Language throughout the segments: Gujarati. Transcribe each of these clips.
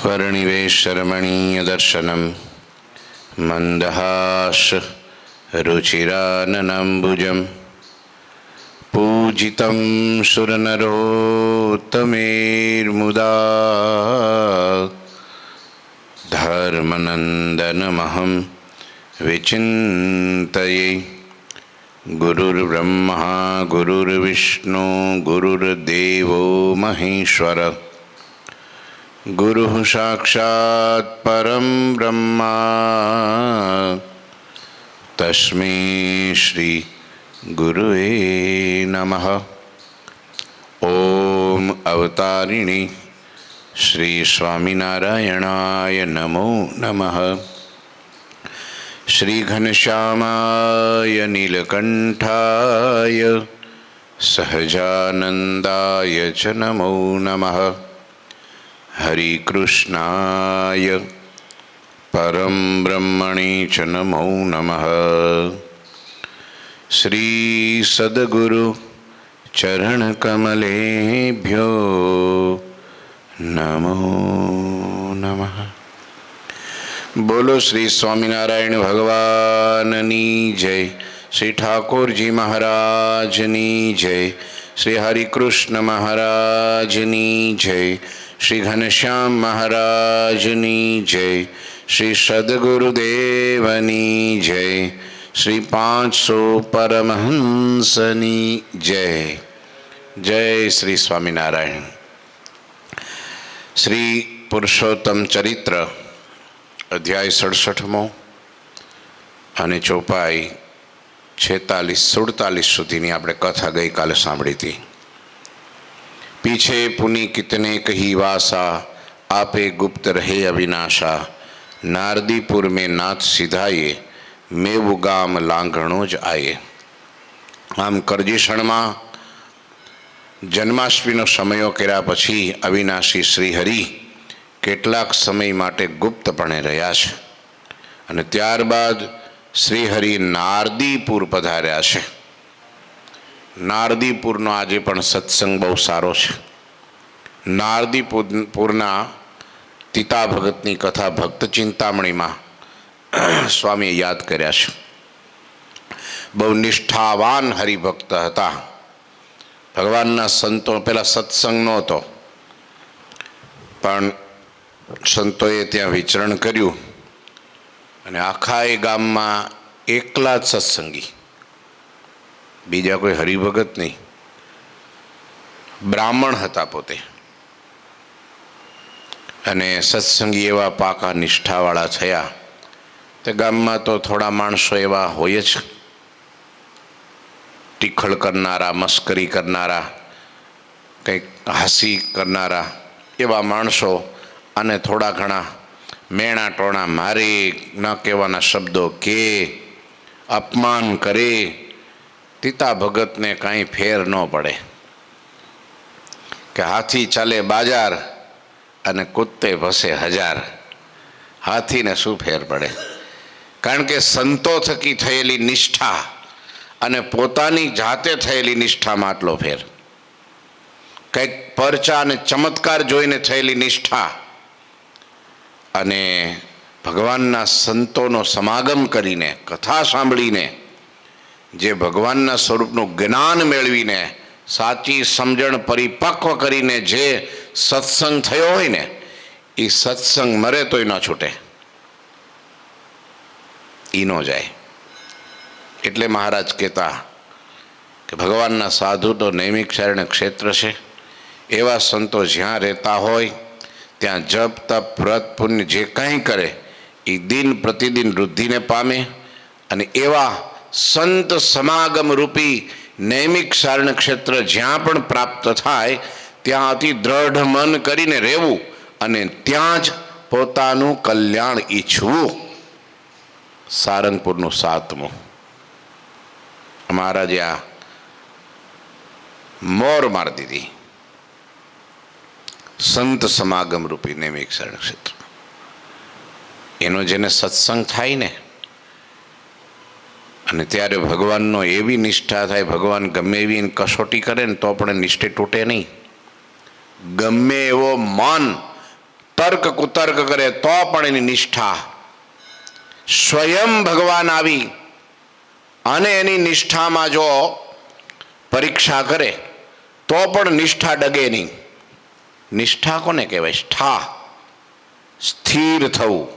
वर्णिवेशरमणीयदर्शनं मन्दहास रुचिराननाम्बुजं पूजितं सुरनरोत्तमेर्मुदा धर्मनन्दनमहं विचिन्तये। गुरुर्ब्रह्मा गुरुर्विष्णु गुरुर्देवो महेश्वर गुरुः साक्षात् परं ब्रह्म तस्मै श्री गुरुवे नमः। ओम अवतारिणी श्री स्वामिनारायणाय नमो नमः। श्री घनश्यामाय नीलकंठाय सहजानंदाय च नमो नमः। हरिकृष्णाय परम ब्रह्मणे च नमो नमः। श्री सद्गुरु चरण कमलेभ्यो नमो नमः। बोलो श्री स्वामिनारायण भगवाननी जय। श्री ठाकुरजी महाराजनी जय। श्री हरिकृष्ण महाराजनी जय। श्री घनश्याम महाराजनी जय। श्री सद्गुरुदेवनी जय। श्री 500 परमहंसनी जय। जय श्री स्वामिनारायण। श्री पुरुषोत्तम चरित्र अध्याय 67 અને ચોપાઈ 46-47 સુધીની આપણે કથા ગઈકાલે સાંભળી હતી। पीछे पुनि कितने कही वासा आपे गुप्त रहे अविनाशा। नारदीपुर में नाथ सिधाए मेवु गाम लांघणो ज आए। आम करजीषणમાં જન્માષ્ટમીનો સમયો કર્યા પછી અવિનાશી શ્રીહરિ કેટલાક સમય માટે ગુપ્તપણે રહ્યા છે અને ત્યારબાદ શ્રીહરિ નારદીપુર પધાર્યા છે। નારદીપુરનો આજે પણ સત્સંગ બહુ સારો છે। નારદીપુરના તીતા ભગતની કથા ભક્ત ચિંતામણીમાં સ્વામીએ યાદ કર્યા છે। બહુ નિષ્ઠાવાન હરિભક્ત હતા। ભગવાનના સંતો પહેલાં સત્સંગ નહોતો પણ સંતોએ ત્યાં વિચરણ કર્યું અને આખા એ ગામમાં એકલા જ સત્સંગી, બીજા કોઈ હરિભગત નહીં। બ્રાહ્મણ હતા પોતે અને સત્સંગી એવા પાકા નિષ્ઠાવાળા થયા। તે ગામમાં તો થોડા માણસો એવા હોય જ, ટીખળ કરનારા, મસ્કરી કરનારા, કંઈક હાસી કરનારા એવા માણસો અને થોડા ઘણા મેણા ટોણા મારે, ન કહેવાના શબ્દો કે, અપમાન કરે। તીતા ભગતને કાંઈ ફેર ન પડે કે હાથી ચાલે બાજાર અને કૂતે ભસે હજાર। હાથીને શું ફેર પડે? કારણ કે સંતો થકી થયેલી નિષ્ઠા અને પોતાની જાતે થયેલી નિષ્ઠામાં આટલો ફેર। કંઈક પરચા અને ચમત્કાર જોઈને થયેલી નિષ્ઠા અને ભગવાનના સંતોનો સમાગમ કરીને, કથા સાંભળીને, જે ભગવાનના સ્વરૂપનું જ્ઞાન મેળવીને, સાચી સમજણ પરિપક્વ કરીને જે સત્સંગ થયો હોય ને, એ સત્સંગ મરે તોય ન છૂટે, એ ન જાય। એટલે મહારાજ કહેતા કે ભગવાનના સાધુ તો નૈમિક શરણ ક્ષેત્ર છે। એવા સંતો જ્યાં રહેતા હોય ત્યાં જપ તપ વ્રત પુણ્ય જે કાંઈ કરે એ દિન પ્રતિદિન વૃદ્ધિને પામે અને એવા સંત સમાગમ રૂપી નૈમિક શરણ ક્ષેત્ર જ્યાં પણ પ્રાપ્ત થાય ત્યાં અતિ દ્રઢ મન કરીને રહેવું અને ત્યાં જ પોતાનું કલ્યાણ ઈચ્છવું। સારંગપુરનું 7મું મહારાજે આ મોર મારી દીધી। સંત સમાગમ રૂપી નૈમિક શરણ ક્ષેત્ર એનો જેને સત્સંગ થાય ને અને ત્યારે ભગવાનનો એવી નિષ્ઠા થાય, ભગવાન ગમે એવી કસોટી કરે ને તો પણ નિષ્ઠે તૂટે નહીં। ગમે એવો મન તર્ક કુતર્ક કરે તો પણ એની નિષ્ઠા, સ્વયં ભગવાન આવી અને એની નિષ્ઠામાં જો પરીક્ષા કરે તો પણ નિષ્ઠા ડગે નહીં. નિષ્ઠા કોને કહેવાય? ષ્ઠા, સ્થિર થવું.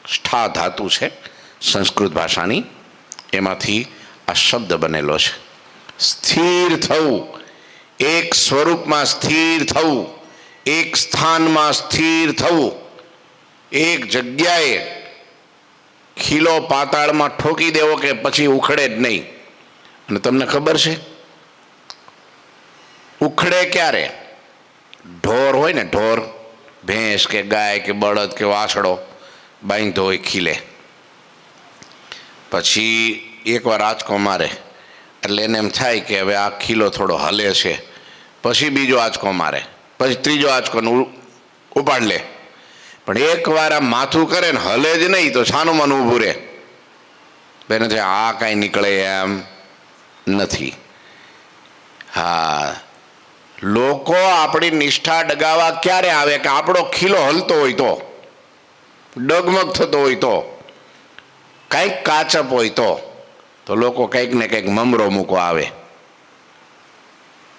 ષ્ઠા ધાતુ છે સંસ્કૃત ભાષાની, એમાંથી આ શબ્દ બનેલો છે. સ્થિર થવું, એક સ્વરૂપમાં સ્થિર થવું, એક સ્થાનમાં સ્થિર થવું, એક જગ્યાએ ખીલો પાતાળમાં ઠોકી દેવો કે પછી ઉખડે જ નહીં. અને તમને ખબર છે ઉખડે ક્યારે? ઢોર હોય ને, ઢોર, ભેંસ કે ગાય કે બળદ કે વાછડો બાંધ્યો હોય ખીલે, પછી એકવાર આંચકો મારે એટલે એને એમ થાય કે હવે આ ખીલો થોડો હલે છે, પછી બીજો આંચકો મારે, પછી ત્રીજો આંચકો ઉપાડ લે. પણ એકવાર આ માથું કરે ને હલે જ નહીં તો છાનું માનું ઊભું રહે. બેને આ કાંઈ નીકળે એમ નથી. હા, લોકો આપણી નિષ્ઠા ડગાવા ક્યારે આવે? કે આપણો ખીલો હલતો હોય તો, ડગમગ થતો હોય તો, કંઈક કાચપ હોય તો લોકો કંઈક ને કંઈક મમરો મૂકો આવે.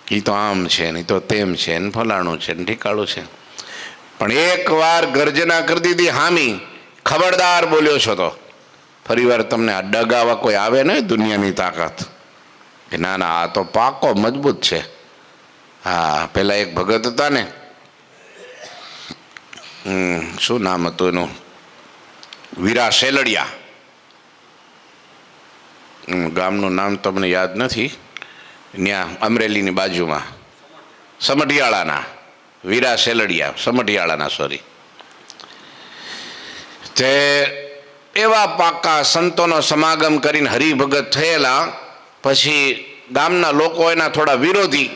એ તો આમ છે ને, તો તેમ છે ને, ફલાણું છે ને, ઠીકાણું છે. પણ એકવાર ગર્જના કરી દીધી હામી, ખબરદાર બોલ્યો છો તો ફરી વાર તમને આ ડગાવા કોઈ આવે ને દુનિયાની તાકાત કે ના ના આ તો પાકો મજબૂત છે. હા, પેલા એક ભગત હતા ને, શું નામ હતું એનું? વીરા શેલડિયા. ગામનું નામ તમને યાદ નથી. ત્યાં અમરેલીની બાજુમાં સમઢિયાળાના વીરા શેલડિયા, સમઢિયાળાના સોરી. તે એવા પાકા સંતોનો સમાગમ કરીને હરિભગત થયેલા. પછી ગામના લોકો એના થોડા વિરોધી,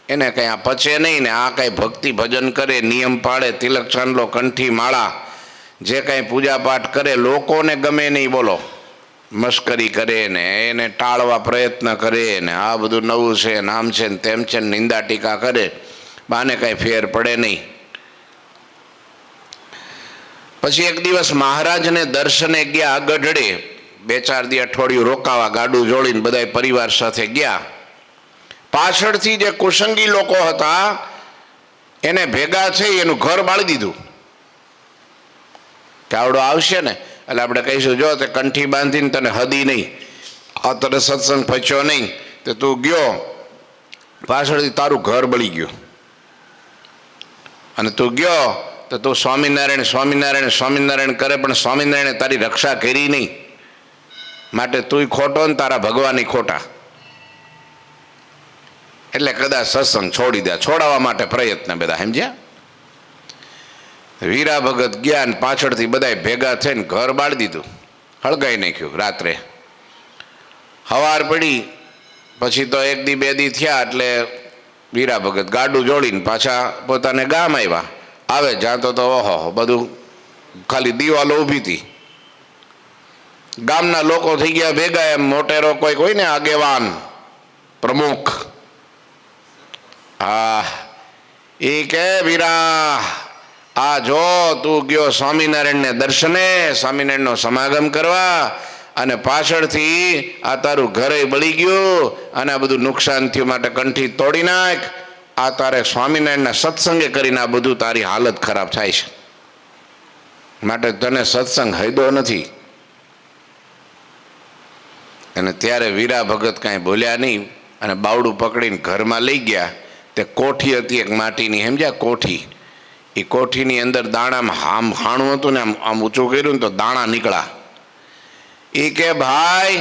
એને કંઈ આ પચે નહીં ને, આ કાંઈ ભક્તિ ભજન કરે, નિયમ પાળે, તિલક ચાંદલો, કંઠી માળા, જે કાંઈ પૂજાપાઠ કરે, લોકોને ગમે નહીં. બોલો, મશ્કરી કરે ને એને ટાળવા પ્રયત્ન કરે ને આ બધું નવું છે ને આમ છે ને તેમ છે ને નિંદા ટીકા કરે, બાને કાંઈ ફેર પડે નહીં. પછી એક દિવસ મહારાજને દર્શને ગયા ગઢડે, 2-4 દી અઠવાડિયું રોકાવા ગાડું જોડીને બધા પરિવાર સાથે ગયા. પાછળથી જે કુસંગી લોકો હતા એને ભેગા થઈ એનું ઘર બાળી દીધું કે આવડો આવશે ને એટલે આપણે કહીશું જો તે કંઠી બાંધીને તને હદી નહીં, આ તને સત્સંગ પચ્યો નહીં, તો તું ગયો પાછળથી તારું ઘર બળી ગયું, અને તું ગયો તો તું સ્વામિનારાયણ સ્વામિનારાયણ સ્વામિનારાયણ કરે પણ સ્વામિનારાયણે તારી રક્ષા કરી નહીં, માટે તુંય ખોટો ને તારા ભગવાનય ખોટા. એટલે કદાચ સત્સંગ છોડી દે, છોડાવવા માટે પ્રયત્ન બધા, સમજ્યા? વીરા ભગત ગયા ને પાછળથી બધા ભેગા થઈને ઘર બાળી દીધું, હળગાઈ નાખ્યું. રાત્રે સવાર પડી પછી તો 1 દી 2 દી થયા એટલે વીરા ભગત ગાડું જોડીને પાછા પોતાને ગામ આવ્યા. આવે જાતો તો ઓહો બધું ખાલી દિવાલો ઊભી હતી. ગામના લોકો થઈ ગયા ભેગા, એમ મોટેરો કોઈક હોય ને આગેવાન પ્રમુખ, હા, એ કે વીરા આ જો તું ગયો સ્વામિનારાયણને દર્શને, સ્વામિનારાયણનો સમાગમ કરવા, અને પાછળથી આ તારું ઘરે બળી ગયું અને આ બધું નુકસાન થયું, માટે કંઠી તોડી નાખ. આ તારે સ્વામિનારાયણના સત્સંગે કરીને આ બધું તારી હાલત ખરાબ થાય છે, માટે તને સત્સંગ હૈદો નથી. અને ત્યારે વીરા ભગત કાંઈ બોલ્યા નહીં અને બાવડું પકડીને ઘરમાં લઈ ગયા. તે કોઠી હતી એક માટીની, સમજ્યા? કોઠી. એ કોઠીની અંદર દાણામાં આમ હાણું હતું ને આમ ઊંચું કર્યું ને તો દાણા નીકળ્યા. એ કે ભાઈ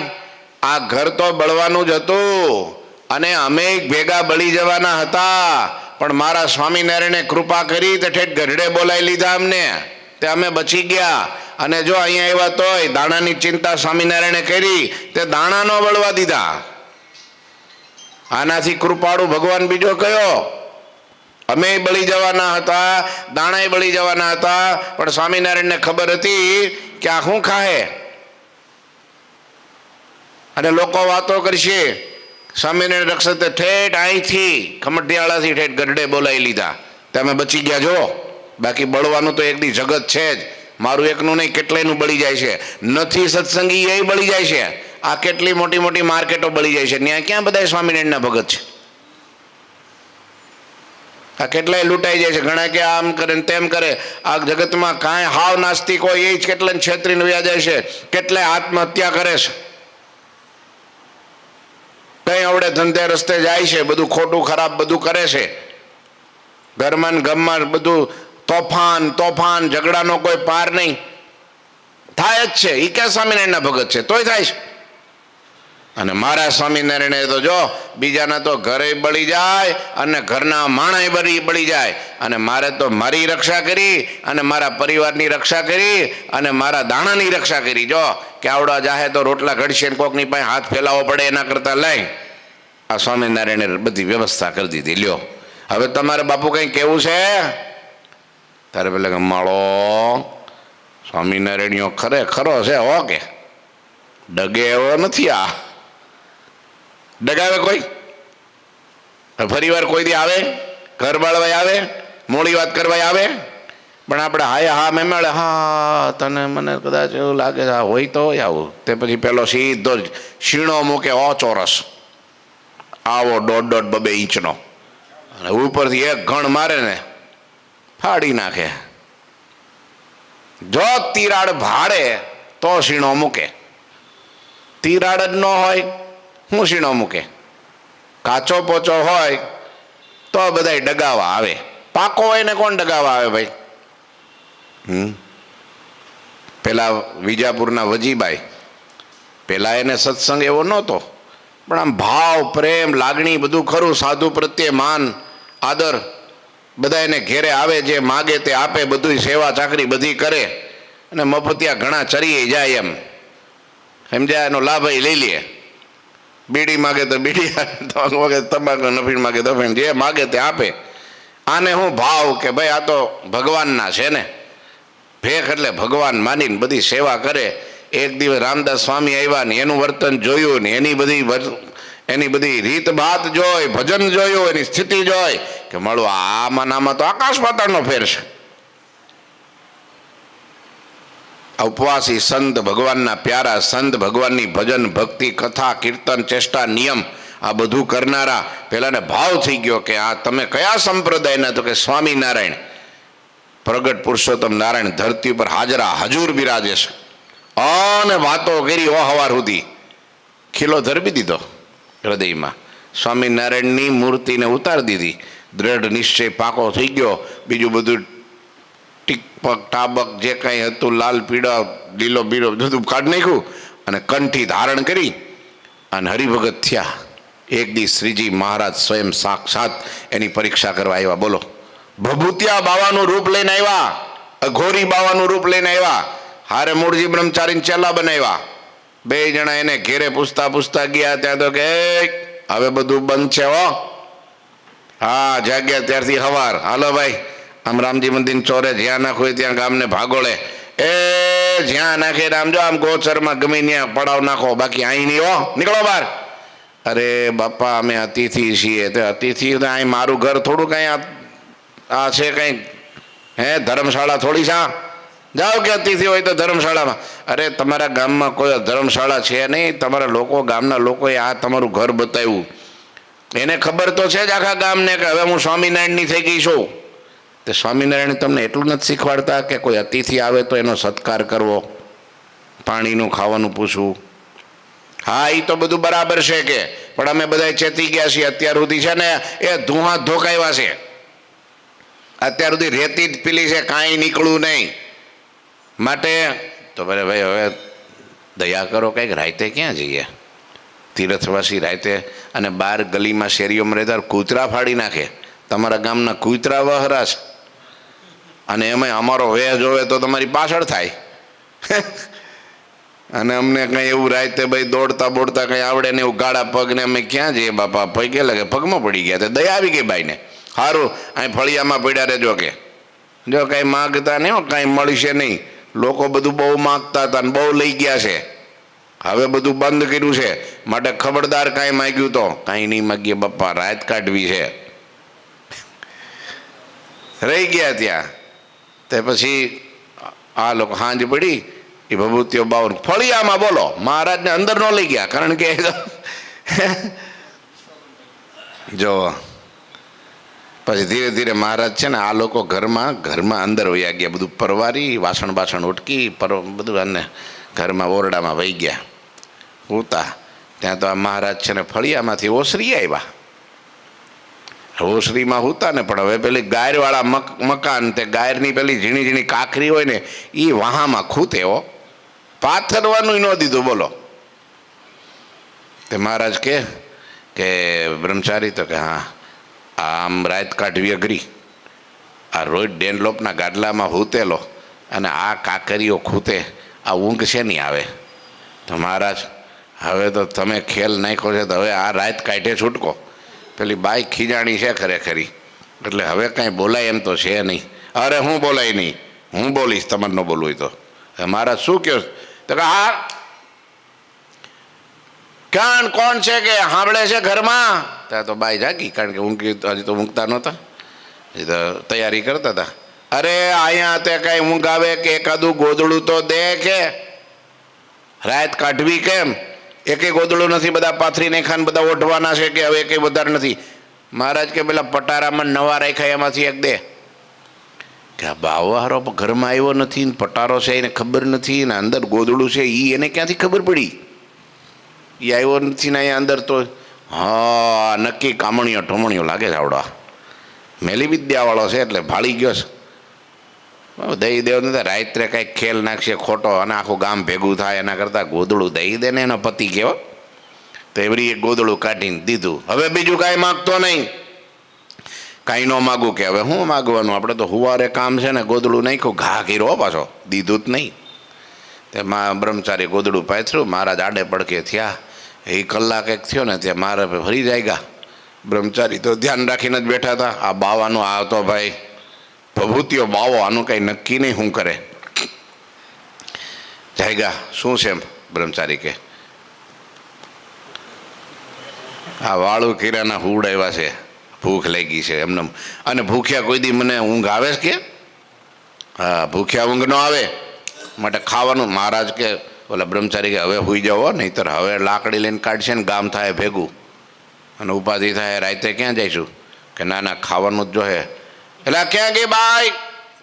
આ ઘર તો બળવાનું જ હતું અને અમે ભેગા બળી જવાના હતા, પણ મારા સ્વામિનારાયણે કૃપા કરી તે ઠેઠ ગઢડે બોલાવી લીધા અમને, તે અમે બચી ગયા. અને જો અહીંયા આવ્યા તોય દાણાની ચિંતા સ્વામિનારાયણે કરી, તે દાણા ન બળવા દીધા. આનાથી કૃપાળુ ભગવાન બીજો કયો? અમે બળી જવાના હતા, દાણાય બળી જવાના હતા, પણ સ્વામિનારાયણને ખબર હતી કે આ શું ખાહે, અને લોકો વાતો કરશે. સ્વામિનારાયણ રક્ષતે ઠેઠ અહીંથી ખમઢિયાળાથી ઠેઠ ગઢડે બોલાવી લીધા, તમે બચી ગયા. જો બાકી બળવાનું તો એક દી જગત છે જ. મારું એકનું નહીં, કેટલાયનું બળી જાય છે. નથી સત્સંગી એ બળી જાય છે. આ કેટલી મોટી મોટી માર્કેટો બળી જાય છે. ત્યાં ક્યાં બધા સ્વામિનારાયણના ભગત છે? આ કેટલાય લૂંટાઈ જાય છે. ઘણા કે આમ કરે ને તેમ કરે. આ જગતમાં કાંઈ હાવ નાસ્તિક હોય એ જ કેટલાને છેતરીને વ્યા જાય છે. કેટલાય આત્મહત્યા કરે છે. કઈ આવડે ધંધે રસ્તે જાય છે, બધું ખોટું ખરાબ બધું કરે છે. ઘરમાં ને ગમમાં બધું તોફાન ઝઘડાનો કોઈ પાર નહીં. થાય જ છે. એ ક્યાં સ્વામિનારાયણના ભગત છે? તોય થાય છે. અને મારા સ્વામિનારાયણે તો જો બીજાના તો ઘરે બળી જાય અને ઘરના માણાય બળી જાય. અને મારે તો મારી રક્ષા કરી અને મારા પરિવારની રક્ષા કરી અને મારા દાણાની રક્ષા કરી. જો કે આવડા જાહે તો રોટલા ઘડશે ને કોકની પાસે હાથ ફેલાવવો પડે એના કરતાં લઈ આ સ્વામિનારાયણે બધી વ્યવસ્થા કરી દીધી. લ્યો હવે તમારે બાપુ કંઈ કેવું છે? તારે પેલા કે માળો સ્વામિનારાયણીઓ ખરો છે હો, કે ડગે એવો નથી. આ ડગાવે કોઈ? ફરી વાર કોઈ દી આવે ઘર બાળવાય આવે, મોડી વાત કરવાય આવે? પણ આપણે હાય હા મેં મળે હા તને મને કદાચ એવું લાગે હા હોય તો હોય આવું. તે પછી પેલો સીધો જ શીણો મૂકે ચોરસ આવો 1.5-2 ઇંચનો, અને ઉપરથી એક ઘણ મારે ને ફાડી નાખે. જો તિરાડ ભાડે તો શીણો મૂકે. તિરાડ જ ન હોય હું શીણો મૂકે? કાચો પોચો હોય તો બધાય ડગાવા આવે. પાકો હોય ને કોણ ડગાવા આવે ભાઈ? પેલા વિજાપુરના વજીબાઈ, પેલા એને સત્સંગ એવો નહોતો, પણ આમ ભાવ પ્રેમ લાગણી બધું ખરું. સાધુ પ્રત્યે માન આદર, બધા એને ઘેરે આવે, જે માગે તે આપે, બધું સેવા ચાકરી બધી કરે. અને મફતિયા ઘણા ચરીએ જાય એમ સમજ્યા, એનો લાભ લઈ લે. બીડી માગે તો બીડી, તમાકુ નફીણ માગે તો નફીણ, જે માગે તે આપે. આને હું ભાવ કે ભાઈ આ તો ભગવાનના છે ને, ભેખ એટલે ભગવાન માનીને બધી સેવા કરે. એક દિવસ રામદાસ સ્વામી આવ્યા ને એનું વર્તન જોયું ને એની બધી રીત બાત જોઈ, ભજન જોયું, એની સ્થિતિ જોઈ કે મળો આમાં નામાં તો આકાશ પાતાળનો ફેર છે. ઉપવાસી સંત, ભગવાનના પ્યારા સંત, ભગવાનની ભજન ભક્તિ કથા કીર્તન ચેષ્ટા નિયમ આ બધું કરનારા પેલાને ભાવ થઈ ગયો કે આ તમે કયા સંપ્રદાયના? તો કે સ્વામિનારાયણ પ્રગટ પુરુષોત્તમ નારાયણ ધરતી ઉપર હાજરા હજુર બિરાજે છે. અને વાતો કરી હવાર સુધી ખીલો ધરબી દીધો હૃદયમાં. સ્વામિનારાયણની મૂર્તિને ઉતારી દીધી. દ્રઢ નિશ્ચય પાકો થઈ ગયો. બીજું બધું ટીકપક ટાબક જે કાંઈ હતું લાલ પીળા લીલો બીલો બધું કાઢી નાખ્યું અને કંઠી ધારણ કરી અને હરિભગત થયા. એક દી શ્રીજી મહારાજ સ્વયં સાક્ષાત એની પરીક્ષા કરવા આવ્યા. બોલો, ભભૂતિયા બાવાનું રૂપ લઈને આવ્યા, અઘોરી બાવાનું રૂપ લઈને આવ્યા. હારે મૂળજી બ્રહ્મચારીને ચેલા બનાવ્યા. બે જણા એને ઘેરે પૂછતા ગયા. ત્યાં તો કે હવે બધું બંધ છે હો. હા જાગ્યા ત્યારથી હવાર હાલો ભાઈ આમ રામજી મંદિર ચોરે જ્યાં નાખો ત્યાં ગામને ભાગોળે એ જ્યાં નાખે આમ જો આમ ગોચરમાં ગમે ત્યાં પડાવ નાખો, બાકી અહીં નહીં હો, નીકળો બહાર. અરે બાપા અમે અતિથિ છીએ. તે અતિથિ અહીં મારું ઘર થોડું કાંઈ આ છે કંઈ હે ધર્મશાળા થોડી છે? જાઓ કે અતિથિ હોય તો ધર્મશાળામાં. અરે તમારા ગામમાં કોઈ ધર્મશાળા છે નહીં. તમારા લોકો ગામના લોકોએ આ તમારું ઘર બતાવ્યું. એને ખબર તો છે જ આખા ગામને કે હવે હું સ્વામિનારાયણની થઈ ગઈ છું. તે સ્વામિનારાયણ તમને એટલું નથી શીખવાડતા કે કોઈ અતિથિ આવે તો એનો સત્કાર કરવો, પાણીનું ખાવાનું પૂછવું? હા એ તો બધું બરાબર છે કે, પણ અમે બધા ચેતી ગયા છીએ. અત્યાર સુધી છે ને એ ધુઆ ધોકાવ્યા છે. અત્યાર સુધી રેતી જ પીલી છે, કાંઈ નીકળવું નહીં. માટે તો ભાઈ હવે દયા કરો, કંઈક રાતે ક્યાં જઈએ? તીરથવાસી રાતે અને બાર ગલીમાં શેરીઓમાં રહેતા કૂતરા ફાડી નાખે. તમારા ગામના કૂતરા વહરા છે અને એમાં અમારો વેહ જોવે તો તમારી પાછળ થાય. અને અમને કંઈ એવું રાતે ભાઈ દોડતા બોડતા કંઈ આવડે ને એવું ગાળા પગને અમે ક્યાં જઈએ બાપા? પગે લાગે પગમાં પડી ગયા. તે દયા આવી ગઈ બાઈને. સારું અહીં ફળિયામાં પડ્યા રહેજો કે જો કાંઈ માગતા નહીં, કાંઈ મળશે નહીં. લોકો બધું બહુ માગતા હતા ને બહુ લઈ ગયા છે. હવે બધું બંધ કર્યું છે. માટે ખબરદાર કાંઈ માગ્યું તો કાંઈ નહીં માગીએ બાપા, રાત કાઢવી છે. રહી ગયા ત્યાં તે પછી આ લોકો હાંજ પડી એ ભભૂતિઓ બાવન ફળિયામાં બોલો મહારાજને અંદર ન લઈ ગયા, કારણ કે જો પછી ધીરે ધીરે મહારાજ છે ને આ લોકો ઘરમાં અંદર વયા ગયા, બધું પરવારી વાસણ બાસણ ઉટકી બધું અને ઘરમાં ઓરડામાં વહી ગયા ઉતા. ત્યાં તો આ મહારાજ છે ને ફળિયામાંથી ઓસરી આવ્યા. ઓસરીમાં હુતા ને પણ હવે પેલી ગાયરવાળા મકાન, તે ગાયરની પેલી ઝીણી ઝીણી કાંકરી હોય ને એ વહામાં ખૂતે હો, પાથરવાનું ન દીધું બોલો. તે મહારાજ કે બ્રહ્મચારી તો કે હા આમ રાત કાઢવી અઘરી, આ રોજ ડેનલોપના ગાડલામાં હૂતેલો અને આ કાંકરીઓ ખૂતે, આ ઊંઘ છે નહીં આવે. તો મહારાજ હવે તો તમે ખેલ નાખ્યો છે તો હવે આ રાત કાઢે છૂટકો. પેલી બાઈ ખીજાણી છે ખરેખરી, એટલે હવે કાંઈ બોલાય એમ તો છે નહીં. અરે હું બોલાય નહીં, હું બોલીશ, તમારે ન બોલવું હોય તો. મહારાજ શું કહો? તો કે હા કાન કોણ છે કે સાંભળે છે ઘરમાં? ત્યાં તો બાઈ જાગી, કારણ કે ઊંઘી હજી તો ઊંઘતા નહોતા, હજી તો તૈયારી કરતા હતા. અરે અહીંયા તે કાંઈ ઊંઘ આવે કે એકાદું ગોદડું તો દે, કે રાત કાઢવી કેમ? એકે ગોદડું નથી, બધા પાથરી નાખાને બધા ઓઢવાના છે કે હવે કંઈ વધારે નથી. મહારાજ કે પેલા પટારામાં નવા રાખ્યા એમાંથી એક દે. કે આ બાવારો ઘરમાં આવ્યો નથી ને પટારો છે એને ખબર નથી ને અંદર ગોદડું છે એ એને ક્યાંથી ખબર પડી? એ આવ્યો નથી ને અહીંયા અંદર તો હા નક્કી કામણીઓ ઠોમણીઓ લાગે છે આવડા મેલી વિદ્યાવાળો છે એટલે ભાળી ગયો છે. દઈ દેવ નથી, રાત્રે કાંઈક ખેલ નાખશે ખોટો અને આખું ગામ ભેગું થાય, એના કરતાં ગોદડું દઈ દે ને એનો પતિ કેવો. તો એવરી એક ગોદડું કાઢીને દીધું. હવે બીજું કાંઈ માગતો નહીં, કાંઈ ન માગું કે હવે શું માગવાનું, આપણે તો હુવારે કામ છે ને ગોદડું નાખ્યું ઘા કર્યો પાછો, દીધું જ નહીં. તેમાં બ્રહ્મચારી ગોદડું પાથર્યું, મહારાજ આડે પડકે થયા. એ કલાક એક થયો ને ત્યાં મારે ફરી જાયગા. બ્રહ્મચારી તો ધ્યાન રાખીને જ બેઠા હતા. આ બાવાનો આવતો ભાઈ ભભૂતિઓ બાવો, આનું કંઈ નક્કી નહીં શું કરે. જાયગા શું છે એમ? બ્રહ્મચારી કે આ વાળું કીરાના હુડ આવ્યા છે, ભૂખ લાગી છે એમને. અને ભૂખ્યા કોઈ દી મને ઊંઘ આવે છે કે? હા ભૂખ્યા ઊંઘ ન આવે, માટે ખાવાનું. મહારાજ કે ઓલા બ્રહ્મચારી કે હવે હુઈ જાઓ, નહીંતર હવે લાકડી લઈને કાઢશે ને ગામ થાય ભેગું અને ઉપાધિ થાય, રાતે ક્યાં જઈશું? કે ના ના ખાવાનું જ જોહે. એટલે ક્યાં ગઈ બાઈ?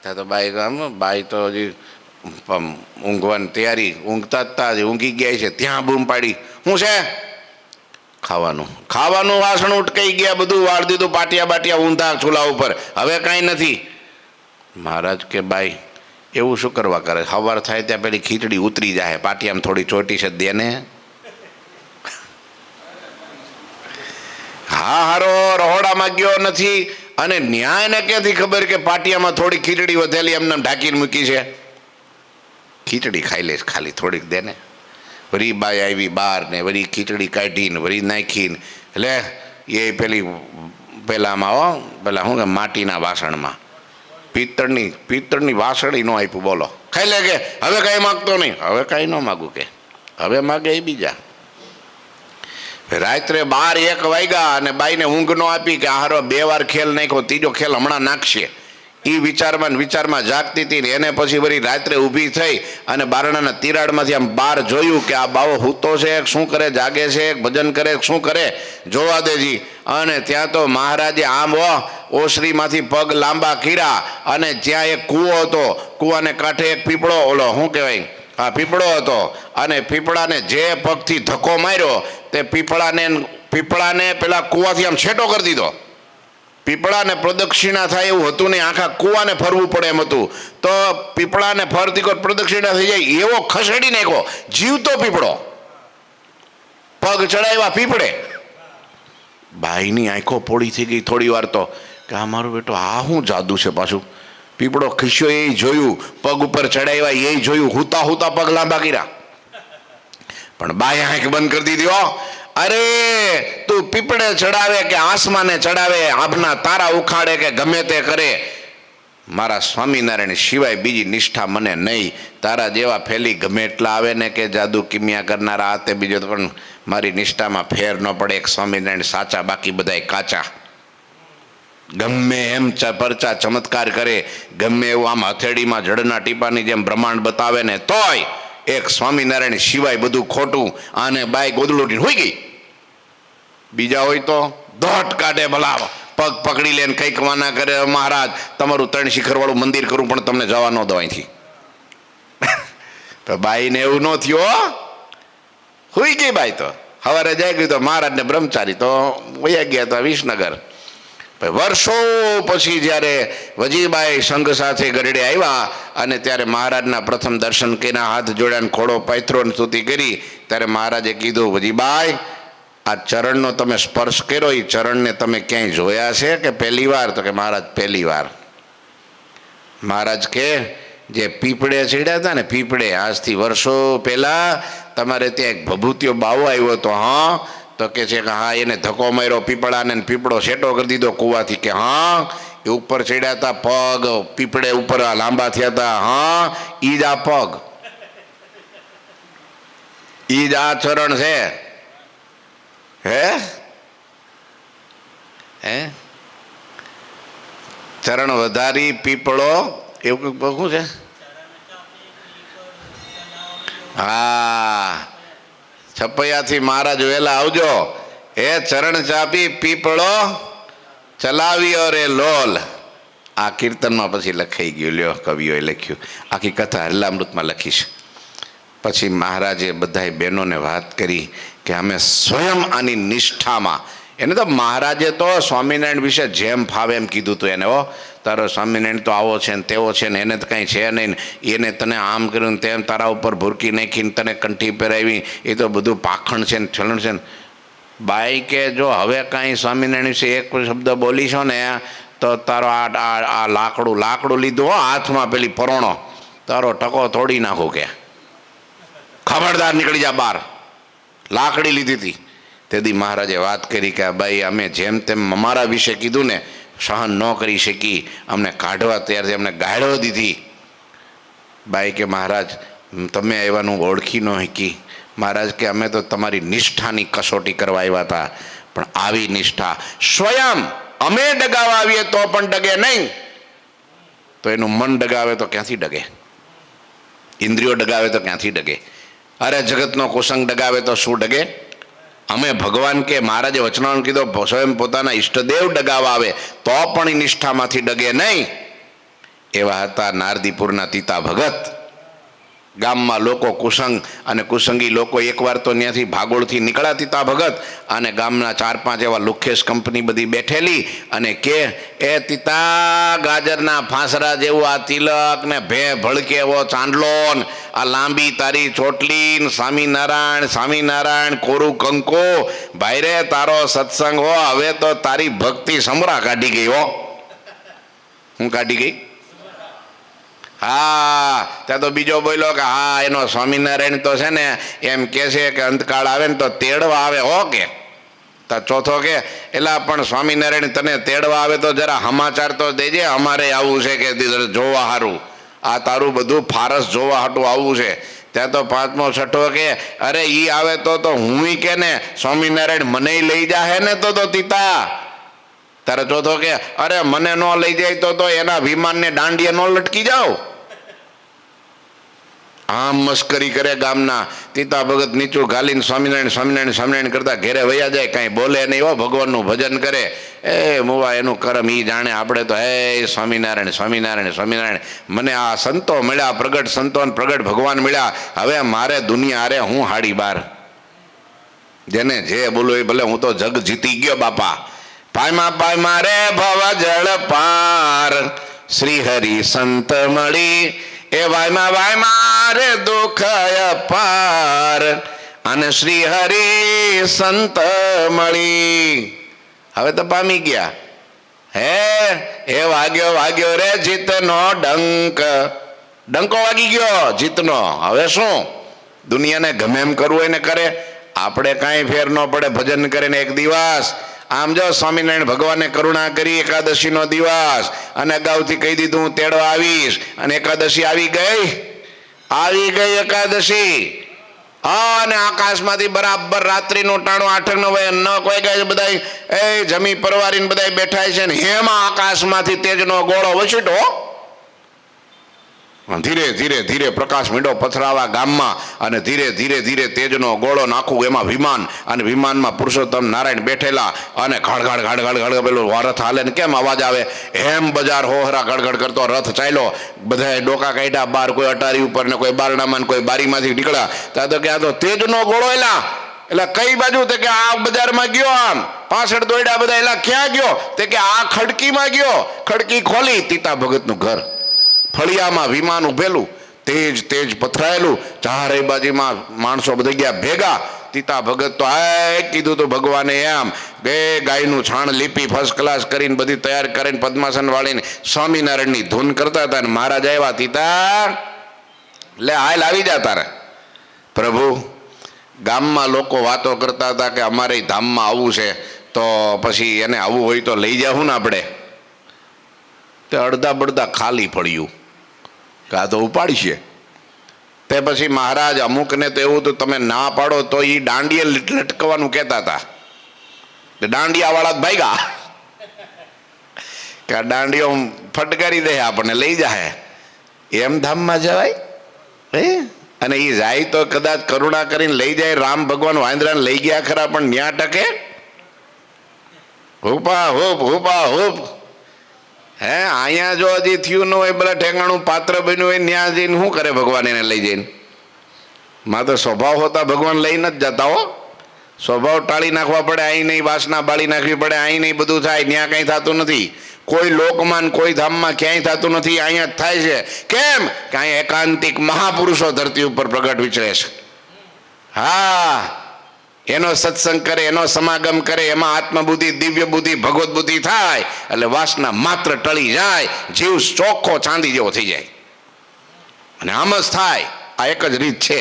ત્યાં તો બાઈ તો હજી ઊંઘવાની તૈયારી, ઊંઘતા જ તા ઊંઘી ગયા છે. ત્યાં બૂમ પાડી, શું છે? ખાવાનું વાસણ ઉટકાઈ ગયા, બધું વાળ દીધું, પાટિયા બાટિયા ઊંધા ચૂલા ઉપર, હવે કાંઈ નથી. મહારાજ કે બાઈ એવું શું કરવા કરે? સવાર થાય ત્યાં પેલી ખીચડી ઉતરી જાય, પાટિયામાં થોડી ચોટી છે દે ને. હા હારો રહોડામાં ગયો નથી અને ન્યાયને ક્યાંથી ખબર કે પાટિયામાં થોડી ખીચડી વધેલી એમને ઢાંકીને મૂકી છે? ખીચડી ખાઈ લઈશ ખાલી થોડીક દે ને. વરી બાઈ આવી બહાર ને વરી ખીચડી કાઢીને વરી નાખીને, એટલે એ પેલામાં હો પેલા શું કે માટીના વાસણમાં પિત્તળની વાસળી ન આપ્યું, બોલો ખાઈ લે. કે હવે કાંઈ માગતો નહીં, હવે કાંઈ ન માગું કે હવે માગે એ બીજા. રાત્રે 12-1 વાગ્યા અને બાઈને ઊંઘ ન આપી કે હારો 2 વાર ખેલ નાખ્યો, ત્રીજો ખેલ હમણાં નાખશે. એ વિચારમાં જાગતી હતી ને એને પછી વળી રાત્રે ઊભી થઈ અને બારણાના તિરાડમાંથી આમ બહાર જોયું કે આ બાવો હૂતો છે, શું કરે, જાગે છે, ભજન કરે, શું કરે, જોવા દેજી. અને ત્યાં તો મહારાજે આમ ઓસરીમાંથી પગ લાંબા કર્યા અને જ્યાં એક કૂવો હતો, કૂવાને કાંઠે એક પીપળો, ઓલો શું કહેવાય, હા પીપળો હતો. અને પીપળાને જે પગથી ધક્કો માર્યો તે પીપળાને પેલા કૂવાથી આમ છેટો કરી દીધો. પીપળાને પ્રદક્ષિણા થાય એવું હતું નહીં, આખા કૂવાને ફરવું પડે એમ હતું. તો પીપળાને ફરતી કોઈ પ્રદક્ષિણા થઈ જાય એવો ખસેડી નાખ્યો, જીવતો પીપળો, પગ ચડાવ્યા પીપળે. બાઈની આંખો પોળી થઈ ગઈ થોડી વાર તો, કે આ મારું બેટો આ શું જાદુ છે પાછું. પીપળો ખસ્યો એ જોયું, પગ ઉપર ચડાવ્યા એ જોયું, હુતા પગ લાંબા કર્યા. પણ બાઈ આંખ બંધ કરી દીધી. હો અરે તું પીપળે ચડાવે કે આસમાને ચડાવે, આભના તારા ઉખાડે કે ગમે તે કરે, મારા સ્વામિનારાયણ સિવાય બીજી નિષ્ઠા મને નહીં. તારા જેવા ફેલી ગમે એટલા આવે ને કે જાદુ કિમિયા કરનારા આ તે બીજો, પણ મારી નિષ્ઠામાં ફેર ન પડે. એક સ્વામિનારાયણ સાચા, બાકી બધાય કાચા. ગમે એમ પરચા ચમત્કાર કરે, ગમે એવું આમ હથેળીમાં જળના ટીપાની જેમ બ્રહ્માંડ બતાવે ને તોય એક સ્વામિનારાયણ સિવાય બધું ખોટું. આને બાઈ ગોદલોટી હોઈ ગઈ. બીજા હોય તો દોટ કાઢે, ભલા પગ પકડી લે ને કંઈક વાના કરે, મહારાજ તમારું 3 શિખરવાળું મંદિર કરું પણ તમને જવા ન દો અહીંથી. તો બાઈને એવું ન થયું, હોઈ ગઈ બાઈ. તો સવારે જાય ગયું તો મહારાજને બ્રહ્મચારી તો વયા ગયા હતા વિસનગર. વર્ષો પછી જ્યારે વજીબાઈ સંઘ સાથે ગરડે આવ્યા અને ત્યારે મહારાજના પ્રથમ દર્શન કર્યા, હાથ જોડ્યા, ખોડો પાથરો સ્તુતિ કરી, ત્યારે મહારાજે કીધું, વજીબાઈ આ ચરણનો તમે સ્પર્શ કર્યો, એ ચરણને તમે ક્યાંય જોયા છે કે પહેલી વાર? તો કે મહારાજ પહેલી વાર. મહારાજ કે જે પીપળે ચડ્યા હતા ને, પીપળે આજથી વર્ષો પહેલા તમારે ત્યાં એક ભભૂતિયો બાવો આવ્યો હતો. હા તો કે છે કે હા, એને ધક્કો માર્યો પીપળાને, પીપળો સેટો કરી દીધો કૂવાથી. કે હા, એ ઉપર ચડ્યા હતા, પગ પીપળે ઉપર લાંબા થયા હતા. હા, ઈ જ આ પગ, ઈ જ આ ચરણ છે. હે હે ચરણ વધારી પીપળો, એવું શું છે? હા, છપૈયાથી મહારાજ વહેલા આવજો. એ ચરણ ચાપી પીપળો ચલાવ્યો રે લોલ. આ કીર્તનમાં પછી લખાઈ ગયું, લ્યો કવિઓએ લખ્યું. આખી કથા હરલામૃતમાં લખીશ. પછી મહારાજે બધાય બહેનોને વાત કરી કે અમે સ્વયં આની નિષ્ઠામાં. એને તો મહારાજે તો સ્વામિનારાયણ વિશે જેમ ફાવે એમ કીધું હતું એને. તારો સ્વામિનારાયણ તો આવો છે ને તેવો છે ને, એને તો કાંઈ છે નહીં, એને તને આમ કર્યું તેમ તારા ઉપર ભૂરકી નાખીને તને કંઠી પહેરાવી, એ તો બધું પાખણ છે ને છલણ છે ને. બાઈ કે જો હવે કાંઈ સ્વામિનારાયણ વિશે એક શબ્દ બોલીશો ને તો તારો આ લાકડું લીધું હો હાથમાં, પેલી પરોણો, તારો ટકો તોડી નાખું. કે ખબરદાર નીકળી જા બહાર. લાકડી લીધી હતી. તેથી મહારાજે વાત કરી કે ભાઈ અમે જેમ તેમ અમારા વિશે કીધું ને, સહન ન કરી શકી, અમને કાઢવા તૈયાર થઈ, અમને ગાળો દીધી. બાઈ કે મહારાજ તમે આવ્યાનું ઓળખી ન શકી. મહારાજ કે અમે તો તમારી નિષ્ઠાની કસોટી કરવા આવ્યા હતા, પણ આવી નિષ્ઠા સ્વયં અમે ડગાવા આવીએ તો પણ ડગે નહીં, તો એનું મન ડગાવે તો ક્યાંથી ડગે? ઇન્દ્રિયો ડગાવે તો ક્યાંથી ડગે? અરે જગતનો કુસંગ ડગાવે તો શું ડગે? અમે ભગવાન કે મહારાજે વચનાનું કીધું, સ્વયં પોતાના ઈષ્ટદેવ ડગાવા આવે તો પણ એ નિષ્ઠામાંથી ડગે નહીં. એવા હતા નારદીપુરના તીતા ભગત. ગામમાં લોકો કુસંગ અને કુસંગી લોકો એકવાર તો ત્યાંથી ભાગોળથી નીકળ્યા તીતા ભગત, અને ગામના 4-5 એવા લુખેશ કંપની બધી બેઠેલી, અને કે એ તીતા ગાજરના ફાંસરા જેવું આ તિલક ને ભે ભળકે એવો ચાંદલો, આ લાંબી તારી ચોટલી, સ્વામિનારાયણ સ્વામિનારાયણ કોરું કંકો, ભાઈ રે તારો સત્સંગ હો, હવે તો તારી ભક્તિ સમરા કાઢી ગઈ હો. હું કાઢી ગઈ? હા, ત્યાં તો બીજો બોલ્યો કે હા એનો સ્વામિનારાયણ તો છે ને એમ કે છે કે અંતકાળ આવે ને તો તેડવા આવે હો. કે તો ચોથો કે એલા પણ સ્વામિનારાયણ તને તેડવા આવે તો જરા સમાચાર તો દેજે, અમારે આવું છે કે જોવા સારું, આ તારું બધું ફારસ જોવા હાટું આવવું છે. ત્યાં તો 5મો 6ઠો કે અરે ઈ આવે તો હું કે ને સ્વામિનારાયણ મને લઈ જાહે ને તો તીતા. ત્યારે ચોથો કે અરે મને ન લઈ જાય તો એના વિમાનને દાંડીએ ન લટકી જાઓ. આમ મસ્કરી કરે ગામના. તીતા ભગત નીચું ઘાલીને સ્વામિનારાયણ સ્વામિનારાયણ સ્વામિનારાયણ કરતા ઘેરે વયા જાય, કાંઈ બોલે નહીં હો, ભગવાનનું ભજન કરે. એ મુવા એનું કરમ ઈ જાણે. આપણે તો હે સ્વામિનારાયણ સ્વામિનારાયણ સ્વામિનારાયણ. મને આ સંતો મળ્યા, પ્રગટ સંતો પ્રગટ ભગવાન મળ્યા, હવે મારે દુનિયા હારે હું હાડી બાર. જેને જે બોલો એ ભલે, હું તો જગ જીતી ગયો બાપા. પાયમાં રે ભવ જળ પાર, શ્રી હરિ સંત મળી, એ વાયમાં રે દુઃખ અપાર, અને શ્રી હરિ સંત મળી. હવે તો પામી ગયા. હે વાગ્યો રે જીતનો ડંક, ડંકો વાગી ગયો જીતનો. હવે શું દુનિયાને ગમે એમ કરવું હોય ને કરે, આપણે કાંઈ ફેર ન પડે. ભજન કરે ને એક દિવસ આમ જો સ્વામિનારાયણ ભગવાને કરુણા કરી, એકાદશીનો દિવસ, અને અગાઉથી કહી દીધું હું તેડવા આવીશ, અને એકાદશી આવી ગઈ એકાદશી. હા, અને આકાશમાંથી બરાબર રાત્રિનું ટાણું 8-9 ન કોઈ ગાય બધા એ જમી પરવારીને બધા બેઠા છે ને હેમાં આકાશમાંથી તેજનો ગોળો વછીટો. ધીરે ધીરે ધીરે પ્રકાશ મીંડો પથરાવા ગામમાં, અને ધીરે ધીરે ધીરે તેજનો ગોળો નાખું એમાં વિમાન, અને વિમાનમાં પુરુષોત્તમ નારાયણ બેઠેલા, અને ઘડ ઘડ ઘડ ઘડ ઘડ પેલું રથ હાલે ને કેમ અવાજ આવે એમ બજાર હોહરા ગડગડ કરતો રથ ચાલ્યો. બધાએ ડોકા કાઢ્યા બહાર, કોઈ અટારી ઉપર ને કોઈ બારણામાં ને કોઈ બારીમાંથી નીકળ્યા. ત્યાં તો કે આ તો તેજનો ગોળો એલા. એટલે કઈ બાજુ? તે કે આ બજારમાં ગયો, આમ પાછળ દોડ્યા બધા. એલા ક્યાં ગયો? તે કે આ ખડકીમાં ગયો. ખડકી ખોલી, તીતા ભગતનું ઘર. ફળિયામાં વિમાન ઉભેલું, તેજ તેજ પથરાયેલું, ચારે બાજુમાં માણસો બધા ગયા ભેગા. તીતા ભગત તો આ કીધું તો ભગવાને એમ બે ગાયનું છાણ લીપી ફર્સ્ટ ક્લાસ કરીને બધી તૈયાર કરીને પદ્માસન વાળીને સ્વામિનારાયણની ધૂન કરતા હતા. અને મહારાજ આવ્યા, તીતા લે હાલ આવી જા તારે. પ્રભુ, ગામમાં લોકો વાતો કરતા હતા કે અમારે ધામમાં આવવું છે, તો પછી એને આવવું હોય તો લઈ જાવું ને આપણે. તે અડધા બડધા ખાલી પડ્યું કે આ તો ઉપાડીશે. તે પછી મહારાજ અમુકને તો એવું તો તમે ના પાડો તો એ દાંડીએ લટકવાનું કહેતા હતા. દાંડિયાવાળા ભાગ્યા કે આ દાંડીઓ ફટકારી દે આપણને લઈ જાય. એમ ધામમાં જવાય હે? અને એ જાય તો કદાચ કરુણા કરીને લઈ જાય. રામ ભગવાન વાંદરાને લઈ ગયા ખરા, પણ ન્યા ટકે હુપા હુપ હુપા હુપ. હે અહીંયા જો હજી થયું ન હોય, બધા ઠેકાણું પાત્ર બન્યું હોય, ત્યાં જઈને શું કરે ભગવાન એને લઈ જઈને? માં તો સ્વભાવ હોતા ભગવાન લઈ નથી જતા હો. સ્વભાવ ટાળી નાખવા પડે, અહીં નહીં વાસના બાળી નાખવી પડે, અહીં નહીં બધું થાય. ત્યાં કંઈ થતું નથી. કોઈ લોકમાં કોઈ ધામમાં ક્યાંય થતું નથી, અહીંયા જ થાય છે. કેમ કે અહીંયા એકાંતિક મહાપુરુષો ધરતી ઉપર પ્રગટ વિચરે છે. હા, એનો સત્સંગ કરે, એનો સમાગમ કરે, એમાં આત્મબુદ્ધિ, દિવ્ય બુદ્ધિ, ભગવત બુદ્ધિ થાય. એટલે વાસના માત્ર ટળી જાય, જીવ ચોખ્ખો ચાંદી જેવો થઈ જાય. અને આમ જ થાય. આ એક જ રીત છે.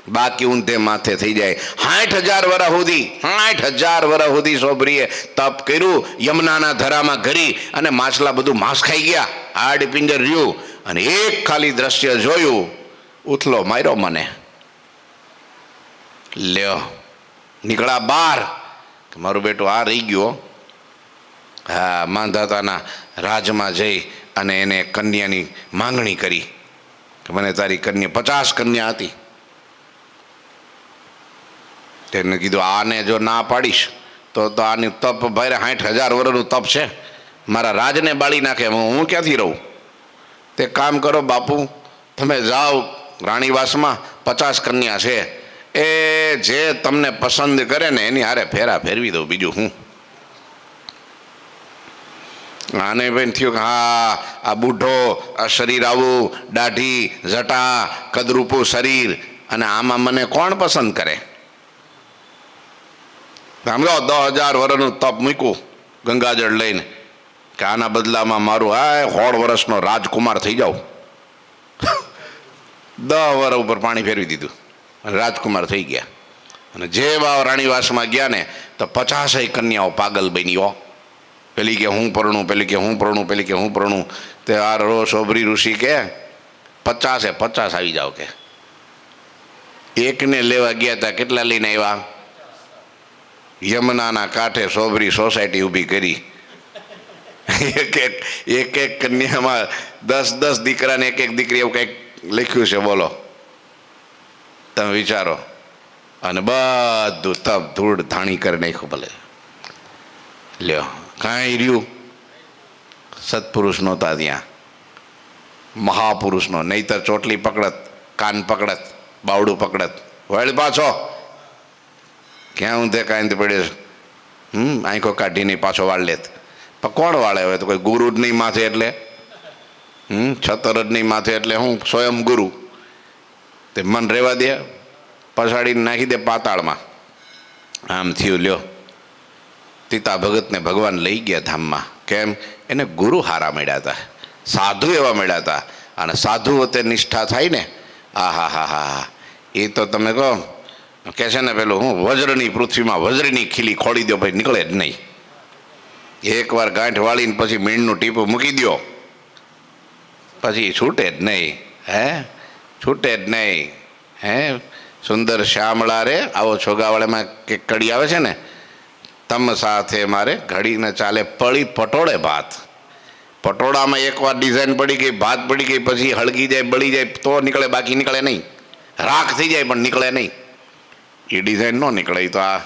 બાકી ઊંધે માથે થઈ જાય. 60,000 વર્ષ સુધી 60,000 વર્ષ સુધી સોબરીએ તપ કર્યું, યમુનાના ધરામાં ઘરી, અને માછલા બધું માંસ ખાઈ ગયા, હાડ પિંજર રહ્યું. અને એક ખાલી દ્રશ્ય જોયું, ઉથલો માર્યો મને. લ્યો નીકળ્યા બહાર કે મારું બેટું આ રહી ગયો. હા, માંધાતાના રાજમાં જઈ અને એને કન્યાની માંગણી કરી કે મને તારી કન્યા, 50 કન્યા હતી. તેને કીધું આને જો ના પાડીશ તો આની તપ ભાઈ 60,000 વર્ષનું તપ છે, મારા રાજને બાળી નાખે, હું ક્યાંથી રહું? તે કામ કરો બાપુ, તમે જાઓ રાણીવાસમાં, 50 કન્યા છે, એ જે તમને પસંદ કરે ને એની હારે ફેરા ફેરવી દો, બીજું હું. આને ભાઈ થયું કે હા, આ બુઢો, આ શરીર આવું, દાઢી જટા, કદરૂપું શરીર, અને આમાં મને કોણ પસંદ કરે? સમજો 10,000 વર્ષનું તપ મૂક્યું ગંગાજળ લઈને કે આના બદલામાં મારું 16 વર્ષનો રાજકુમાર થઈ જાઉં. 10 વર્ષ ઉપર પાણી ફેરવી દીધું અને રાજકુમાર થઈ ગયા. અને જે વાવ રાણીવાસમાં ગયા ને તો 50 કન્યાઓ પાગલ બન્યો. પેલી કે હું પરણું, પેલી કે હું પરણું, પેલી કે હું પરણું. તે આ શોભરી ઋષિ કે 50 આવી જાઓ કે. એકને લેવા ગયા હતા, કેટલા લઈને આવ્યા? યમુનાના કાંઠે સોબરી સોસાયટી ઊભી કરી. એક એક કન્યામાં 10 દીકરાને એક દીકરી, એવું કંઈક લખ્યું છે. બોલો તમે વિચારો. અને બધું તપ ધૂળ ધાણી કરી નાખ્યું. ભલે લ્યો, કાંઈ રહ્યું? સત્પુરુષ નહોતા ત્યાં, મહાપુરુષનો. નહીતર ચોટલી પકડત, કાન પકડત, બાવડું પકડત, વળ પાછો ક્યાં ઊંધે કાંઈ પડ્યો, આંખો કાઢીને પાછો વાળ લેત. પણ કોણ વાળે? હવે તો કોઈ ગુરુ જ નહીં માથે, એટલે છતર જ નહીં માથે, એટલે હું સ્વયં ગુરુ. તે મન રહેવા દે, પછાડીને નાખી દે પાતાળમાં. આમ થયું. લ્યો, તીતા ભગતને ભગવાન લઈ ગયા ધામમાં. કેમ? એને ગુરુ હારા મળ્યા હતા, સાધુ એવા મળ્યા હતા. અને સાધુ વચ્ચે નિષ્ઠા થાય ને, આ હા હા હા, એ તો તમે કહો કે છે ને પેલું હું વજ્રની પૃથ્વીમાં વજ્રની ખીલી ખોડી દો, ભાઈ નીકળે જ નહીં. એકવાર ગાંઠ વાળીને પછી મીણનું ટીપું મૂકી દો, પછી છૂટે જ નહીં. હે છૂટે જ નહીં. હે સુંદર શ્યામળા રે આવો છોગાવાળામાં કે કડી આવે છે ને, તમ સાથે મારે ઘડીને ચાલે પડી પટોળે ભાત. પટોળામાં એકવાર ડિઝાઇન પડી ગઈ, ભાત પડી ગઈ, પછી હળગી જાય, બળી જાય તો નીકળે, બાકી નીકળે નહીં. રાખ થઈ જાય પણ નીકળે નહીં. એ ડિઝાઇન ન નીકળે. તો આ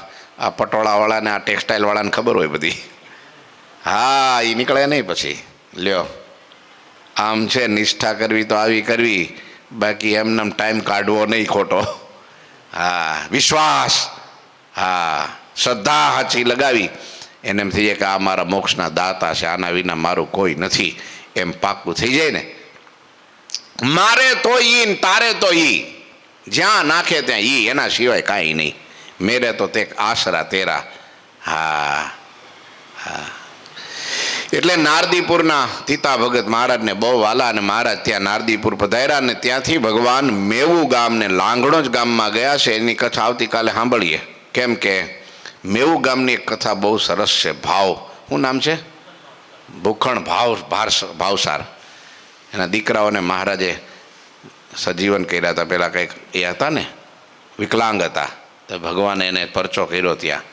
પટોળાવાળાને, આ ટેક્સટાઇલવાળાને ખબર હોય બધી. હા, એ નીકળે નહીં પછી. લ્યો, આમ છે, નિષ્ઠા કરવી તો આવી કરવી, બાકી એમને ટાઈમ કાઢવો નહીં ખોટો. હા, વિશ્વાસ, હા, શ્રદ્ધા હાચી લગાવી એને એમ થઈ જાય કે આ મારા મોક્ષના દાતા છે, આના વિના મારું કોઈ નથી, એમ પાક્કું થઈ જાય ને. મારે તો ઈ ને તારે તો ઈ, જ્યાં નાખે ત્યાં ઈ, એના સિવાય કાંઈ નહીં. મેરે તો તે આશરા તેરા. હા હા. એટલે નારદીપુરના તીતા ભગત મહારાજને બહુ વાલા, અને મહારાજ ત્યાં નારદીપુર પધાર્યા, અને ત્યાંથી ભગવાન મેવું ગામ ને લાંગણો જ ગામમાં ગયા છે. એની કથા આવતીકાલે સાંભળીએ. કેમ કે મેવું ગામની એક કથા બહુ સરસ છે. ભાવ, શું નામ છે? ભૂખણ ભાવસાર. એના દીકરાઓને મહારાજે સજીવન કર્યા હતા. પેલા કંઈક એ હતા ને, વિકલાંગ હતા, તો ભગવાને એને પરચો કર્યો ત્યાં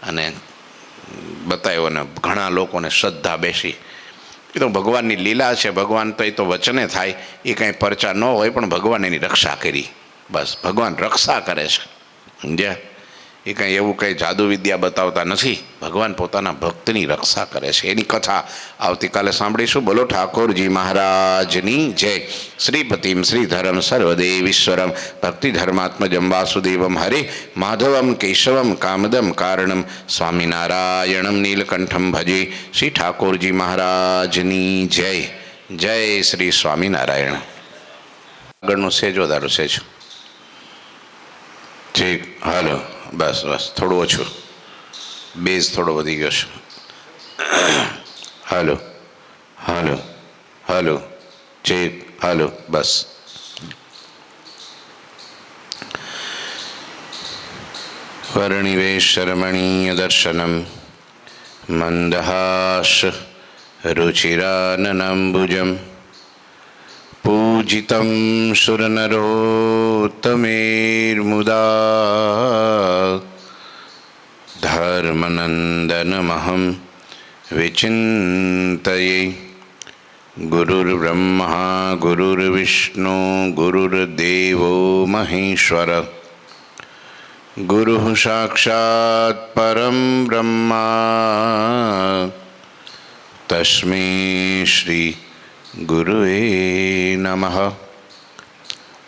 અને બતાવ્યો, ને ઘણા લોકોને શ્રદ્ધા બેસી. એ તો ભગવાનની લીલા છે. ભગવાન તો એ તો વચને થાય, એ કાંઈ પરચા ન હોય, પણ ભગવાન એની રક્ષા કરી. બસ, ભગવાન રક્ષા કરે છે, સમજ્યા? એ કંઈ એવું કંઈ જાદુ વિદ્યા બતાવતા નથી. ભગવાન પોતાના ભક્તની રક્ષા કરે છે. એની કથા આવતીકાલે સાંભળીશું. બોલો ઠાકોરજી મહારાજની જય. શ્રીપતિમ શ્રીધરમ સર્વદેવીશ્વરમ ભક્તિ ધર્માત્મજમ વાસુદેવમ હરે માધવમ કેશવમ કામદમ કારણમ સ્વામિનારાયણમ નીલકંઠમ ભજે. શ્રી ઠાકોરજી મહારાજની જય. જય શ્રી સ્વામિનારાયણ. આગળનું સેજો ધારો સેજો. ઠીક, હાલો, બસ બસ, થોડું ઓછું, બેઝ થોડો વધી ગયો છે. હાલો હાલો હાલો, ઠીક, હાલો, બસ. વર્ણિવેશ રમણીય દર્શનમ મંદહાસ રુચિરાનનાંબુજમ પૂજિતમ સુરનરોત્તમેર્મુદા ધર્મનંદનમહં વિચિંતયે. ગુરુર્બ્રહ્મા ગુરુર્વિષ્ણુ ગુરુર્દેવો મહેશ્વર ગુરુઃ સાક્ષાત પરમ બ્રહ્મા તસ્મૈ શ્રી ગુરુએ નમઃ.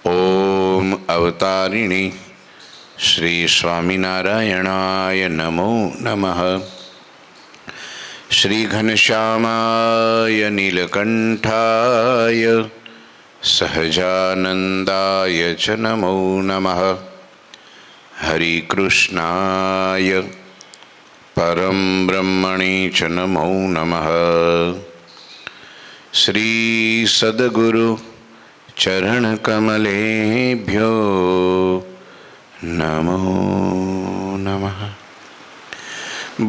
ઓમ અવતારિણી શ્રી સ્વામિનારાયણાય નમો નમઃ. શ્રી ઘનશ્યામાય નીલકંઠાય સહજાનંદાય ચ નમો નમઃ. હરિકૃષ્ણાય પરમ બ્રહ્મણે ચ નમો નમઃ. શ્રી સદગુરુ ચરણકમલેભ્યો નમો નમઃ.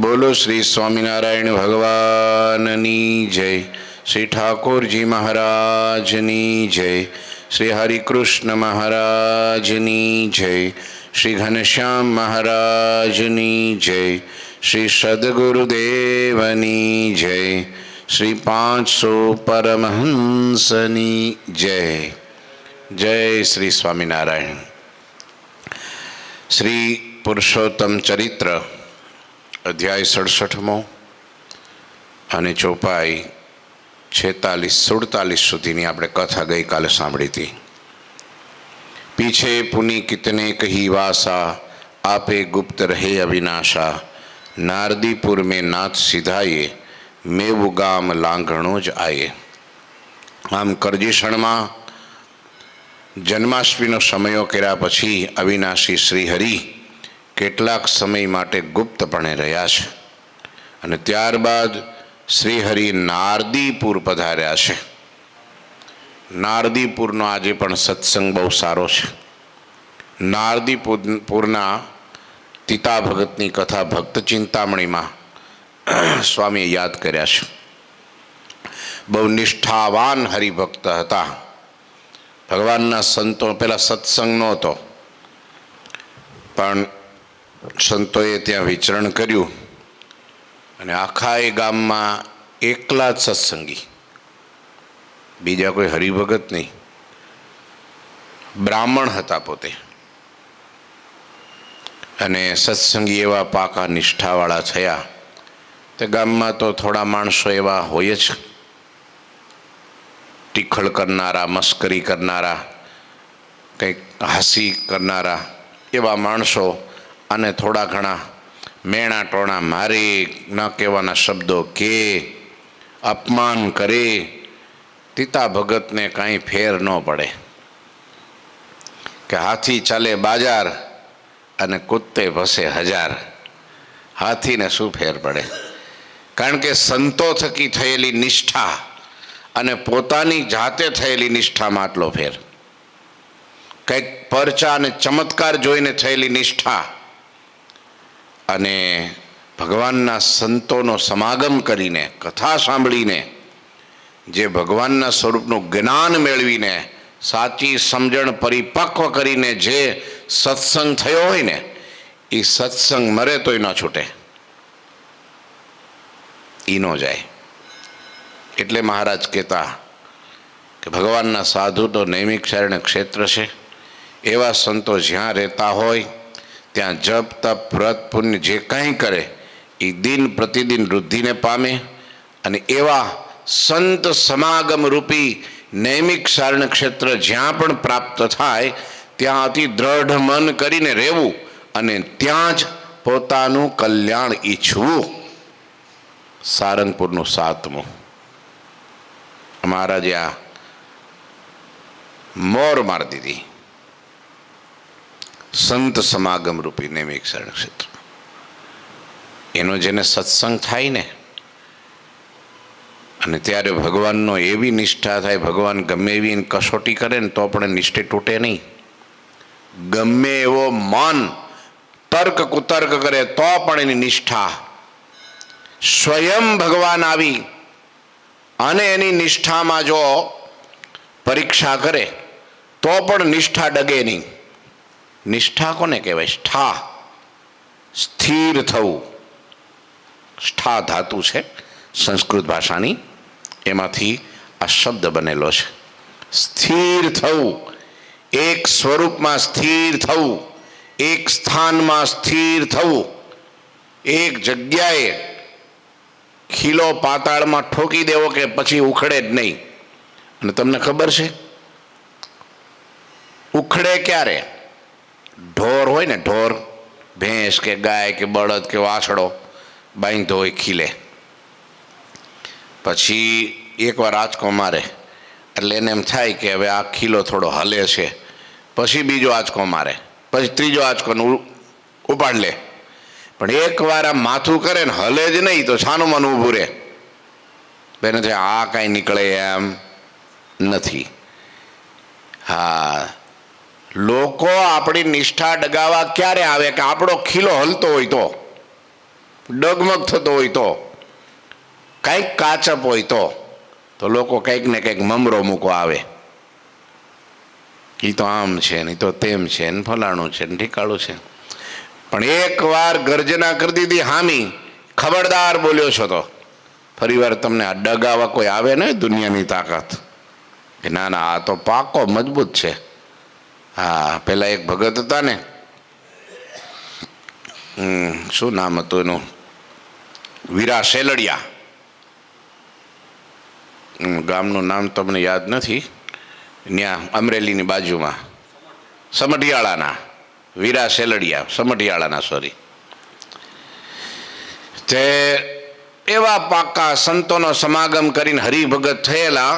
બોલો શ્રી સ્વામિનારાયણ ભગવાનની જય. શ્રી ઠાકોરજી મહારાજની જય. શ્રી હરિકૃષ્ણ મહારાજની જય. શ્રી ઘનશ્યામ મહારાજની જય. શ્રી સદગુરુદેવની જય. શ્રી 500 પરમહંસની જય. જય શ્રી સ્વામિનારાયણ. શ્રી પુરુષોત્તમ ચરિત્ર અધ્યાય 67મો અને ચોપાઈ 46-47 સુધીની આપણે કથા ગઈકાલે સાંભળી હતી. પીછે પુની કિતને કહી વાસા આપે ગુપ્ત રહે અવિનાશા નારદીપુર મેં નાથ સિધાયે મેવું ગામ લાંઘણો જ આયે. આમ કરજીસણમાં જન્માષ્ટમીનો સમયો કર્યા પછી અવિનાશી શ્રીહરિ કેટલાક સમય માટે ગુપ્તપણે રહ્યા છે, અને ત્યારબાદ શ્રીહરિ નારદીપુર પધાર્યા છે. નારદીપુરનો આજે પણ સત્સંગ બહુ સારો છે. નારદીપુરના તીતા ભગતની કથા ભક્ત ચિંતામણીમાં સ્વામીએ યાદ કર્યા છે. બહુ નિષ્ઠાવાન હરિભક્ત હતા. ભગવાનના સંતો, પેલા સત્સંગ નહોતો, પણ સંતોએ ત્યાં વિચરણ કર્યું અને આખા એ ગામમાં એકલા જ સત્સંગી, બીજા કોઈ હરિભગત નહીં, બ્રાહ્મણ હતા પોતે, અને સત્સંગી એવા પાકા નિષ્ઠાવાળા થયા. તે ગામમાં તો થોડા માણસો એવા હોય જ, ટીખળ કરનારા, મસ્કરી કરનારા, કંઈક હાસી કરનારા એવા માણસો, અને થોડા ઘણા મેણા ટોણા મારે, ન કહેવાના શબ્દો કે, અપમાન કરે. તીતા ભગતને કાંઈ ફેર ન પડે કે હાથી ચાલે બાજાર અને કુત્તે ભસે હજાર. હાથીને શું ફેર પડે? કારણ કે સંતો થકી થયેલી નિષ્ઠા અને પોતાની જાતે થયેલી નિષ્ઠામાં આટલો ફેર. કંઈક પરચા અને ચમત્કાર જોઈને થયેલી નિષ્ઠા અને ભગવાનના સંતોનો સમાગમ કરીને, કથા સાંભળીને, જે ભગવાનના સ્વરૂપનું જ્ઞાન મેળવીને, સાચી સમજણ પરિપક્વ કરીને જે સત્સંગ થયો હોય ને, એ સત્સંગ મરે તોય ન છૂટે, એ ન જાય. એટલે મહારાજ કહેતા કે ભગવાનના સાધુ તો નૈમિક શરણ ક્ષેત્ર છે. એવા સંતો જ્યાં રહેતા હોય ત્યાં જપ તપ વ્રત પુણ્ય જે કાંઈ કરે એ દિન પ્રતિદિન વૃદ્ધિને પામે. અને એવા સંત સમાગમ રૂપી નૈમિક સારણ ક્ષેત્ર જ્યાં પણ પ્રાપ્ત થાય ત્યાં અતિ દ્રઢ મન કરીને રહેવું અને ત્યાં જ પોતાનું કલ્યાણ ઈચ્છવું. સારંગપુરનું 7મું મહારાજે આ મોર મારી દીધી. સંત સમાગમ રૂપી નૈમિક શરણ ક્ષેત્ર, એનો જેને સત્સંગ થાય ને, અને ત્યારે ભગવાનનો એવી નિષ્ઠા થાય, ભગવાન ગમે એવી કસોટી કરે ને તો પણ નિષ્ઠે તૂટે નહીં. ગમે એવો મન તર્ક કુતર્ક કરે તો પણ એની નિષ્ઠા, સ્વયં ભગવાન આવી અને એની નિષ્ઠામાં જો પરીક્ષા કરે તો પણ નિષ્ઠા ડગે નહીં. નિષ્ઠા કોને કહેવાય? ષ્ઠા, સ્થિર થવું. ષ્ઠા ધાતુ છે સંસ્કૃત ભાષાની, એમાંથી આ શબ્દ બનેલો છે. સ્થિર થવું, એક સ્વરૂપમાં સ્થિર થવું, એક સ્થાનમાં સ્થિર થવું, એક જગ્યાએ ખીલો પાતાળમાં ઠોકી દેવો કે પછી ઉખડે જ નહીં. અને તમને ખબર છે ઉખડે ક્યારે? ઢોર હોય ને, ઢોર, ભેંસ કે ગાય કે બળદ કે વાછડો બાંધો હોય ખીલે, પછી એકવાર આંચકો મારે એટલે એને એમ થાય કે હવે આ ખીલો થોડો હલે છે, પછી બીજો આંચકો મારે, પછી ત્રીજો આંચકો ઉપાડ લે. પણ એકવાર આ માથું કરે ને હલે જ નહીં તો છાનું મન ઊભું રહે. બેને આ કાંઈ નીકળે એમ નથી. હા, લોકો આપણી નિષ્ઠા ડગાવવા ક્યારે આવે? કે આપણો ખીલો હલતો હોય તો, ડગમગ થતો હોય તો, કંઈક કાચપ હોય તો લોકો કંઈક ને કંઈક મમરો મૂકો આવે. એ તો આમ છે ને, તો તેમ છે ને, ફલાણું છે ને, ઠીકાણું છે. પણ એકવાર ગર્જના કરી દીધી હામી, ખબરદાર બોલ્યો છો તો ફરી વાર તમને આ ડગાવા કોઈ આવે ને દુનિયાની તાકાત કે ના ના આ તો પાકો મજબૂત છે. હા, પેલા એક ભગત હતા ને, શું નામ હતું એનું? વીરા શેલડિયા. ગામનું નામ તમને યાદ નથી. ત્યાં અમરેલીની બાજુમાં સમઢિયાળાના વીરા શેલડિયા, સમઢિયાળાના સોરી. તે એવા પાકા સંતોનો સમાગમ કરીને હરિભગત થયેલા.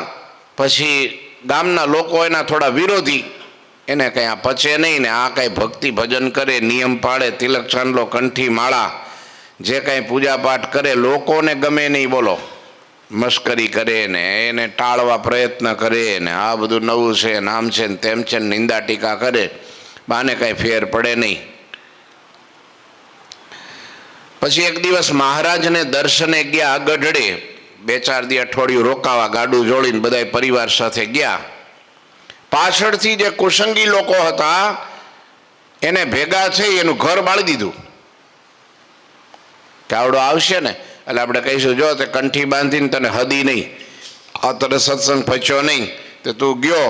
પછી ગામના લોકો એના થોડા વિરોધી, એને કંઈ આ પચે નહીં ને, આ કાંઈ ભક્તિ ભજન કરે, નિયમ પાળે, તિલક ચાંદલો, કંઠી માળા, જે કાંઈ પૂજાપાઠ કરે, લોકોને ગમે નહીં. બોલો, મસ્કરી કરે ને એને ટાળવા પ્રયત્ન કરે ને આ બધું નવું છે ને આમ છે ને તેમ છે ને નિંદા ટીકા કરે, બાને કાંઈ ફેર પડે નહીં. પછી એક દિવસ મહારાજને દર્શને ગયા ગઢડે, 2-4 દી અઠવાડિયું રોકાવા ગાડું જોડીને બધા પરિવાર સાથે ગયા. પાછળથી જે કુસંગી લોકો હતા એને ભેગા થઈ એનું ઘર બાળી દીધું કે આવડો આવશે ને એટલે આપણે કહીશું, જો તે કંઠી બાંધીને તને હદી નહીં, આ તને સત્સંગ પચ્યો નહીં, તો તું ગયો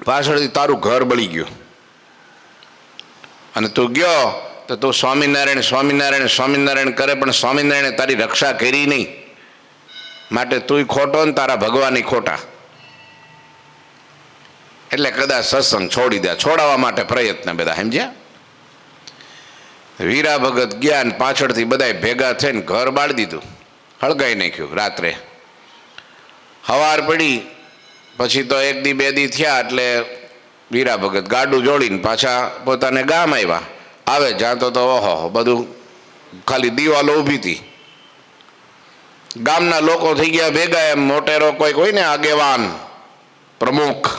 પાછળથી તારું ઘર બળી ગયું, અને તું ગયો તો તું સ્વામિનારાયણ સ્વામિનારાયણ સ્વામિનારાયણ કરે પણ સ્વામિનારાયણે તારી રક્ષા કરી નહીં, માટે તુંય ખોટો ને તારા ભગવાનય ખોટા. એટલે કદાચ સત્સંગ છોડી દે, છોડાવવા માટે પ્રયત્ન બધા, સમજ્યા? વીરા ભગત ગયા ને પાછળથી બધા ભેગા થઈને ઘર બાળી દીધું, હળગાઈ નાખ્યું. રાત્રે સવાર પડી પછી તો એક દી બે દી થયા એટલે વીરા ભગત ગાડું જોડીને પાછા પોતાને ગામ આવ્યા. આવે જાતો તો ઓહો બધું ખાલી દિવાલો ઊભી હતી. ગામના લોકો થઈ ગયા ભેગા, એમ મોટેરો કોઈક હોય ને આગેવાન પ્રમુખ,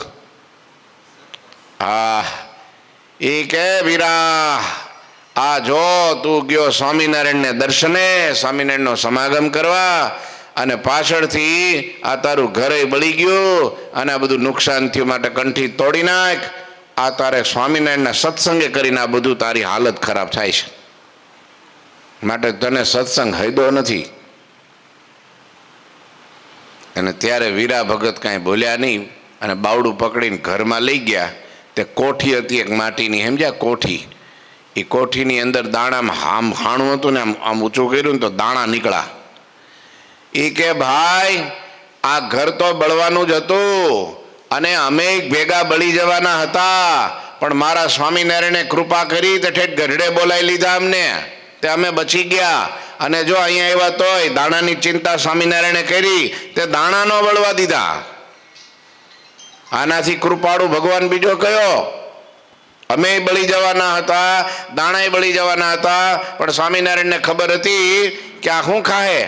હા એ કે વીરા આ જો તું ગયો સ્વામિનારાયણને દર્શને, સ્વામિનારાયણનો સમાગમ કરવા, અને પાછળથી આ તારું ઘરે બળી ગયું અને આ બધું નુકસાન થયું, માટે કંઠી તોડી નાખ. આ તારે સ્વામિનારાયણના સત્સંગે કરીને આ બધું તારી હાલત ખરાબ થાય છે, માટે તને સત્સંગ હૈદો નથી. અને ત્યારે વીરા ભગત કાંઈ બોલ્યા નહીં અને બાવડું પકડીને ઘરમાં લઈ ગયા. તે કોઠી હતી એક માટીની, સમજ્યા? કોઠી. એ કોઠીની અંદર દાણામાં આમ હાણું હતું ને આમ ઊંચું કર્યું ને તો દાણા નીકળ્યા. એ કે ભાઈ આ ઘર તો બળવાનું જ હતું અને અમે ભેગા બળી જવાના હતા, પણ મારા સ્વામિનારાયણે કૃપા કરી તે ઠેઠ ગઢડે બોલાવી લીધા અમને, તે અમે બચી ગયા. અને જો અહીંયા આવ્યા તોય દાણાની ચિંતા સ્વામિનારાયણે કરી, તે દાણા ન બળવા દીધા. આનાથી કૃપાળુ ભગવાન બીજો કયો? અમે બળી જવાના હતા, દાણાએ બળી જવાના હતા, પણ સ્વામિનારાયણને ખબર હતી કે આ શું ખાહે,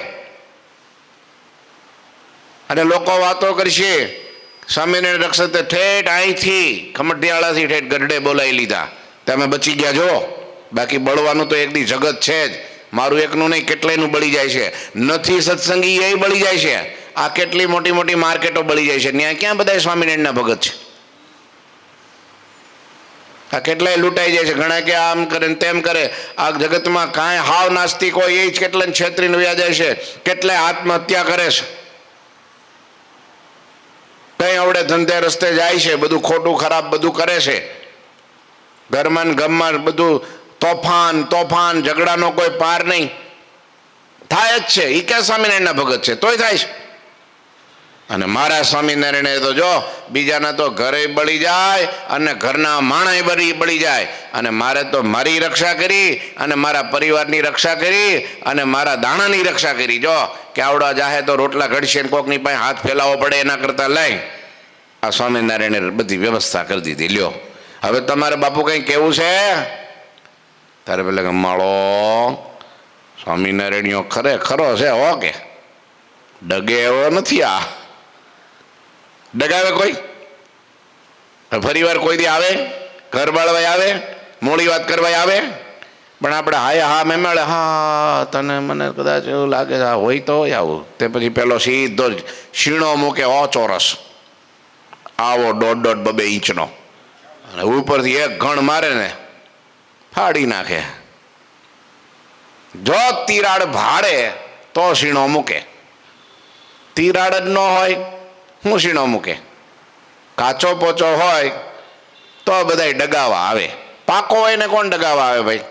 અને લોકો વાતો કરશે. સ્વામિનારાયણ રક્ષતે ઠેઠ અહીંથી ખમટિયાળાથી ઠેઠ ગઢડે બોલાવી લીધા, તમે બચી ગયા. જો બાકી બળવાનું તો એક દી જગત છે જ, મારું એકનું નહીં કેટલાયનું બળી જાય છે. નથી સત્સંગી એ બળી જાય છે. આ કેટલી મોટી મોટી માર્કેટો બળી જાય છે, ત્યાં ક્યાં બધા સ્વામિનારાયણના ભગત છે? આ કેટલાય લૂંટાઈ જાય છે. ઘણા કે આમ કરે ને તેમ કરે. આ જગતમાં કાંઈ હાવ નાસ્તિક હોય એ જ કેટલાને છેતરીને વ્યા જાય છે, કેટલાય આત્મહત્યા કરે છે, કઈ આવડે ધંધે રસ્તે જાય છે, બધું ખોટું ખરાબ બધું કરે છે. ઘરમાં ને ગામમાં બધું તોફાન ઝઘડાનો કોઈ પાર નહીં. થાય જ છે. એ ક્યાં સ્વામિનારાયણના ભગત છે? તોય થાય છે. અને મારા સ્વામિનારાયણે તો જો બીજાના તો ઘરે બળી જાય અને ઘરના માણાય બળી જાય, અને મારે તો મારી રક્ષા કરી અને મારા પરિવારની રક્ષા કરી અને મારા દાણાની રક્ષા કરી. જો કે આવડા જાહે તો રોટલા ઘડશે ને કોકની પાસે હાથ ફેલાવવો પડે, એના કરતાં લઈ આ સ્વામિનારાયણે બધી વ્યવસ્થા કરી દીધી. લ્યો હવે તમારે બાપુ કંઈ કેવું છે? તારે પેલા માળો સ્વામિનારાયણીઓ ખરો છે હો, કે ડગે એવો નથી. આ ડગાવે કોઈ? ફરી વાર કોઈ દી આવે ઘર બાળવાય આવે, મોડી વાત કરવાય આવે, પણ આપણે હાય હા મેં મળે હા તને મને કદાચ એવું લાગે છે હોય તો હોય આવું. તે પછી પેલો સીધો જ શીણો મૂકે ચોરસ આવો 1.5-2 ઇંચનો, અને ઉપરથી એક ઘણ મારે ને ફાડી નાખે. જો તિરાડ ભાડે તો શીણો મૂકે, તિરાડ જ ન હોય હું શીણો મૂકે. કાચો પોચો હોય તો બધા ડગાવા આવે, પાકો હોય ને કોણ ડગાવા આવે ભાઈ?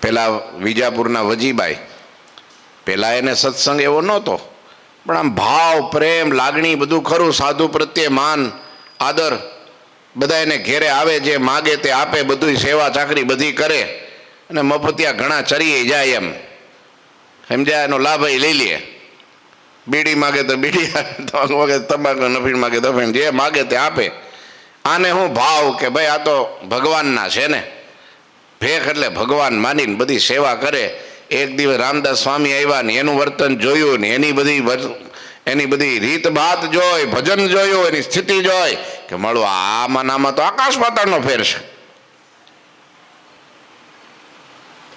પેલા વિજાપુરના વજીભાઈ, પેલા એને સત્સંગ એવો નહોતો, પણ આમ ભાવ પ્રેમ લાગણી બધું ખરું, સાધુ પ્રત્યે માન આદર, બધા એને ઘેરે આવે, જે માગે તે આપે, બધું સેવા ચાકરી બધી કરે, અને મફતિયા ઘણા ચરીએ જાય એમ, સમજ્યા? એનો લાભ લઈ લે. બીડી માગે તો બીડી, માગે તમાકુ, નફીણ માગે તો નફીણ, જે માગે તે આપે. આને હું ભાવ કે ભાઈ આ તો ભગવાનના છે ને, ભેખ એટલે ભગવાન માનીને બધી સેવા કરે. એક દિવસ રામદાસ સ્વામી આવ્યા ને એનું વર્તન જોયું ને એની બધી રીત ભાત જોઈ, ભજન જોયું, એની સ્થિતિ જોઈ કે મળું આમાં તો આકાશ પાતાળનો ફેર છે.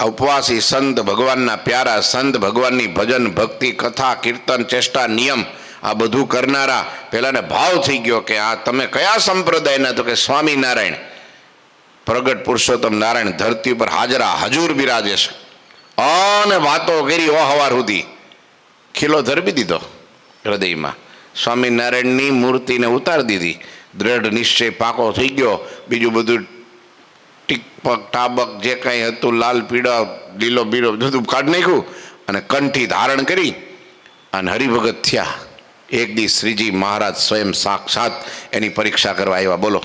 ઉપવાસી સંત, ભગવાનના પ્યારા સંત, ભગવાનની ભજન ભક્તિ કથા કીર્તન ચેષ્ટા નિયમ આ બધું કરનારા પેલાને ભાવ થઈ ગયો કે આ તમે કયા સંપ્રદાયના? તો કે સ્વામિનારાયણ, પ્રગટ પુરુષોત્તમ નારાયણ ધરતી ઉપર હાજરા હજુર બિરાજે છે. અને વાતો કરી હવાર સુધી ખીલો ધરબી દીધો હૃદયમાં. સ્વામિનારાયણની મૂર્તિને ઉતારી દીધી, દ્રઢ નિશ્ચય પાકો થઈ ગયો. બીજું બધું ટીકપક ટાબક જે કાંઈ હતું લાલ પીળો લીલો બીલો બધું કાઢી નાખ્યું અને કંઠી ધારણ કરી અને હરિભગત થયા. એક દિવસ શ્રીજી મહારાજ સ્વયં સાક્ષાત એની પરીક્ષા કરવા આવ્યા. બોલો,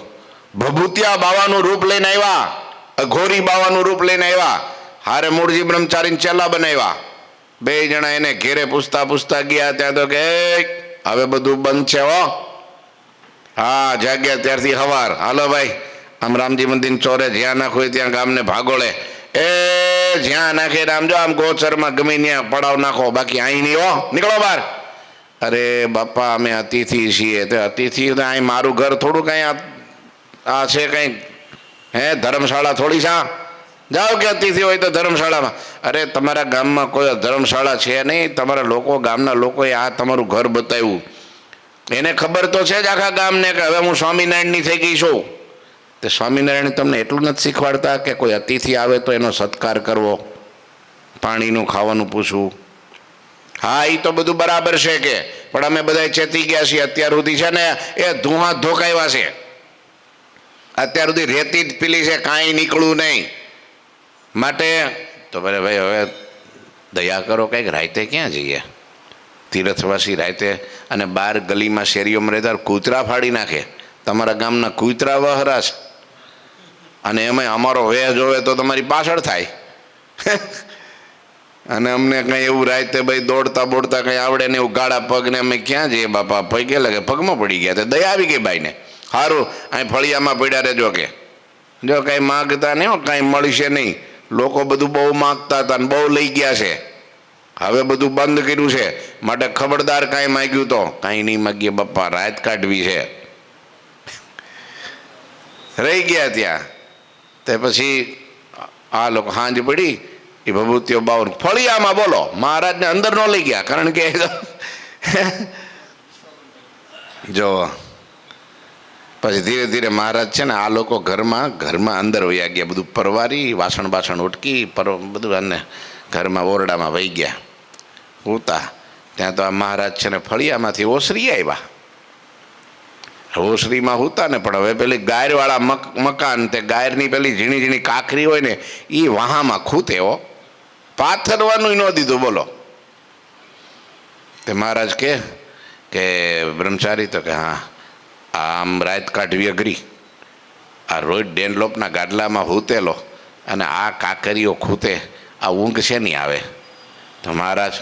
ભભૂતિયા બાવાનું રૂપ લઈને આવ્યા, અઘોરી બાવાનું રૂપ લઈને આવ્યા, હારે મૂળજી બ્રહ્મચારીને ચેલા બનાવ્યા. બે જણા એને ઘેરે પૂછતા પૂછતા ગયા. ત્યાં તો કે હવે બધું બંધ છે હો. હા, જાગ્યા ત્યારથી હવાર, હાલો ભાઈ આમ રામજી મંદિર ચોરે જ્યાં નાખો ત્યાં ગામને ભાગોળે, એ જ્યાં નાખે આમ જો આમ ગોચરમાં ગમે ત્યાં પડાવ નાખો, બાકી અહીં નહીં હો, નીકળો બહાર. અરે બાપા અમે અતિથિ છીએ. તો અતિથિ અહીં મારું ઘર થોડું કાંઈ આ છે કંઈ હે ધર્મશાળા થોડી છે? જાઓ કે અતિથિ હોય તો ધર્મશાળામાં. અરે તમારા ગામમાં કોઈ ધર્મશાળા છે નહીં. તમારા લોકો ગામના લોકોએ આ તમારું ઘર બતાવ્યું, એને ખબર તો છે જ આખા ગામને કે હવે હું સ્વામિનારાયણની થઈ ગઈ છું. તે સ્વામિનારાયણ તમને એટલું નથી શીખવાડતા કે કોઈ અતિથિ આવે તો એનો સત્કાર કરવો, પાણીનું ખાવાનું પૂછવું? હા, એ તો બધું બરાબર છે કે, પણ અમે બધા ચેતી ગયા છીએ અત્યાર સુધી છે ને એ ધુઆ ધોકાવ્યા છે. અત્યાર સુધી રેતી જ પીલી છે, કાંઈ નીકળવું નહીં. માટે તો ભલે ભાઈ હવે દયા કરો, કંઈક રાતે ક્યાં જઈએ તીર્થવાસી રાતે, અને બહાર ગલીમાં શેરીઓમાં રહેતા કૂતરા ફાડી નાખે. તમારા ગામના કૂતરા વહરા છે અને એમાં અમારો વેહ જોવે તો તમારી પાછળ થાય. અને અમને કંઈ એવું રાતે ભાઈ દોડતા બોડતા કંઈ આવડે ને એવું ગાળા પગને અમે ક્યાં જઈએ બાપા? પગે લાગે પગમાં પડી ગયા. તો દયા આવી ગઈ બાઈને. સારું અહીં ફળિયામાં પડ્યા રહેજો કે જો કાંઈ માગતા નહીં, કાંઈ મળશે નહીં. લોકો બધું બહુ માગતા હતા ને બહુ લઈ ગયા છે. હવે બધું બંધ કર્યું છે. માટે ખબરદાર કાંઈ માગ્યું તો કાંઈ નહીં માગીએ બાપા, રાત કાઢવી છે. રહી ગયા ત્યાં. તે પછી આ લોકો સાંજ પડી એ ભભૂતિઓ બાવન ફળિયામાં બોલો મહારાજને અંદર ન લઈ ગયા, કારણ કે જો પછી ધીરે ધીરે મહારાજ છે ને આ લોકો ઘરમાં અંદર વયા ગયા. બધું પરવારી વાસણ બાસણ ઉટકી બધું અને ઘરમાં ઓરડામાં વહી ગયા ઉતા. ત્યાં તો આ મહારાજ છે ને ફળિયામાંથી ઓસરી આવ્યા. ઓસરીમાં હુતા ને, પણ હવે પેલી ગાયરવાળા મકાન, તે ગાયરની પેલી ઝીણી ઝીણી કાંકરી હોય ને એ વહામાં ખૂતે હો, પાથરવાનું ન દીધું. બોલો, તે મહારાજ કે બ્રહ્મચારી તો કે હા આમ રાત કાઢવી અઘરી. આ રોજ ડેનલોપના ગાડલામાં હૂતેલો અને આ કાંકરીઓ ખૂતે, આ ઊંઘ છે નહીં આવે. તો મહારાજ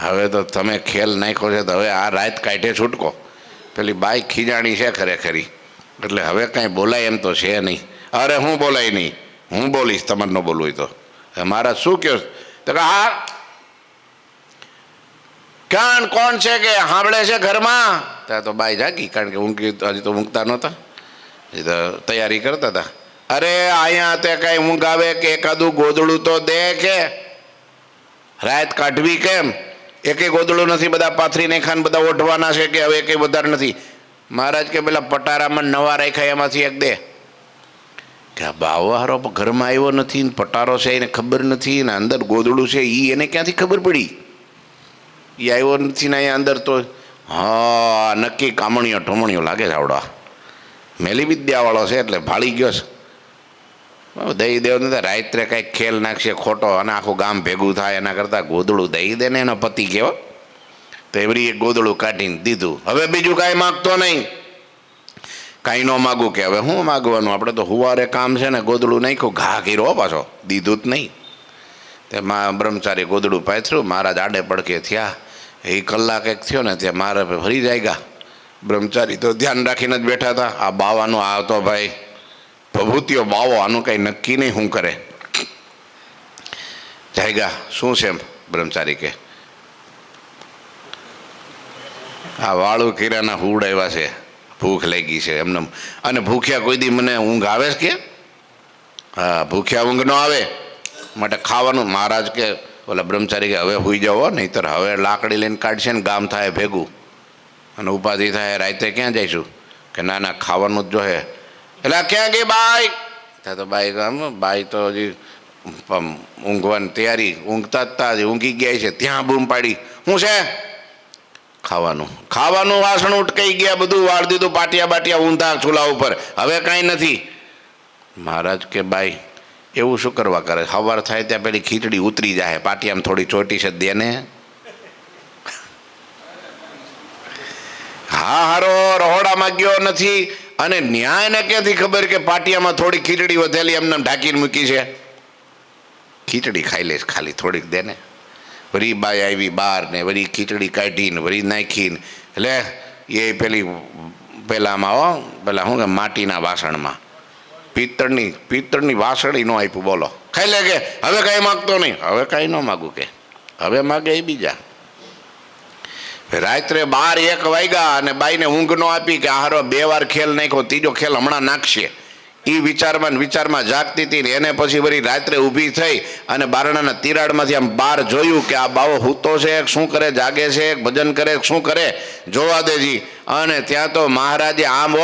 હવે તો તમે ખેલ નાખ્યો છે, તો હવે આ રાત કાઢે છૂટકો. પેલી બાઈ ખીજાણી છે ખરેખરી, એટલે હવે કાંઈ બોલાય એમ તો છે નહીં. અરે હું બોલાય નહીં, હું બોલીશ, તમારે ન બોલવું હોય તો. મહારાજ શું કહો? તો કે હા ક્યાં કોણ છે કે સાંભળે છે ઘરમાં? ત્યાં તો બાઈ જાગી, કારણ કે ઊંઘી હજી તો ઊંઘતા નહોતા, હજી તો તૈયારી કરતા હતા. અરે અહીંયા તે કાંઈ ઊંઘ આવે કે એકાદું ગોદડું તો દે કે રાત કાઢવી કેમ? એકેય ગોદડું નથી, બધા પાથરી નાખ્યા, બધા ઓઢવાના છે કે હવે એકેય વધારે નથી. મહારાજ કે પેલા પટારામાં નવા રાખ્યા એમાંથી એક દે. કે આ બાવારો ઘરમાં આવ્યો નથી ને પટારો છે એને ખબર નથી ને અંદર ગોદડું છે એ એને ક્યાંથી ખબર પડી? એ આવ્યો નથી ને અહીંયા અંદર તો હા નક્કી કામણીઓ ઠોમણીઓ લાગે છે. આવડો મેલી વિદ્યાવાળો છે એટલે ભાળી ગયો છે. દઈ દેવ નથી, રાત્રે કાંઈક ખેલ નાખશે ખોટો અને આખું ગામ ભેગું થાય, એના કરતાં ગોદડું દઈ દે ને એનો પતિ કહેવો. તો એવરી એક ગોદડું કાઢીને દીધું. હવે બીજું કાંઈ માગતો નહીં, કાંઈ ન માગું કે હવે શું માગવાનું, આપણે તો હુવારે કામ છે ને. ગોદડું નાખ્યું, ઘા કર્યો પાછો, દીધું જ નહીં. તેમાં બ્રહ્મચારી ગોદડું પાથર્યું. મહારાજ આડે પડકે થયા. એ કલાક એક થયો ને ત્યાં મારે ફરી જાય ગયા. બ્રહ્મચારી તો ધ્યાન રાખીને જ બેઠા હતા. આ બાવાનું આ તો ભાઈ ભભૂતિઓ બાવો, આનું કંઈ નક્કી નહીં શું કરે. જાયગા શું છે? બ્રહ્મચારી કે આ વાળું કિરાના હુડ આવ્યા છે, ભૂખ લાગી છે એમને. અને ભૂખ્યા કોઈ દી મને ઊંઘ આવે છે કે? હા, ભૂખ્યા ઊંઘ ન આવે, માટે ખાવાનું. મહારાજ કે ઓલા બ્રહ્મચારી કે હવે સુઈ જાઓ, નહીંતર હવે લાકડી લઈને કાઢશે ને ગામ થાય ભેગું. અને ઉપાધિ થાય, રાતે ક્યાં જઈશું? કે ના ના ખાવાનું જ જોઈએ. એટલે ક્યાં ગઈ બાઈ? ત્યાં તો બાઈ તો હજી ઊંઘવાની તૈયારી, ઊંઘતા જ તા ઊંઘી ગયા છે. ત્યાં બૂમ પાડી, શું છે? ખાવાનું વાસણ ઉટકાઈ ગયા, બધું વાળ દીધું, પાટિયા બાટિયા ઊંધા ચૂલા ઉપર, હવે કાંઈ નથી. મહારાજ કે બાઈ એવું શું કરવા કરે? સવાર થાય ત્યાં પેલી ખીચડી ઉતરી જાય, પાટિયામાં થોડી ચોટી છે દે ને. હા હારો રહોડામાં ગયો નથી અને ન્યાયને ક્યાંથી ખબર કે પાટિયામાં થોડી ખીચડી વધેલી એમને ઢાંકીને મૂકી છે? ખીચડી ખાઈ લઈશ ખાલી થોડીક દે ને. વળી બાઈ આવી બહાર ને વળી ખીચડી કાઢીને વળી નાખીને, એટલે એ પેલામાં પેલા શું કે માટીના વાસણમાં, પિત્તળની વાસળી ન આપ્યું. બોલો, ખાઈ લે કે હવે કાંઈ માગતો નહીં. હવે કાંઈ ન માગું કે હવે માગે એ બીજા. રાત્રે 12-1 વાગ્યા અને બાઈને ઊંઘ ન આપી કે હારો 2 વાર ખેલ નાખ્યો, ત્રીજો ખેલ હમણાં નાખશે. એ વિચારમાં જાગતી હતી ને એને પછી વળી રાત્રે ઊભી થઈ અને બારણાના તિરાડમાંથી આમ બહાર જોયું કે આ બાવો હૂતો છે, શું કરે, જાગે છે, ભજન કરે, શું કરે, જોવા દેજી. અને ત્યાં તો મહારાજે આમ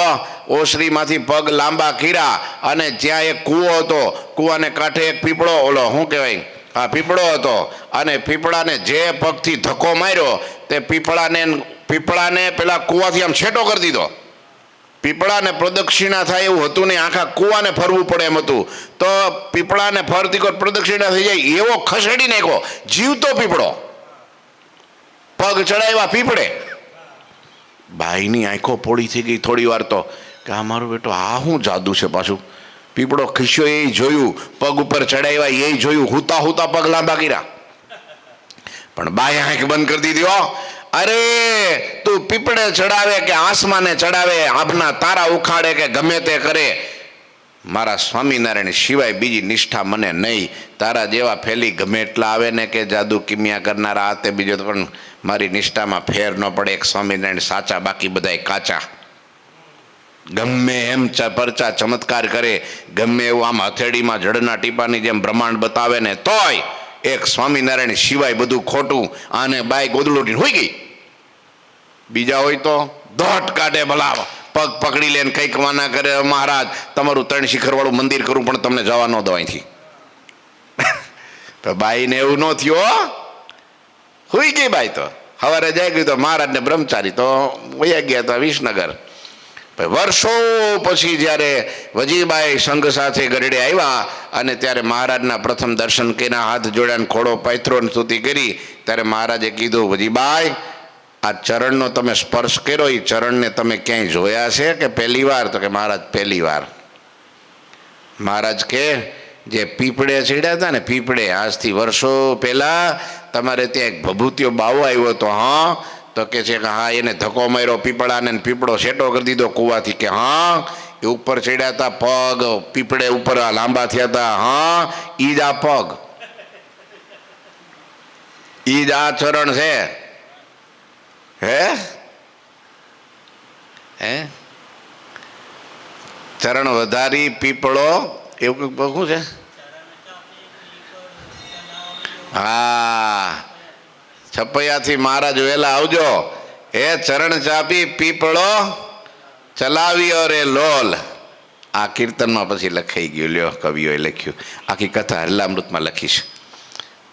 ઓસરીમાંથી પગ લાંબા કર્યા અને જ્યાં એક કૂવો હતો, કૂવાને કાંઠે એક પીપળો, ઓલો શું કહેવાય, હા પીપળો હતો. અને પીપળાને જે પગથી ધક્કો માર્યો તે પીપળાને પેલા કૂવાથી આમ છેટો કરી દીધો. પીપળાને પ્રદક્ષિણા થાય એવું હતું નહીં, આખા કૂવાને ફરવું પડે એમ હતું. તો પીપળાને ફરતી કોઈ પ્રદક્ષિણા થઈ જાય એવો ખસેડી નાખ્યો, જીવતો પીપળો, પગ ચડાવ્યા પીપળે. બાઈની આંખો પોળી થઈ ગઈ થોડી વાર તો કે આ મારો બેટો આ શું જાદુ છે પાછું. પીપળો ખસ્યો એ જોયું, પગ ઉપર ચડાવ્યા એ જોયું, હુતા હુતા પગ લાંબા કર્યા. પણ બાઈ આંખ બંધ કરી દીધી. અરે તું પીપળે ચડાવે કે આસમાને ચડાવે, આભના તારા ઉખાડે કે ગમે તે કરે, મારા સ્વામિનારાયણ સિવાય બીજી નિષ્ઠા મને નહીં. તારા જેવા ફેલી ગમે એટલા આવે ને કે જાદુ કિમિયા કરનારા આ તે બીજો, પણ મારી નિષ્ઠામાં ફેર ન પડે. એક સ્વામિનારાયણ સાચા, બાકી બધાય કાચા. ગમે એમ પરચા ચમત્કાર કરે, ગમે એવું આમ હથેળીમાં જળના ટીપાની જેમ બ્રહ્માંડ બતાવે ને, તોય એક સ્વામિનારાયણ સિવાય બધું ખોટું. આને બાઈ ગોદડું હોઈ ગઈ. બીજા હોય તો દોટ કાઢે, ભલા પગ પકડી લે કંઈક વાના કરે, મહારાજ તમારું 3 શિખરવાળું મંદિર કરું પણ તમને જવા ન દો અહીંથી. તો બાઈને એવું ન થયું, હોઈ ગઈ બાઈ. તો સવારે જાય ગયું તો મહારાજને બ્રહ્મચારી તો વયા ગયા હતા વિસનગર. વર્ષો પછી જ્યારે વજીબાઈ સંઘ સાથે ગરડે આવ્યા અને ત્યારે મહારાજના પ્રથમ દર્શન કર્યા, હાથ જોડ્યા, ખોડો પાથરો સ્તુતિ કરી, ત્યારે મહારાજે કીધું, વજીબાઈ આ ચરણનો તમે સ્પર્શ કર્યો, એ ચરણને તમે ક્યાંય જોયા છે કે પહેલી વાર? તો કે મહારાજ પહેલી વાર. મહારાજ કે જે પીપળે ચડ્યા હતા ને, પીપળે આજથી વર્ષો પહેલા તમારે ત્યાં એક ભભૂતિયો બાવો આવ્યો હતો. હા તો કે છે કે હા એને ધક્કો માર્યો પીપળાને, પીપળો સેટો કરી દીધો કૂવાથી. કે હા એ ઉપર ચડ્યા હતા, પગ પીપળે ઉપર લાંબા થયા હતા. હા ઈ જ આ પગ, ઈ જ આ ચરણ છે. હે ચરણ વધારી પીપળો એવું શું છે? હા છપૈયાથી મહારાજ વહેલા આવજો. એ ચરણ ચાપી પીપળો ચલાવ્યો રે લોલ. આ કીર્તનમાં પછી લખાઈ ગયું, લ્યો કવિઓએ લખ્યું. આખી કથા હરલામૃતમાં લખીશ.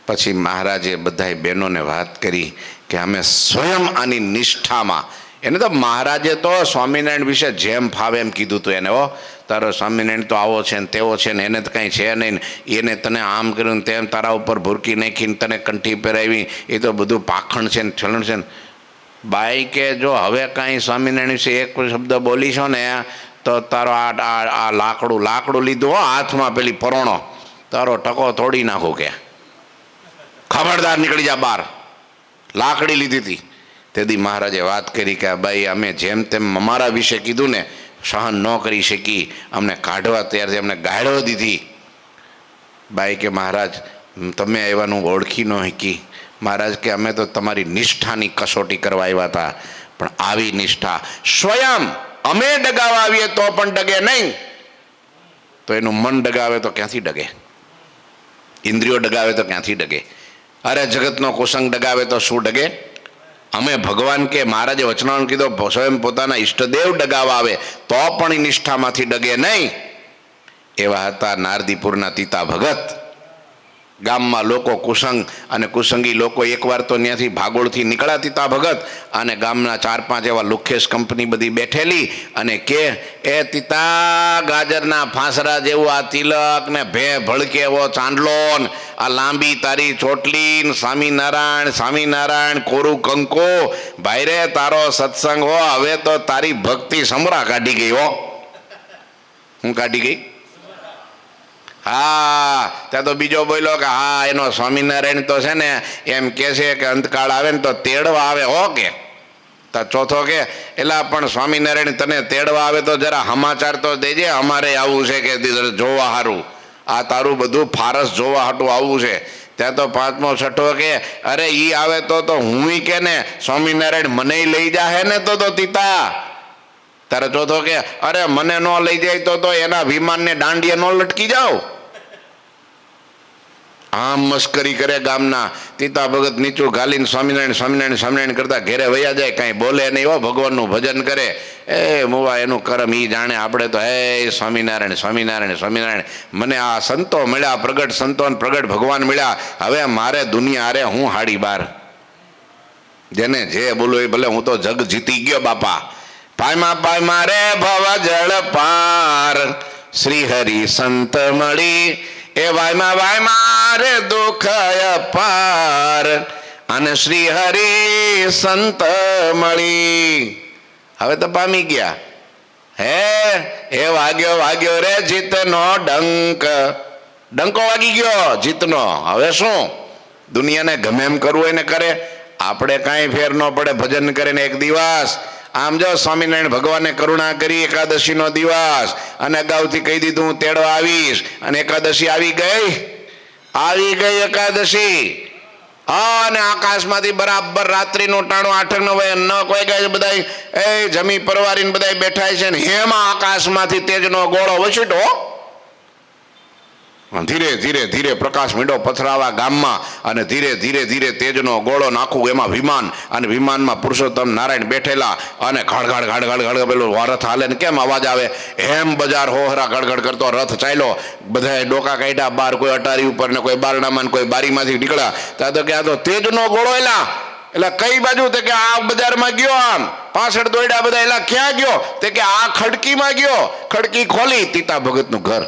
પછી મહારાજે બધાય બહેનોને વાત કરી કે અમે સ્વયં આની નિષ્ઠામાં, એને તો મહારાજે તો સ્વામિનારાયણ વિશે જેમ ફાવે એમ કીધું હતું એને. તારો સ્વામિનારાયણ તો આવો છે ને તેવો છે ને, એને તો કાંઈ છે નહીં, એને તને આમ કર્યું ને તેમ તારા ઉપર ભૂરકી નાખીને તને કંઠી પહેરાવી, એ તો બધું પાખણ છે ને છલણ છે ને. બાઈ કે જો હવે કાંઈ સ્વામિનારાયણ વિશે એક શબ્દ બોલીશો ને તો તારો આ લાકડું લીધું હાથમાં, પેલી પરોણો, તારો ટકો તોડી નાખું. કે ખબરદાર નીકળી જા બહાર. લાકડી લીધી હતી. તેથી મહારાજે વાત કરી કે ભાઈ અમે જેમ તેમ અમારા વિશે કીધું ને, સહન ન કરી શકી, અમને કાઢવા તૈયાર થઈ, અમને ગાળો દીધી. બાઈ કે મહારાજ તમે આવ્યાનું ઓળખી ન શકી. મહારાજ કે અમે તો તમારી નિષ્ઠાની કસોટી કરવા આવ્યા હતા, પણ આવી નિષ્ઠા સ્વયં અમે ડગાવા આવીએ તો પણ ડગે નહીં, તો એનું મન ડગાવે તો ક્યાંથી ડગે? ઇન્દ્રિયો ડગાવે તો ક્યાંથી ડગે? અરે જગતનો કુસંગ ડગાવે તો શું ડગે? અમે ભગવાન કે મહારાજે વચનામાં કીધો સ્વયં પોતાના ઈષ્ટદેવ ડગાવા આવે તો પણ એ નિષ્ઠામાંથી ડગે નહીં. એવા હતા નારદીપુરના તીતા ભગત. ગામમાં લોકો કુસંગ અને કુસંગી લોકો એકવાર તો ત્યાંથી ભાગોળથી નીકળ્યા તીતા ભગત, અને ગામના 4-5 એવા લુખેશ કંપની બધી બેઠેલી અને કે એ તીતા ગાજરના ફાંસરા જેવું આ તિલક ને ભે ભળકે એવો ચાંદલો, આ લાંબી તારી ચોટલી, સ્વામિનારાયણ સ્વામિનારાયણ કોરું કંકો, ભાઈ રે તારો સત્સંગ હો, હવે તો તારી ભક્તિ સમરા કાઢી ગઈ હો. હું કાઢી ગઈ? હા. ત્યાં તો બીજો બોલ્યો કે હા એનો સ્વામિનારાયણ તો છે ને એમ કે છે કે અંતકાળ આવે ને તો તેડવા આવે હો કે. તો ચોથો કે એલા પણ સ્વામિનારાયણ તને તેડવા આવે તો જરા સમાચાર તો દેજે, અમારે આવું છે કે જોવા સારું, આ તારું બધું ફારસ જોવા હાટું આવવું છે. ત્યાં તો 5મો 6ઠો કે અરે ઈ આવે તો હું કે ને સ્વામિનારાયણ મને લઈ જાહે ને તો તીતા. તારે ચોથો કે અરે મને ન લઈ જાય તો એના વિમાનને દાંડીએ ન લટકી જાઓ. આમ મસ્કરી કરે ગામના. તીતા ભગત નીચું ઘાલીને સ્વામિનારાયણ સ્વામિનારાયણ સ્વામિનારાયણ કરતા ઘેરે વયા જાય, કાંઈ બોલે નહીં હો, ભગવાનનું ભજન કરે. એ મુવા એનું કરમ ઈ જાણે, આપણે તો હે સ્વામિનારાયણ સ્વામિનારાયણ સ્વામિનારાયણ. મને આ સંતો મળ્યા, પ્રગટ સંતો અને પ્રગટ ભગવાન મળ્યા, હવે મારે દુનિયા અરે હું હાડી બાર. જેને જે બોલો એ ભલે, હું તો જગ જીતી ગયો બાપા. પાયમાં પાયમાં રે ભવ જળ પાર, શ્રી હરિ સંત મળી, એ વાયમાં વાયમાં રે દુઃખ અપાર, અને શ્રી હરિ સંત મળી. હવે તો પામી ગયા. હે એ વાગ્યો વાગ્યો રે જીતનો ડંક, ડંકો વાગી ગયો જીતનો. હવે શું દુનિયાને ગમે એમ કરવું હોય ને કરે, આપણે કાંઈ ફેર ન પડે. ભજન કરે ને એક દિવસ આમ જો સ્વામિનારાયણ ભગવાને કરુણા કરી, એકાદશીનો દિવસ, અને અગાઉથી કહી દીધું હું તેડવા આવીશ, અને એકાદશી આવી ગઈ એકાદશી. અને આકાશમાંથી બરાબર રાત્રિનું ટાણું 8-9 વાગે ન કોઈ ગઈ, બધા એ જમી પરવારીને બધા બેઠા છે ને હેમાં આકાશમાંથી તેજનો ગોળો વછીટો. ધીરે ધીરે ધીરે પ્રકાશ મીંડો પથરાવા ગામમાં, અને ધીરે ધીરે ધીરે તેજનો ગોળો નાખવું એમાં વિમાન, અને વિમાનમાં પુરુષોત્તમ નારાયણ બેઠેલા, અને ઘાડ ઘાડ ઘાડ ઘાડ પેલું રથ હાલે ને કેમ અવાજ આવે એમ બજાર હોહરા ગડગડ કરતો રથ ચાલ્યો. બધાએ ડોકા કાઢ્યા બહાર, કોઈ અટારી ઉપર ને કોઈ બારણામાં, કોઈ બારીમાંથી નીકળ્યા. ત્યાં તો કે આ તો તેજનો ગોળો એલા. એટલે કઈ બાજુ? તે કે આ બજારમાં ગયો, આમ પાછળ દોડ્યા બધા. એલા ક્યાં ગયો? તે કે આ ખડકીમાં ગયો. ખડકી ખોલી, તીતા ભગતનું ઘર.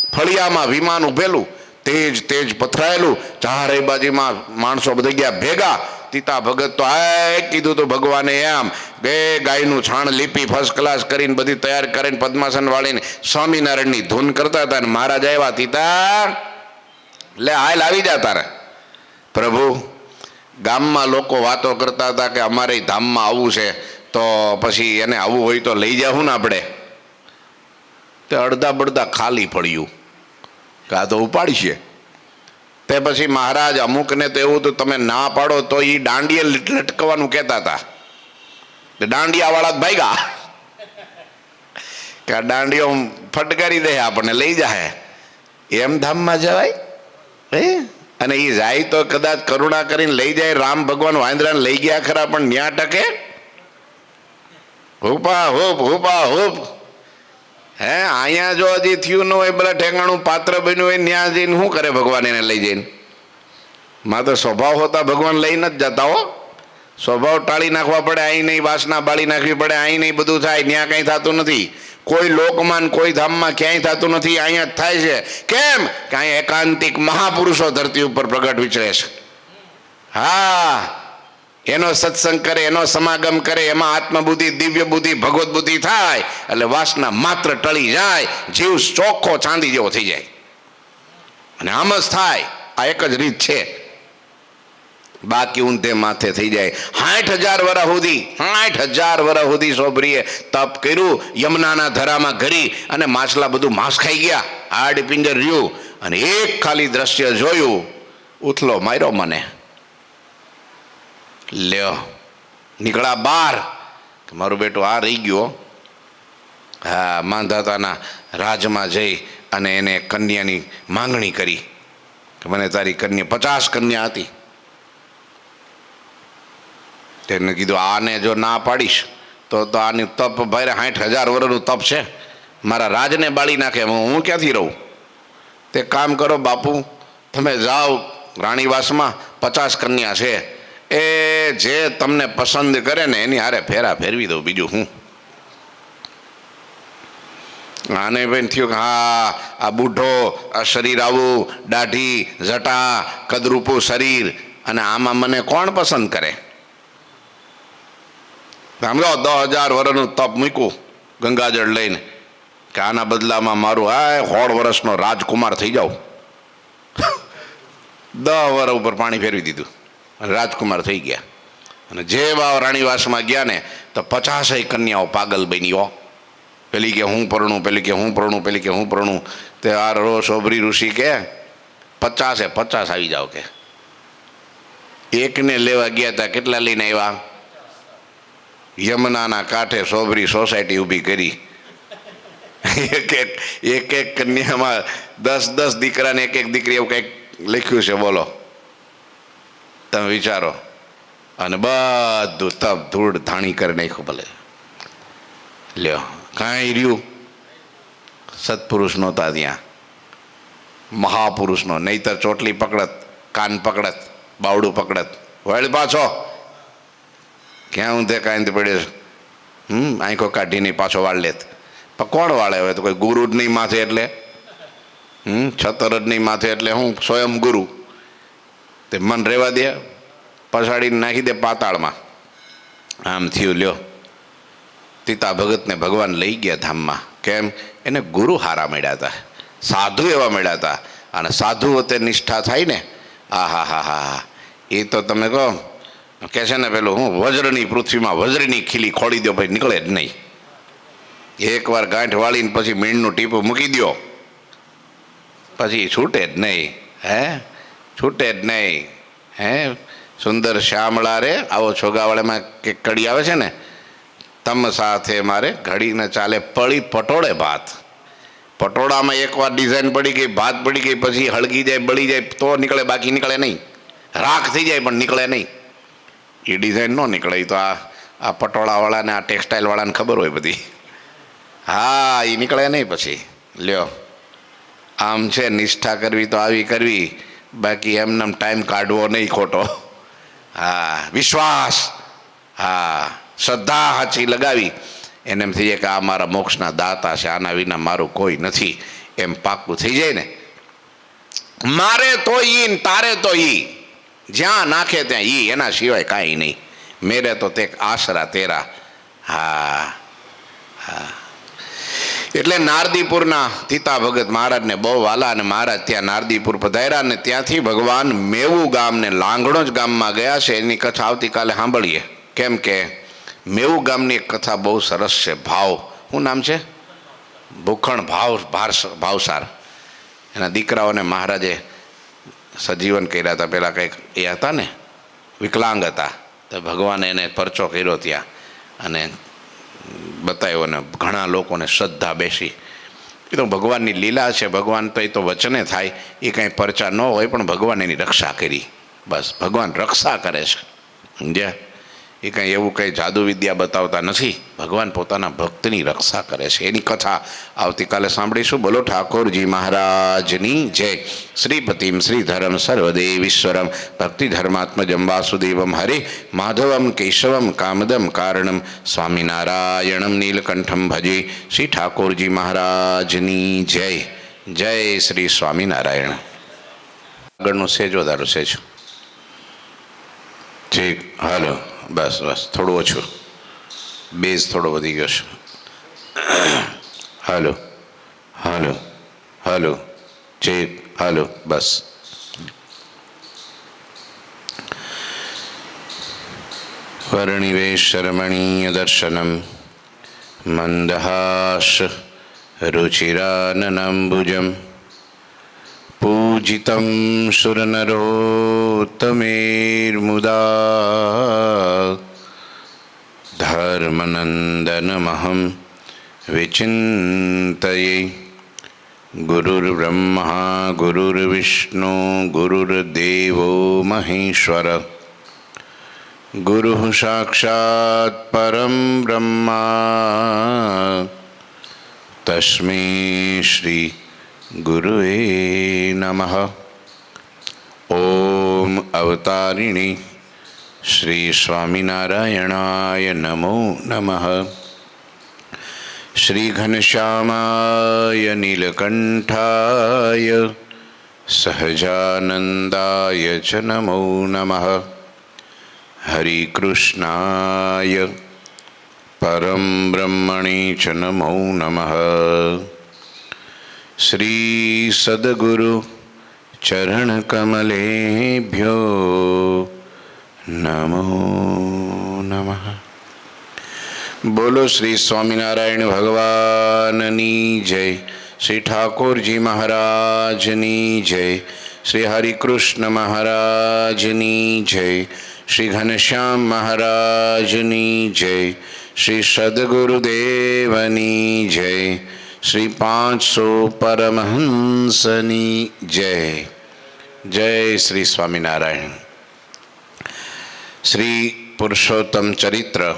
ફળિયામાં વિમાન ઉભેલું, તેજ તેજ પથરાયેલું, ચારે બાજુમાં માણસો બધા ગયા ભેગા. તીતા ભગત તો આ કીધું તો ભગવાને એમ કે ગાયનું છાણ લીપી ફર્સ્ટ ક્લાસ કરીને બધી તૈયાર કરીને પદ્માસન વાળીને સ્વામિનારાયણની ધૂન કરતા હતા. અને મહારાજ આવ્યા, તીતા લે હાલ આવી જા તારે. પ્રભુ ગામમાં લોકો વાતો કરતા હતા કે અમારે ધામમાં આવવું છે, તો પછી એને આવવું હોય તો લઈ જાઉં ને આપણે. તે અડધા બડધા ખાલી પડ્યું કે આ તો ઉપાડશે. તે પછી મહારાજ અમુકને તો એવું તો તમે ના પાડો તો એ દાંડીએ લટકવાનું કહેતા હતા. દાંડિયા વાળા જ ભાગ્યા કે આ દાંડીઓ ફટકારી દે, આપણને લઈ જાય. એમ ધામમાં જવાય હે? અને એ જાય તો કદાચ કરુણા કરીને લઈ જાય. રામ ભગવાન વાંદરાને લઈ ગયા ખરા, પણ ન્યા ટકે હુપા હુપ હુપા હુપ. હે અહીંયા જો હજી થયું ન હોય, બધા ઠેકાણું પાત્ર બન્યું હોય, ત્યાં જઈને શું કરે ભગવાન એને લઈ જઈને? માં તો સ્વભાવ હોતા ભગવાન લઈ નથી જતા હો. સ્વભાવ ટાળી નાખવા પડે, અહીં નહીં વાસના બાળી નાખવી પડે, અહીં નહીં બધું થાય. ત્યાં કંઈ થતું નથી. કોઈ લોકમાં કોઈ ધામમાં ક્યાંય થતું નથી, અહીંયા જ થાય છે. કેમ કે અહીંયા એકાંતિક મહાપુરુષો ધરતી ઉપર પ્રગટ વિચરે છે. હા, એનો સત્સંગ કરે, એનો સમાગમ કરે, એમાં આત્મબુદ્ધિ, દિવ્ય બુદ્ધિ, ભગવત બુદ્ધિ થાય, એટલે વાસના માત્ર ટળી જાય, જીવ ચોખ્ખો ચાંદી જેવો થઈ જાય. અને આમ જ થાય. આ એક જ રીત છે, બાકી ઊંધે માથે થઈ જાય. 60,000 વર્ષ સુધી 60,000 વર્ષ સુધી સોબરીએ તપ કર્યું, યમુનાના ધરામાં ઘરી, અને માછલા બધું માંસ ખાઈ ગયા, હાડ પિંજર રહ્યું, અને એક ખાલી દ્રશ્ય જોયું, ઉથલો માર્યો મને. લ્યો નીકળ્યા બહાર કે મારું બેટું આ રહી ગયો. હા, માંધાતાના રાજમાં જઈ અને એને કન્યાની માંગણી કરી કે મને તારી કન્યા, 50 કન્યા હતી, તેને કીધું આને જો ના પાડીશ તો આની તપ ભાઈ 60,000 વર્ષનું તપ છે, મારા રાજને બાળી નાખે, હું ક્યાંથી રહું? તે કામ કરો બાપુ, તમે જાઓ રાણીવાસમાં 50 કન્યા છે, એ જે તમને પસંદ કરે ને એની હારે ફેરા ફેરવી દઉં, બીજું હું. આને ભાઈ થયું કે હા આ બુઢો, આ શરીર આવું, દાઢી જટા, કદરૂપું શરીર, અને આમાં મને કોણ પસંદ કરે? સમજો 10,000 વર્ષનું તપ મૂક્યું ગંગાજળ લઈને કે આના બદલામાં મારું 100 વર્ષનો રાજકુમાર થઈ જાઉં. 10 વર્ષ ઉપર પાણી ફેરવી દીધું અને રાજકુમાર થઈ ગયા. અને જે વાવ રાણીવાસમાં ગયા ને તો 50 કન્યાઓ પાગલ બની હો. પેલી કે હું પરણું, પેલી કે હું પરણું, પેલી કે હું પરણું. તે આ શોભરી ઋષિ કે 50 આવી જાઓ કે. એકને લેવા ગયા હતા, કેટલા લઈને આવ્યા? યમુનાના કાંઠે શોભરી સોસાયટી ઊભી કરી. એક કન્યામાં 10 દીકરાને એક દીકરી, એવું કંઈક લખ્યું છે, બોલો તમે વિચારો. અને બધું તપ ધૂળ ધાણી કરી નાખ્યું. ભલે લ્યો, કાંઈ રહ્યું? સત્પુરુષ નહોતા ત્યાં, મહાપુરુષનો. નહીતર ચોટલી પકડત, કાન પકડત, બાવડું પકડત, વળી પાછો ક્યાં ઊંધે કાંઈ પડ્યો છે, આંખો કાઢીને પાછો વાળ લેત. પણ કોણ વાળે? હવે તો કોઈ ગુરુ જ નહીં માથે, એટલે છતર જ નહીં માથે, એટલે હું સ્વયં ગુરુ. તે મન રહેવા દે, પછાડીને નાખી દે પાતાળમાં. આમ થયું. લ્યો, તીતા ભગતને ભગવાન લઈ ગયા ધામમાં. કેમ? એને ગુરુ હારા મળ્યા હતા, સાધુ એવા મળ્યા હતા. અને સાધુ વતે નિષ્ઠા થાય ને, હા, એ તો તમે કહો કે છે ને પેલું હું વજ્રની પૃથ્વીમાં વજ્રની ખીલી ખોડી દો, ભાઈ નીકળે જ નહીં. એકવાર ગાંઠ વાળીને પછી મીણનું ટીપું મૂકી દો, પછી છૂટે જ નહીં. છૂટે જ નહીં. સુંદર શ્યામળા રે આવો છોગાવાળામાં કે કડી આવે છે ને, તમ સાથે મારે ઘડીને ચાલે પડી પટોળે ભાત. પટોળામાં એકવાર ડિઝાઇન પડી ગઈ, ભાત પડી ગઈ, પછી હળગી જાય, બળી જાય તો નીકળે, બાકી નીકળે નહીં. રાખ થઈ જાય પણ નીકળે નહીં. એ ડિઝાઇન ન નીકળે. તો આ પટોળાવાળાને, આ ટેક્સટાઇલવાળાને ખબર હોય બધી. હા, એ નીકળે નહીં પછી. લ્યો, આમ છે, નિષ્ઠા કરવી તો આવી કરવી, બાકી એમને ટાઈમ કાઢવો નહીં ખોટો. હા, વિશ્વાસ, હા, શ્રદ્ધા સાચી લગાવી, એને એમ થઈ જાય કે આ મારા મોક્ષના દાતા છે, આના વિના મારું કોઈ નથી, એમ પાક્કું થઈ જાય ને. મારે તો ઈ ને તારે તો ઈ, જ્યાં નાખે ત્યાં ઈ, એના સિવાય કાંઈ નહીં. મેરે તો તે આશરા તેરા. હા. એટલે નારદીપુરના તીતા ભગત મહારાજને બહુ વાલા, અને મહારાજ ત્યાં નારદીપુર પધાર્યા, અને ત્યાંથી ભગવાન મેવું ગામ ને લાંગણોજ ગામમાં ગયા છે. એની કથા આવતીકાલે સાંભળીએ. કેમ કે મેવું ગામની એક કથા બહુ સરસ છે. ભાવ, શું નામ છે? ભૂખણ ભાવસાર. એના દીકરાઓને મહારાજે સજીવન કર્યા હતા. પેલા કંઈક એ હતા ને, વિકલાંગ હતા, તો ભગવાને એને પરચો કર્યો ત્યાં અને બતાવ્યો, અને ઘણા લોકોને શ્રદ્ધા બેસી. એ તો ભગવાનની લીલા છે. ભગવાન તો એ તો વચને થાય, એ કાંઈ પરચા ન હોય, પણ ભગવાન એની રક્ષા કરી. બસ ભગવાન રક્ષા કરે છે, સમજ્યા? એ કંઈ એવું કંઈ જાદુ વિદ્યા બતાવતા નથી. ભગવાન પોતાના ભક્તની રક્ષા કરે છે. એની કથા આવતીકાલે સાંભળીશું. બોલો ઠાકોરજી મહારાજની જય. શ્રીપતિમ શ્રીધરમ સર્વદેવીશ્વરમ ભક્તિ ધર્માત્મજમ વાસુદેવમ હરે માધવમ કેશવમ કામદમ કારણમ સ્વામિનારાયણમ નીલકંઠમ ભજે. શ્રી ઠાકોરજી મહારાજની જય. જય શ્રી સ્વામિનારાયણ. આગળનું સેજો ધારો સેજો. ઠીક, હાલો, બસ થોડું ઓછું, બેઝ થોડો વધી ગયો છે. હાલો, ઠીક, હાલો, બસ. વર્ણિવેશ રમણીય દર્શનમ મંદહાસ રુચિરાનનાંબુજમ પૂજિતમ સુરનરોત્તમેર્મુદા ધર્મનંદનમહં વિચિંતયે. ગુરુર્બ્રહ્મા ગુરુર્વિષ્ણુ ગુરુર્દેવો મહેશ્વર गुरुः साक्षात् परं ब्रह्मा तस्मै श्री गुरुवे नमः। ओम अवतारिणी श्री स्वामिनारायणाय नमो नमः। श्री घनश्यामाय नीलकंठाय सहजानंदाय च नमो नमः। हरि कृष्णाय परम ब्रह्मणे च नमो नमः। श्री सद्गुरु चरण कमलेभ्यो नमो नमः। बोलो श्री स्वामिनारायण भगवाननी जय। श्री ठाकुरजी महाराजनी जय। श्री हरिकृष्ण महाराजनी जय। श्री घनश्याम महाराजनी जय। श्री सद्गुरुदेवनी जय। श्री 500 परमहंसनी जय। जय श्री स्वामिनारायण। श्री पुरुषोत्तम चरित्र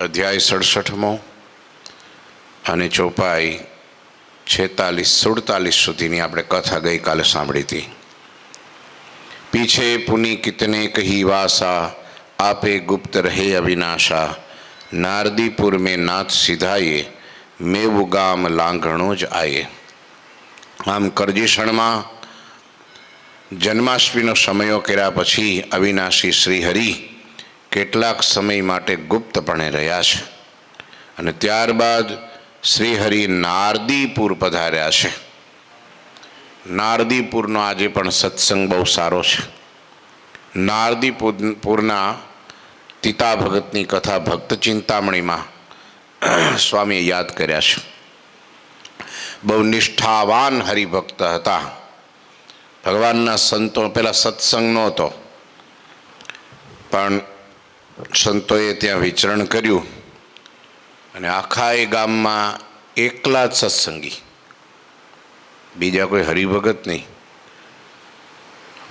अध्याय 67 અને ચોપાઈ 46-47 સુધીની આપણે કથા ગઈકાલે સાંભળી હતી। पीछे पुनि कितने कही वासा आपे गुप्त रहे अविनाशा। नारदीपुर में नाथ सिधाए मेवु गाम लांघणो ज आए। आम करजीषणમાં જન્માષ્ટમીનો સમયો કર્યા પછી અવિનાશી શ્રીહરિ કેટલાક સમય માટે ગુપ્તપણે રહ્યા છે અને ત્યારબાદ શ્રીહરિ નારદીપુર પધાર્યા છે। નારદીપુરનો આજે પણ સત્સંગ બહુ સારો છે। નારદીપુરના તીતા ભગતની કથા ભક્ત ચિંતામણીમાં સ્વામીએ યાદ કર્યા છે। બહુ નિષ્ઠાવાન હરિભક્ત હતા। ભગવાનના સંતો પહેલાં સત્સંગ નહોતો પણ સંતોએ ત્યાં વિચરણ કર્યું અને આખા એ ગામમાં એકલા જ સત્સંગી, બીજા કોઈ હરિભગત નહીં।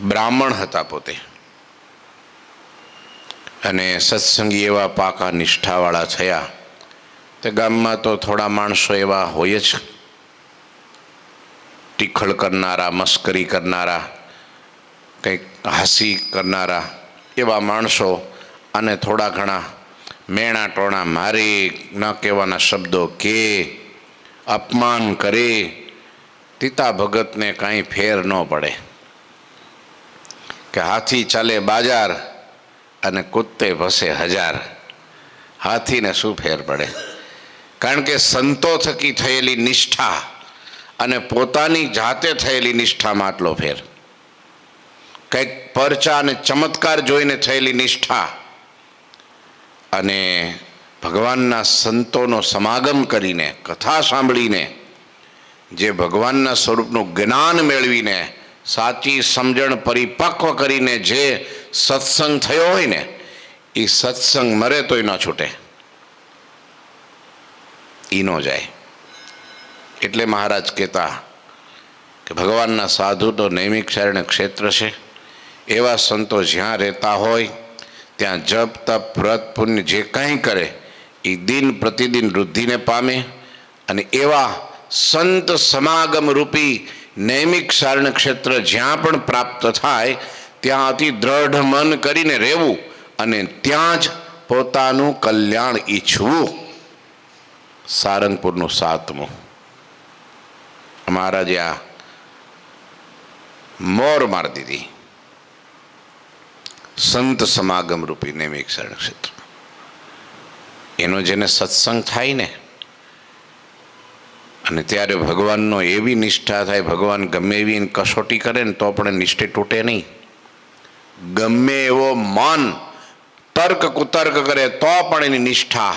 બ્રાહ્મણ હતા પોતે અને સત્સંગી એવા પાકા નિષ્ઠાવાળા થયા। તે ગામમાં તો થોડા માણસો એવા હોય જ, ટીખળ કરનારા, મસ્કરી કરનારા, કંઈક હાસી કરનારા એવા માણસો અને થોડા ઘણા મેણા ટોણા મારે, ન કહેવાના શબ્દો કે અપમાન કરે। તીતા ભગતને કાંઈ ફેર ન પડે કે હાથી ચાલે બાજાર અને કુત્તે ભસે હજાર। હાથીને શું ફેર પડે? કારણ કે સંતો થકી થયેલી નિષ્ઠા અને પોતાની જાતે થયેલી નિષ્ઠામાં આટલો ફેર। કંઈક પરચા અને ચમત્કાર જોઈને થયેલી નિષ્ઠા અને ભગવાનના સંતોનો સમાગમ કરીને, કથા સાંભળીને, જે ભગવાનના સ્વરૂપનું જ્ઞાન મેળવીને, સાચી સમજણ પરિપક્વ કરીને જે સત્સંગ થયો હોય ને, એ સત્સંગ મરે તોય ન છૂટે, એ ન જાય। એટલે મહારાજ કહેતા કે ભગવાનના સાધુ તો નૈમિક શરણ ક્ષેત્ર છે। એવા સંતો જ્યાં રહેતા હોય ત્યાં જપ તપ વ્રત પુણ્ય જે કંઈ કરે એ દિન પ્રતિદિન વૃદ્ધિને પામે અને એવા સંત સમાગમ રૂપી નૈમિક સારણ ક્ષેત્ર જ્યાં પણ પ્રાપ્ત થાય ત્યાં અતિ દ્રઢ મન કરીને રહેવું અને ત્યાં જ પોતાનું કલ્યાણ ઈચ્છવું। સારંગપુરનું 7મું મહારાજે આ મોર મારી દીધી। સંત સમાગમ રૂપી નૈમિક શરણ ક્ષેત્ર, એનો જેને સત્સંગ થાય ને અને ત્યારે ભગવાનનો એવી નિષ્ઠા થાય, ભગવાન ગમે એવી કસોટી કરે ને તો પણ નિષ્ઠે તૂટે નહીં। ગમે એવો મન તર્ક કુતર્ક કરે તો પણ એની નિષ્ઠા,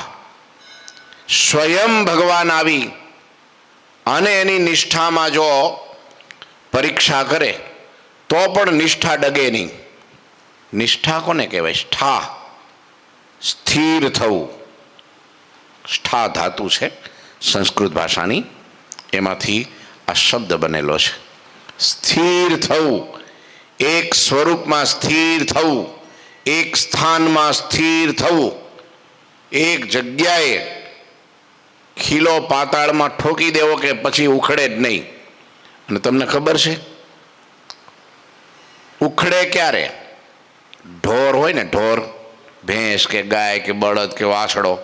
સ્વયં ભગવાન આવી અને એની નિષ્ઠામાં જો પરીક્ષા કરે તો પણ નિષ્ઠા ડગે નહીં। નિષ્ઠા કોને કહેવાય? ષ્ઠા, સ્થિર થવું। ષ્ઠા ધાતુ છે સંસ્કૃત ભાષાની, એમાંથી આ શબ્દ બનેલો છે। સ્થિર થવું, એક સ્વરૂપમાં સ્થિર થવું, એક સ્થાનમાં સ્થિર થવું, એક જગ્યાએ ખીલો પાતાળમાં ઠોકી દેવો કે પછી ઉખડે જ નહીં. અને તમને ખબર છે ઉખડે ક્યારે? ઢોર હોય ને, ઢોર, ભેંસ કે ગાય કે બળદ કે વાછડો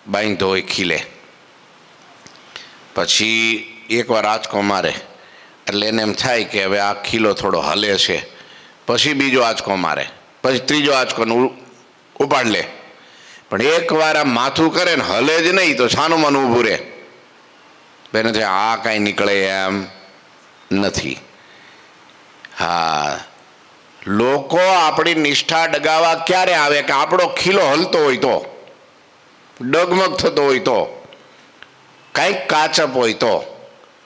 બાંધ્યો હોય ખીલે, પછી એકવાર આંચકો મારે એટલે એને એમ થાય કે હવે આ ખીલો થોડો હલે છે, પછી બીજો આંચકો મારે, પછી ત્રીજો આંચકો ઉપાડ લે. પણ એકવાર આ માથું કરે ને હલે જ નહીં તો છાનું મન ઊભું રહે. બેને આ કાંઈ નીકળે એમ નથી. હા, લોકો આપણી નિષ્ઠા ડગાવવા ક્યારે આવે કે આપણો ખીલો હલતો હોય તો, ડગમગ થતો હોય તો, કંઈક કાચપ હોય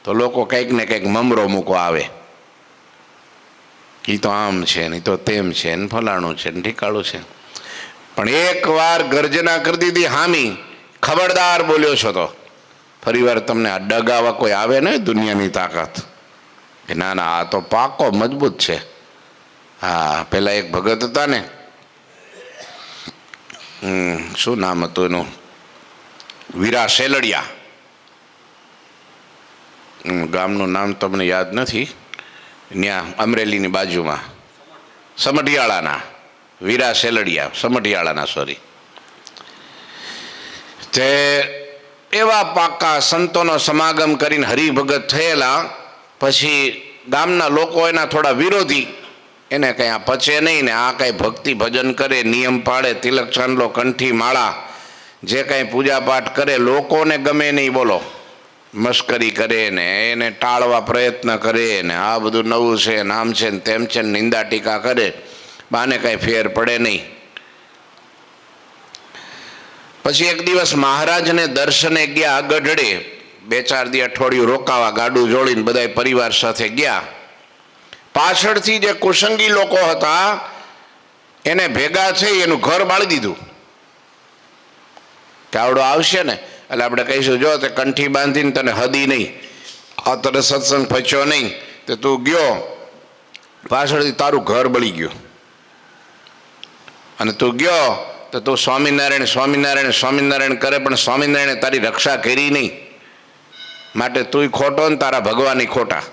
તો લોકો કંઈક ને કંઈક મમરો મૂકવા આવે. એ તો આમ છે ને, તો તેમ છે ને, ફલાણું છે ને, ઠીકાળું છે. પણ એકવાર ગર્જના કરી દીધી હામી, ખબરદાર બોલ્યો છો તો ફરી વાર તમને આ ડગાવા કોઈ આવે ને દુનિયાની તાકાત કે ના ના આ તો પાકો મજબૂત છે. હા, પેલા એક ભગત હતા ને, શું નામ હતું એનું, વીરા શેલડિયા, ગામનું નામ તમને યાદ નથી, ત્યાં અમરેલીની બાજુમાં, સમઢિયાળાના વીરા શેલડિયા, સમઢિયાળાના સોરી. તે એવા પાકા સંતોનો સમાગમ કરીને હરિભગત થયેલા, પછી ગામના લોકો એના થોડા વિરોધી, એને કંઈ આ પચે નહીં ને, આ કાંઈ ભક્તિ ભજન કરે, નિયમ પાળે, તિલક ચાંદલો, કંઠી માળા, જે કાંઈ પૂજાપાઠ કરે, લોકોને ગમે નહીં, બોલો, મશ્કરી કરે ને એને ટાળવા પ્રયત્ન કરે ને આ બધું નવું છે ને આમ છે ને તેમ છે ને નિંદા ટીકા કરે, બાને કાંઈ ફેર પડે નહીં. પછી એક દિવસ મહારાજને દર્શને ગયા ગઢડે, 2-4 દી અઠવાડિયું રોકાવા ગાડું જોડીને બધા પરિવાર સાથે ગયા. પાછળથી જે કુસંગી લોકો હતા એને ભેગા થઈ એનું ઘર બાળી દીધું કે આવડો આવશે ને એટલે આપણે કહીશું જો તે કંઠી બાંધીને તને હદી નહીં, આ તને સત્સંગ પચ્યો નહીં, તો તું ગયો પાછળથી તારું ઘર બળી ગયું, અને તું ગયો તો તું સ્વામિનારાયણ સ્વામિનારાયણ સ્વામિનારાયણ કરે પણ સ્વામિનારાયણે તારી રક્ષા કરી નહીં, માટે તુંય ખોટો ને તારા ભગવાનય ખોટા.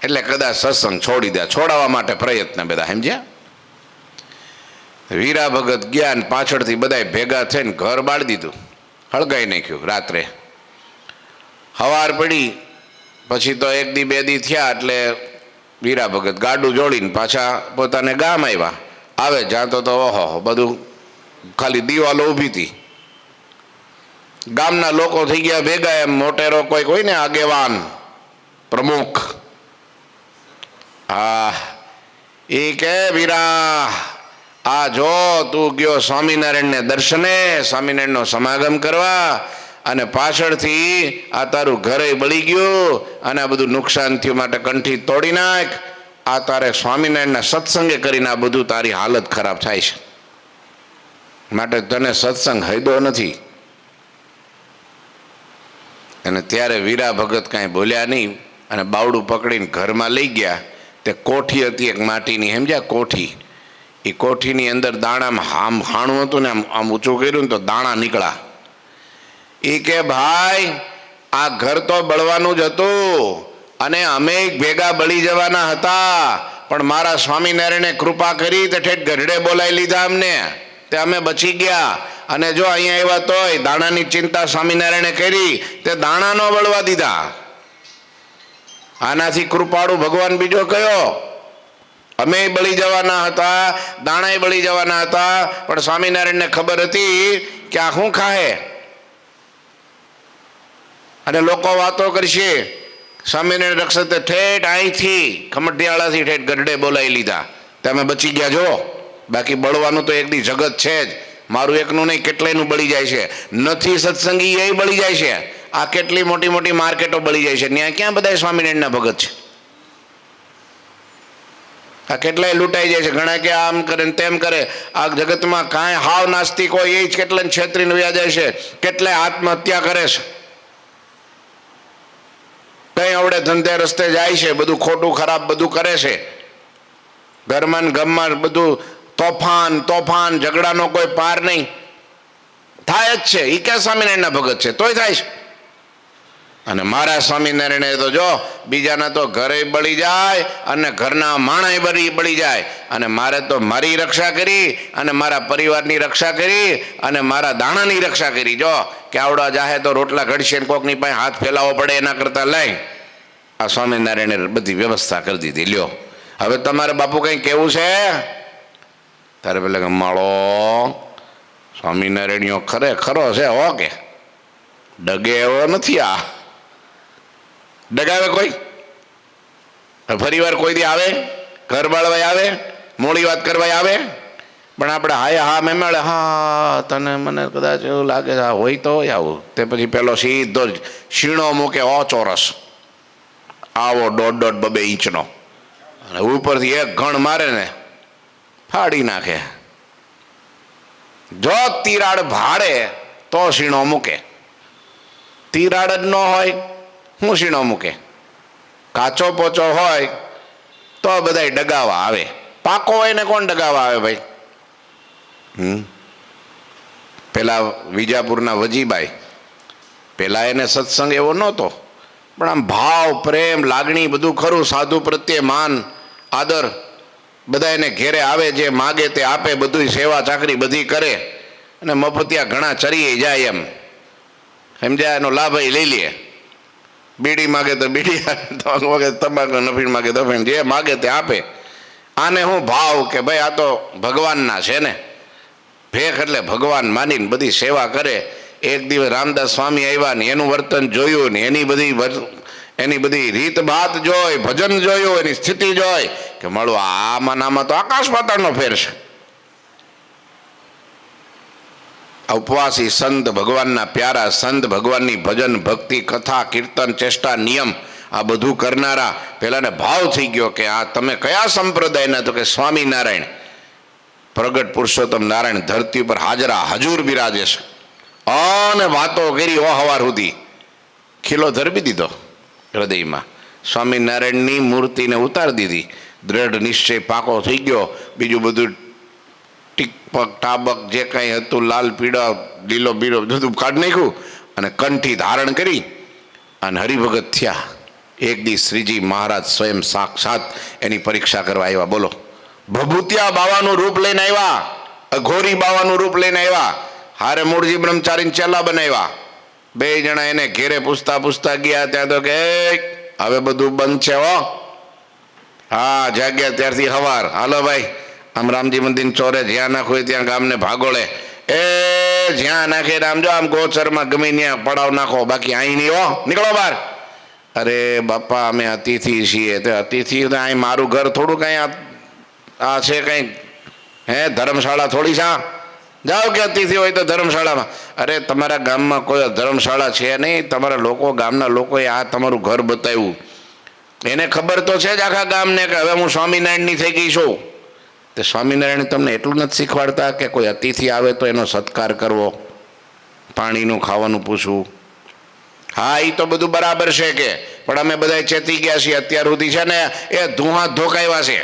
એટલે કદાચ સત્સંગ છોડી દે, છોડાવવા માટે પ્રયત્ન બધા, સમજ્યા? વીરા ભગત ગયા ને પાછળથી બધા ભેગા થઈને ઘર બાળી દીધું, હળગાઈ નાખ્યું. રાત્રે સવાર પડી પછી તો 1 દી 2 દી થયા એટલે વીરા ભગત ગાડું જોડીને પાછા પોતાને ગામ આવ્યા. આવે જાતો તો ઓહો બધું ખાલી દીવાલો ઊભી હતી. ગામના લોકો થઈ ગયા ભેગા, એમ મોટેરો કોઈક હોય ને આગેવાન પ્રમુખ, હા, એ કે વીરા આ જો તું ગયો સ્વામિનારાયણને દર્શને, સ્વામિનારાયણનો સમાગમ કરવા, અને પાછળથી આ તારું ઘરે બળી ગયું અને આ બધું નુકસાન થયું, માટે કંઠી તોડી નાખ. આ તારે સ્વામિનારાયણના સત્સંગે કરીને આ બધું તારી હાલત ખરાબ થાય છે, માટે તને સત્સંગ હૈદો નથી. અને ત્યારે વીરા ભગત કાંઈ બોલ્યા નહીં અને બાવડું પકડીને ઘરમાં લઈ ગયા. તે કોઠી હતી એક માટીની, સમજ્યા? કોઠી. એ કોઠીની અંદર દાણામાં આમ હાણું હતું ને આમ ઊંચું કર્યું ને તો દાણા નીકળ્યા. એ કે ભાઈ આ ઘર તો બળવાનું જ હતું અને અમે ભેગા બળી જવાના હતા, પણ મારા સ્વામિનારાયણે કૃપા કરી તે ઠેઠ ગઢડે બોલાવી લીધા અમને, તે અમે બચી ગયા. અને જો અહીંયા આવ્યા તોય દાણાની ચિંતા સ્વામિનારાયણે કરી, તે દાણા ન બળવા દીધા. આનાથી કૃપાળુ ભગવાન બીજો કયો? અમે બળી જવાના હતા, દાણાય બળી જવાના હતા, પણ સ્વામિનારાયણને ખબર હતી કે આ શું ખાહે, અને લોકો વાતો કરશે. સ્વામિનારાયણ રક્ષતે ઠેઠ અહીંથી ખમઢિયાળાથી ઠેઠ ગઢડે બોલાવી લીધા, તમે બચી ગયા. જો બાકી બળવાનું તો એક દી જગત છે જ, મારું એકનું નહીં કેટલાયનું બળી જાય છે. નથી સત્સંગી એ બળી જાય છે. આ કેટલી મોટી મોટી માર્કેટો બળી જાય છે, ત્યાં ક્યાં બધા સ્વામિનારાયણના ભગત છે? આ કેટલાય લૂંટાઈ જાય છે. ઘણા કે આમ કરે ને તેમ કરે. આ જગતમાં કાંઈ હાવ નાસ્તિક હોય એ જ કેટલાને છેતરીને વ્યા જાય છે, કેટલાય આત્મહત્યા કરે છે, કઈ અવડે ધંધે રસ્તે જાય છે, બધું ખોટું ખરાબ બધું કરે છે. ઘરમાં ને ગમમાં બધું તોફાન ઝઘડાનો કોઈ પાર નહીં. થાય જ છે. એ ક્યાં સ્વામિનારાયણના ભગત છે તોય થાય છે. અને મારા સ્વામિનારાયણ તો જો બીજાના તો ઘરે બળી જાય અને ઘરના માણાય બળી જાય, અને મારે તો મારી રક્ષા કરી અને મારા પરિવારની રક્ષા કરી અને મારા દાણાની રક્ષા કરી. જો કે આવડા જાહે તો રોટલા ઘડશે ને કોકની પાસે હાથ ફેલાવવો પડે એના કરતાં લઈ આ સ્વામિનારાયણે બધી વ્યવસ્થા કરી દીધી. લ્યો હવે તમારે બાપુ કંઈ કેવું છે? તારે પેલા કે માળો સ્વામિનારાયણીઓ ખરો છે હો, કે ડગે એવો નથી. આ ડગાવે કોઈ? ફરી વાર કોઈ દી આવે ઘર બાળવાય આવે, મોડી વાત કરવાય આવે? પણ આપણે હા મેં હા તને મને કદાચ એવું લાગે છે હોય તો હોય આવું. તે પછી પેલો સીધો જ શીણો મૂકે ચોરસ આવો 1.5-2 ઇંચનો, અને ઉપરથી એક ઘણ મારે ને ફાડી નાખે. જો તિરાડ ભાડે તો શીણો મૂકે, તિરાડ જ ન હોય હું શીણો મૂકે. કાચો પોચો હોય તો બધાય ડગાવા આવે, પાકો હોય ને કોણ ડગાવા આવે ભાઈ? પેલા વિજાપુરના વજીબાઈ, પેલા એને સત્સંગ એવો નહોતો, પણ આમ ભાવ પ્રેમ લાગણી બધું ખરું, સાધુ પ્રત્યે માન આદર, બધા એને ઘેરે આવે, જે માગે તે આપે, બધું સેવા ચાકરી બધી કરે, અને મફતિયા ઘણા ચરીએ જાય એમ સમજ્યા. એનો લાભ લઈ લે. બીડી માગે તો બીડી, તમાકુ નફીણ માગે તો નફીણ, જે માગે તે આપે. આને હું ભાવ કે ભાઈ આ તો ભગવાનના છે ને, ભેખ એટલે ભગવાન માનીને બધી સેવા કરે. એક દિવસ રામદાસ સ્વામી આવ્યા ને એનું વર્તન જોયું ને એની બધી રીત બાત જોઈ, ભજન જોયું, એની સ્થિતિ જોઈ કે મળવા આમાં તો આકાશ પાતાળનો ફેર છે. ઉપવાસી સંત, ભગવાનના પ્યારા સંત, ભગવાનની ભજન ભક્તિ કથા કીર્તન ચેષ્ટા નિયમ આ બધું કરનારા, પેલાને ભાવ થઈ ગયો કે આ તમે કયા સંપ્રદાયના? તો કે સ્વામિનારાયણ પ્રગટ પુરુષોત્તમ નારાયણ ધરતી ઉપર હજૂર બિરાજે છે. અને વાતો કરી હવાર સુધી ખીલો ધરબી દીધો હૃદયમાં. સ્વામિનારાયણની મૂર્તિને ઉતારી દીધી, દ્રઢ નિશ્ચય પાકો થઈ ગયો. બીજું બધું ટીકપક ટાબક જે કંઈ હતું લાલ પીળો લીલો બીલો બધું કાઢી નાખ્યું અને કંઠી ધારણ કરી અને હરિભગત થયા. એક દી શ્રીજી મહારાજ સ્વયં સાક્ષાત એની પરીક્ષા કરવા આવ્યા. બોલો, ભભૂતિયા બાવાનું રૂપ લઈને આવ્યા, અઘોરી બાવાનું રૂપ લઈને આવ્યા, હારે મૂળજી બ્રહ્મચારીને ચેલા બનાવ્યા. 2 જણા એને ઘેરે પૂછતા ગયા. ત્યાં તો કે હવે બધું બંધ છે હો. હા જાગ્યા ત્યારથી હવાર, હાલો ભાઈ આમ રામજી મંદિર ચોરે જ્યાં નાખો ત્યાં ગામને ભાગોળે, જ્યાં નાખે આમ જો આમ ગોચરમાં ગમે ત્યાં પડાવ નાખો, બાકી અહીં નહીં હો, નીકળો બહાર. અરે બાપા અમે અતિથિ છીએ. તે અતિથિ અહીં મારું ઘર થોડું કંઈ આ છે કંઈ ધર્મશાળા થોડી છે? જાઓ કે અતિથિ હોય તો ધર્મશાળામાં. અરે તમારા ગામમાં કોઈ ધર્મશાળા છે નહીં, તમારા લોકો ગામના લોકોએ આ તમારું ઘર બતાવ્યું, એને ખબર તો છે જ આખા ગામને કે હવે હું સ્વામિનારાયણની થઈ ગઈ છું. તે સ્વામિનારાયણ તમને એટલું નથી શીખવાડતા કે કોઈ અતિથિ આવે તો એનો સત્કાર કરવો, પાણીનું ખાવાનું પૂછવું? હા એ તો બધું બરાબર છે કે, પણ અમે બધા ચેતી ગયા છીએ અત્યાર સુધી છે ને એ ધુઆ ધોકાવ્યા છે.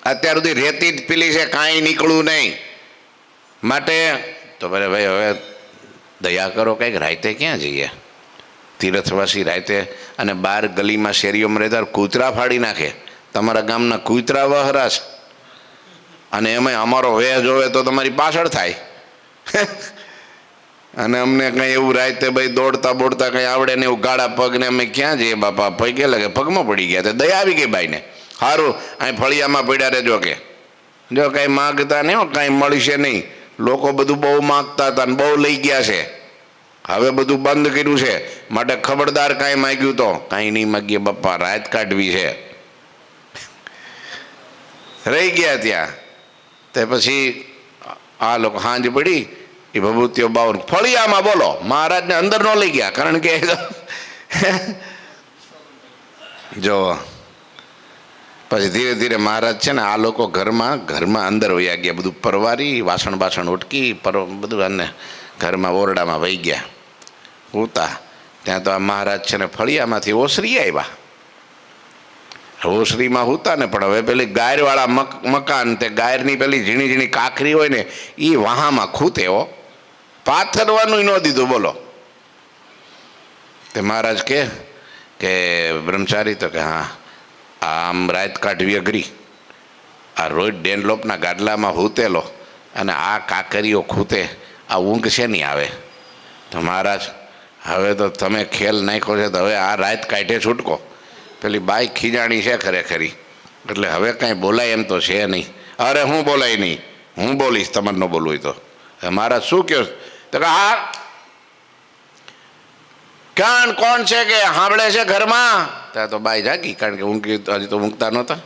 અત્યાર સુધી રેતી જ પીલી છે, કાંઈ નીકળવું નહીં. માટે તો ભાઈ હવે દયા કરો, કંઈક રાતે ક્યાં જઈએ? તીરથવાસી રાતે અને 12 ગલીમાં શેરીઓમાં રહેતા કૂતરા ફાડી નાખે. તમારા ગામના કૂતરા વહરા છે, અને એમાં અમારો વેહ જોવે તો તમારી પાછળ થાય. અને અમને કંઈ એવું રાતે ભાઈ દોડતા બોડતા કંઈ આવડે ને એવું ગાળા પગને અમે ક્યાં જઈએ બાપા? પગે લાગે પગમાં પડી ગયા. તો દયા આવી ગઈ બાઈને. સારું અહીં ફળિયામાં પડ્યા રહેજો, કે જો કાંઈ માગતા નહીં, કાંઈ મળશે નહીં. લોકો બધું બહુ માગતા હતા ને બહુ લઈ ગયા છે, હવે બધું બંધ કર્યું છે. માટે ખબરદાર કાંઈ માગ્યું તો કાંઈ નહીં માગીએ બાપા, રાત કાઢવી છે. રહી ગયા ત્યાં. તે પછી આ લોકો સાંજ પડી એ ભભૂતિઓ બાવન ફળિયામાં, બોલો, મહારાજને અંદર ન લઈ ગયા, કારણ કે જો પછી ધીરે ધીરે મહારાજ છે ને આ લોકો ઘરમાં અંદર વયા ગયા, બધું પરવારી વાસણ ઉટકી બધું અને ઘરમાં ઓરડામાં વહી ગયા ઉતા. ત્યાં તો આ મહારાજ છે ને ફળિયામાંથી ઓસરી આવ્યા. ઓસરીમાં હુતા ને, પણ હવે પેલી ગાયરવાળા મકાન, તે ગાયરની પેલી ઝીણી ઝીણી કાંકરી હોય ને એ વહામાં ખૂતે હો, પાથરવાનું ન દીધું. બોલો. તે મહારાજ કે બ્રહ્મચારી તો કે હા, આમ રાત કાઢવી અઘરી, આ રોજ ડેનલોપના ગાડલામાં હૂતેલો અને આ કાકરીઓ ખૂતે, આ ઊંઘ છે નહીં આવે. તો મહારાજ હવે તો તમે ખેલ નાખ્યો છે, તો હવે આ રાત કાઢે છૂટકો. પેલી બાઈ ખીજાણી છે ખરેખરી, એટલે હવે કાંઈ બોલાય એમ તો છે નહીં. અરે હું બોલાય નહીં, હું બોલીશ, તમારે ન બોલવું હોય તો. મહારાજ શું કહો? તો કે હા, કાન કોણ છે કે સાંભળે છે ઘરમાં? ત્યાં તો બાઈ જાગી, કારણ કે ઊંઘી હજી તો ઊંઘતા નહોતા,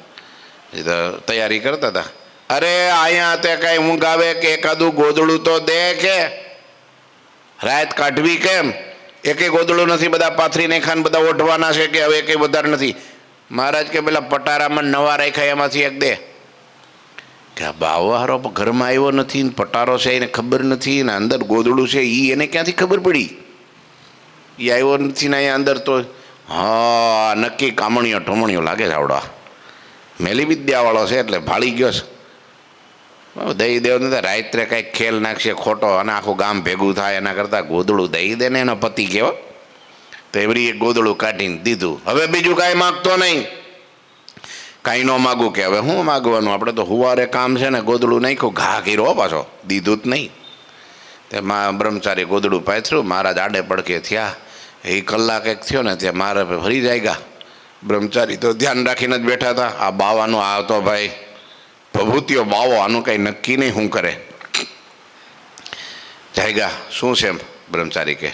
હજી તો તૈયારી કરતા હતા. અરે અહીંયા તે કઈ ઊંઘ આવે કે એકાદું ગોદડું તો દે, કે રાત કાઢવી કેમ? એકે ગોદડું નથી, બધા પાથરી નાખ્યા, બધા ઓઢવાના છે કે હવે એકે વધારે નથી. મહારાજ કે પેલા પટારામાં નવા રાખ્યા એમાંથી એક દે. કે આ બાવારો ઘરમાં આવ્યો નથી, પટારો છે એને ખબર નથી, ને અંદર ગોદડું છે એ એને ક્યાંથી ખબર પડી? એ આવ્યો નથી ને અહીંયા અંદર તો હા નક્કી કામણીઓ ઠમણીઓ લાગે છે. આવડો મેલી વિદ્યાવાળો છે એટલે ભાળી ગયો છે. દઈ દેવ નથી, રાત્રે કાંઈક ખેલ નાખશે ખોટો અને આખું ગામ ભેગું થાય, એના કરતાં ગોદડું દઈ દે ને એનો પતિ કેવો. તો એવરી એક ગોદડું કાઢીને દીધું. હવે બીજું કાંઈ માગતો નહીં, કાંઈ ન માગું કે હવે શું માગવાનું, આપણે તો હુવારે કામ છે ને. ગોદડું નાખ્યું, ઘા કર્યો પાછો, દીધું જ નહીં. તેમાં બ્રહ્મચારી ગોદડું પાથર્યું, મહારાજ આડે પડકે થયા. એ કલાક એક થયો ને ત્યાં મારે ફરી જાય. બ્રહ્મચારી તો ધ્યાન રાખીને જ બેઠા હતા. આ બાવાનો આવતો ભાઈ ભભૂતિયો બાવો, આનું કંઈ નક્કી નહીં શું કરે. જાયગા શું છે એમ? બ્રહ્મચારી કે